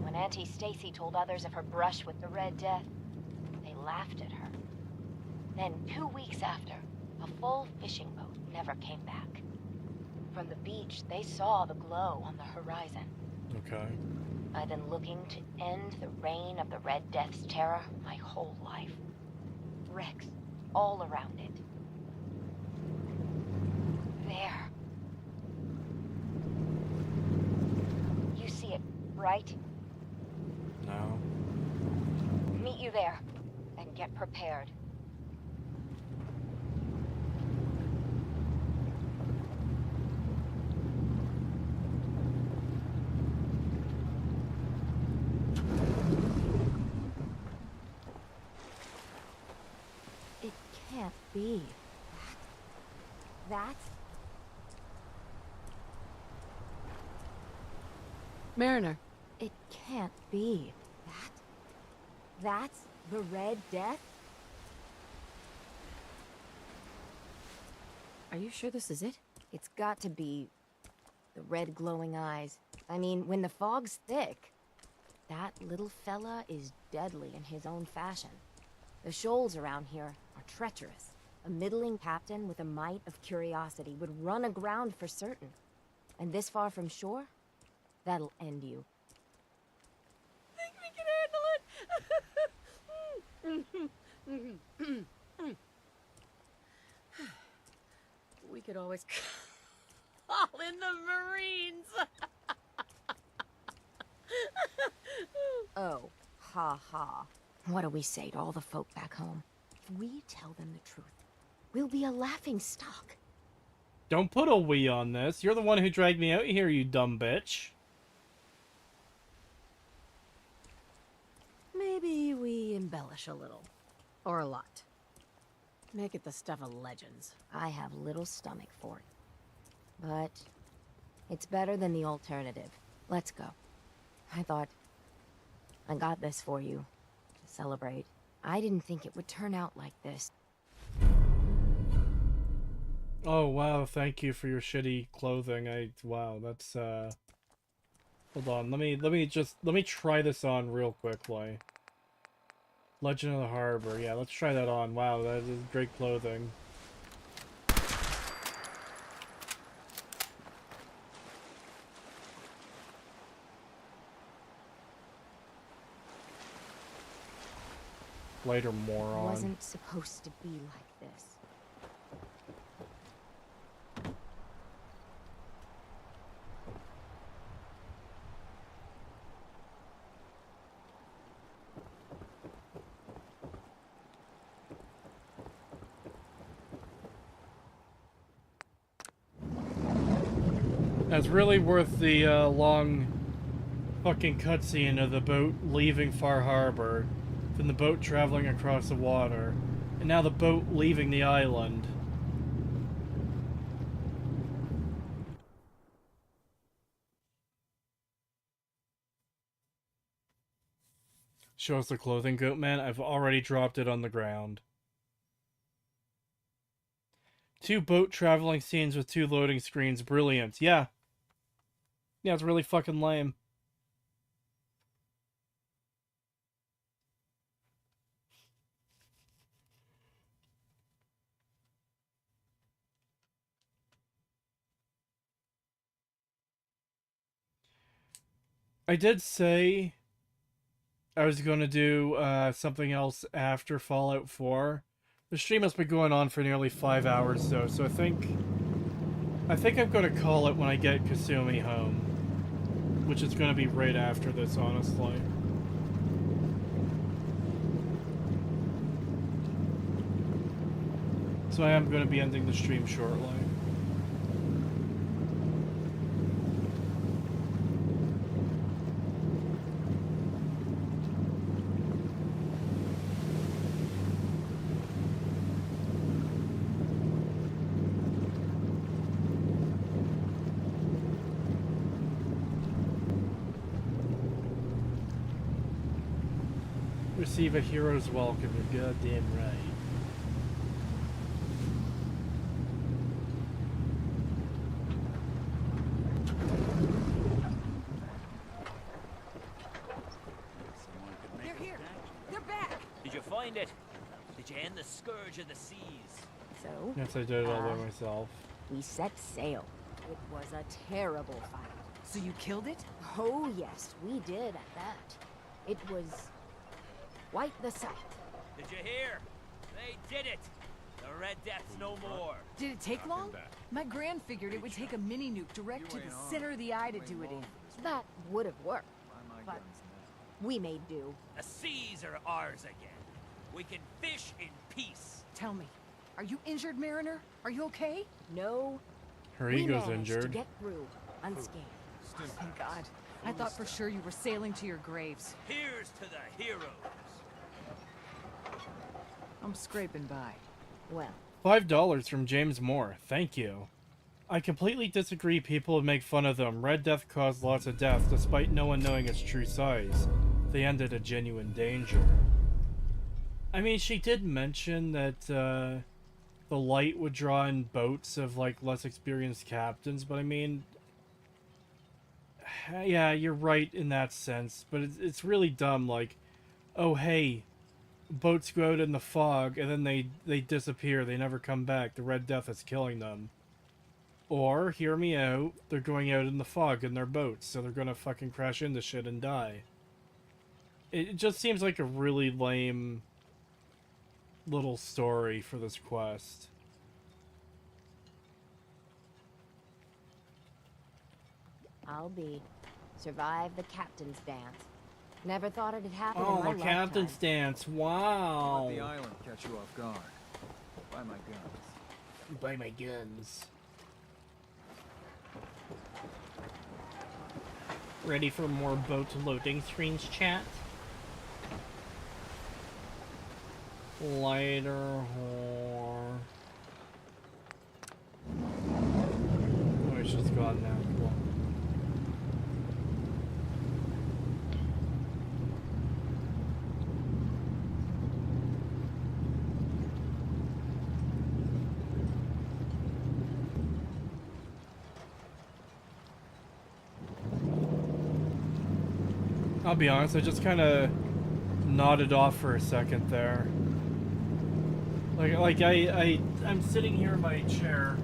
Speaker 4: When Auntie Stacy told others of her brush with the Red Death, they laughed at her. Then 2 weeks after, a full fishing boat never came back. From the beach, they saw the glow on the horizon.
Speaker 1: Okay.
Speaker 4: I've been looking to end the reign of the Red Death's terror my whole life. Wrecks all around it. There. You see it, right?
Speaker 1: No.
Speaker 4: Meet you there, and get prepared. It can't be. That's...
Speaker 14: Mariner.
Speaker 4: It can't be. That's the Red Death?
Speaker 14: Are you sure this is it?
Speaker 4: It's got to be the red glowing eyes. I mean, when the fog's thick, that little fella is deadly in his own fashion. The shoals around here are treacherous. A middling captain with a mite of curiosity would run aground for certain. And this far from shore, that'll end you.
Speaker 14: I think we can handle it. We could always call in the Marines.
Speaker 4: Oh, ha ha. What do we say to all the folk back home? If we tell them the truth, we'll be a laughing stock.
Speaker 1: Don't put a we on this. You're the one who dragged me out here, you dumb bitch.
Speaker 14: Maybe we embellish a little. Or a lot. Make it the stuff of legends.
Speaker 4: I have little stomach for it. But it's better than the alternative. Let's go. I thought I got this for you to celebrate. I didn't think it would turn out like this.
Speaker 1: Oh wow, thank you for your shitty clothing. Wow, that's hold on, let me try this on real quickly. Legend of the Harbor, yeah, let's try that on. Wow, that is great clothing. Later, moron.
Speaker 4: It wasn't supposed to be like this.
Speaker 1: That's really worth the long fucking cutscene of the boat leaving Far Harbor, then the boat traveling across the water, And now the boat leaving the island. Show us the clothing, Goatman. I've already dropped it on the ground. 2 boat traveling scenes with 2 loading screens. Brilliant. Yeah. Yeah, it's really fucking lame. I did say I was going to do something else after Fallout 4. The stream has been going on for nearly 5 hours though, so I think I'm going to call it when I get Kasumi home. Which is going to be right after this, honestly. So I am going to be ending the stream shortly. Receive a hero's welcome, you're goddamn right.
Speaker 2: They're here! They're back! Did you find it? Did you end the scourge of the seas?
Speaker 4: So?
Speaker 1: Yes, I did it all by myself.
Speaker 4: We set sail. It was a terrible fight.
Speaker 18: So you killed it?
Speaker 4: Oh yes, we did at that. It was quite the sight.
Speaker 2: Did you hear? They did it! The Red Death's no more.
Speaker 18: Did it take long? My gran figured it would take a mini nuke direct to the center of the eye to do it in.
Speaker 4: That would have worked, but we made do.
Speaker 2: The seas are ours again. We can fish in peace.
Speaker 18: Tell me, are you injured, Mariner? Are you okay?
Speaker 4: No.
Speaker 1: Her
Speaker 4: we
Speaker 1: ego's
Speaker 4: managed
Speaker 1: injured.
Speaker 4: to get through unscathed.
Speaker 18: Thank God. I thought for sure you were sailing to your graves.
Speaker 2: Here's to the heroes.
Speaker 18: I'm scraping by.
Speaker 4: Well.
Speaker 1: $5 from James Moore. Thank you. I completely disagree people would make fun of them. Red Death caused lots of deaths despite no one knowing its true size. They ended a genuine danger. I mean, she did mention that the light would draw in boats of like less experienced captains, but I mean, yeah, you're right in that sense, but it's really dumb. Like, oh hey, boats go out in the fog and then they disappear, they never come back, the Red Death is killing them. Or, hear me out, they're going out in the fog in their boats, so they're gonna fucking crash into shit and die. It just seems like a really lame little story for this quest.
Speaker 4: I'll be. Survive the captain's dance. Never thought it'd happen in
Speaker 1: Oh,
Speaker 4: my
Speaker 1: the captain's dance, wow!
Speaker 13: Let the island catch you off guard. Buy my guns.
Speaker 1: Buy my guns. Ready for more boat loading screens, chat? Lighter whore. Oh, it's just gone now. Cool. I'll be honest, I just kind of nodded off for a second there. I'm sitting here in my chair,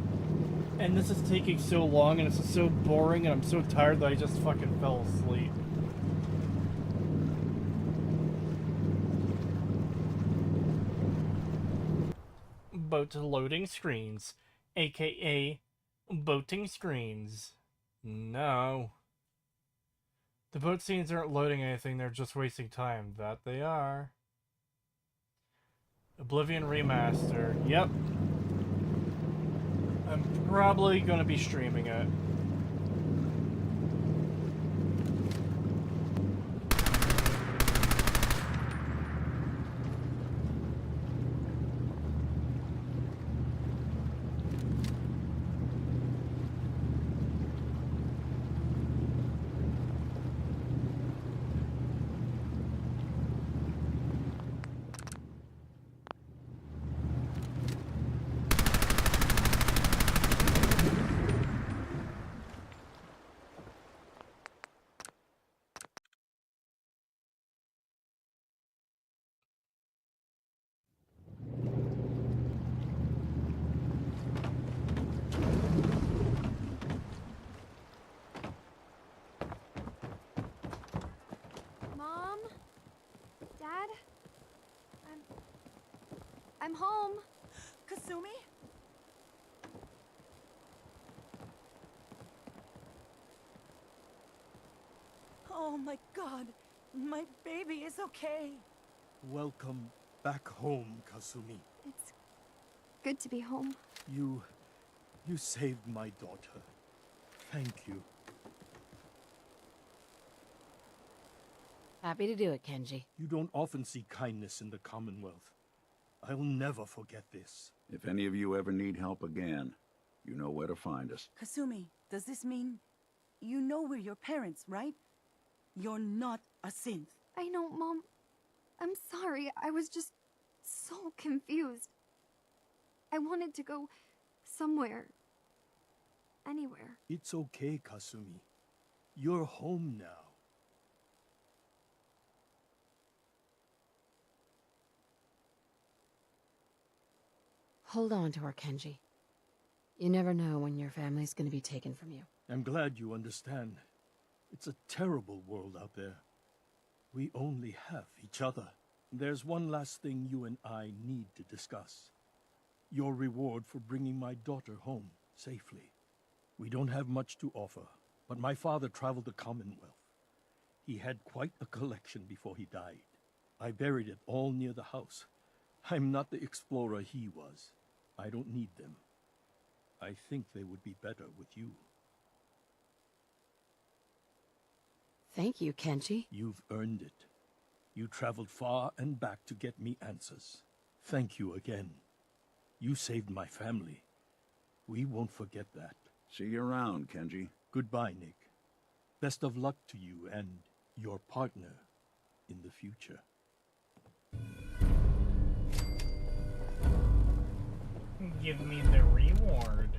Speaker 1: and this is taking so long, and it's so boring, and I'm so tired that I just fucking fell asleep. Boat loading screens, aka boating screens. No. The boat scenes aren't loading anything, they're just wasting time. That they are. Oblivion Remaster. Yep. I'm probably going to be streaming it.
Speaker 4: I'm home.
Speaker 12: Kasumi? Oh my god, my baby is okay.
Speaker 10: Welcome back home, Kasumi.
Speaker 9: It's good to be home.
Speaker 10: You saved my daughter. Thank you.
Speaker 14: Happy to do it, Kenji.
Speaker 10: You don't often see kindness in the Commonwealth. I'll never forget this.
Speaker 5: If any of you ever need help again, you know where to find us.
Speaker 12: Kasumi, does this mean you know we're your parents, right? You're not a synth.
Speaker 9: I know, Mom. I'm sorry. I was just so confused. I wanted to go somewhere. Anywhere.
Speaker 10: It's okay, Kasumi. You're home now.
Speaker 14: Hold on to her, Kenji. You never know when your family's gonna be taken from you.
Speaker 10: I'm glad you understand. It's a terrible world out there. We only have each other. There's one last thing you and I need to discuss. Your reward for bringing my daughter home safely. We don't have much to offer, but my father traveled the Commonwealth. He had quite a collection before he died. I buried it all near the house. I'm not the explorer he was. I don't need them. I think they would be better with you.
Speaker 14: Thank you, Kenji.
Speaker 10: You've earned it. You traveled far and back to get me answers. Thank you again. You saved my family. We won't forget that.
Speaker 5: See you around, Kenji.
Speaker 10: Goodbye, Nick. Best of luck to you and your partner in the future.
Speaker 1: Give me the reward.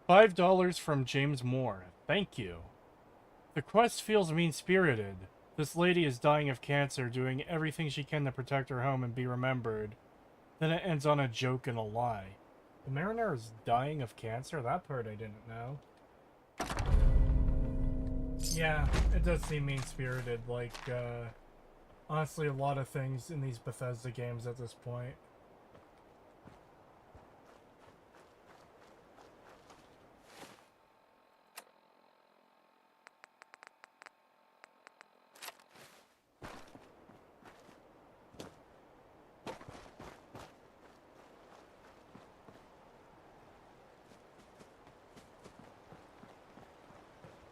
Speaker 1: $5 from James Moore. Thank you. The quest feels mean-spirited. This lady is dying of cancer, doing everything she can to protect her home and be remembered. Then it ends on a joke and a lie. The Mariner is dying of cancer? That part I didn't know. Yeah, it does seem mean-spirited. Like, honestly, a lot of things in these Bethesda games at this point.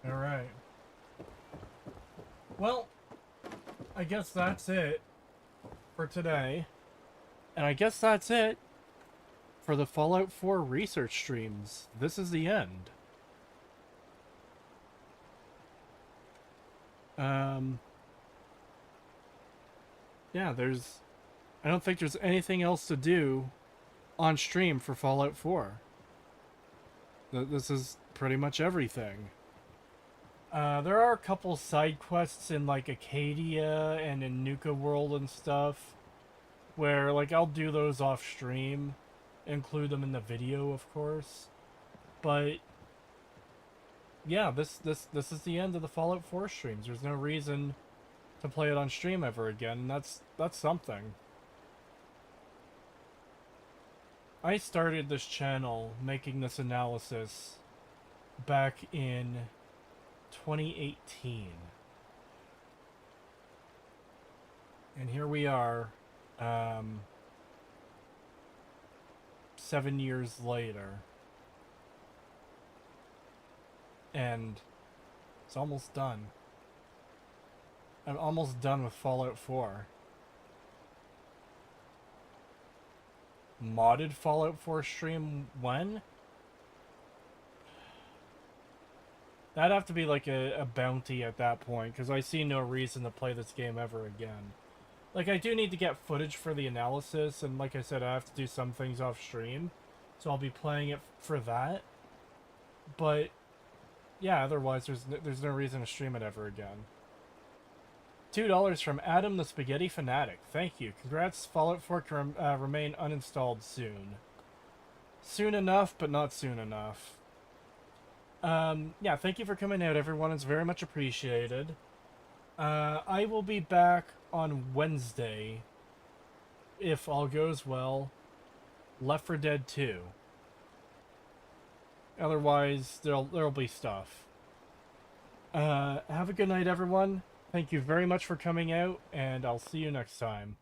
Speaker 1: Alright. Well, I guess that's it for today. And I guess that's it for the Fallout 4 research streams. This is the end. Yeah, I don't think there's anything else to do on stream for Fallout 4. This is pretty much everything. There are a couple side quests in, like, Acadia and in Nuka World and stuff, where, like, I'll do those off stream, include them in the video, of course. But yeah, this is the end of the Fallout 4 streams. There's no reason to play it on stream ever again, and that's something. I started this channel making this analysis back in 2018. And here we are, 7 years later. And it's almost done. I'm almost done with Fallout 4. Modded Fallout 4 stream when? That'd have to be like a bounty at that point, because I see no reason to play this game ever again. Like, I do need to get footage for the analysis, and like I said, I have to do some things off stream, so I'll be playing it for that. But yeah, otherwise there's no reason to stream it ever again. $2 from Adam the Spaghetti Fanatic. Thank you. Congrats. Fallout 4 can remain uninstalled soon. Soon enough, but not soon enough. Yeah, thank you for coming out, everyone. It's very much appreciated. I will be back on Wednesday, if all goes well. Left 4 Dead 2. Otherwise, there'll be stuff. Have a good night, everyone. Thank you very much for coming out, and I'll see you next time.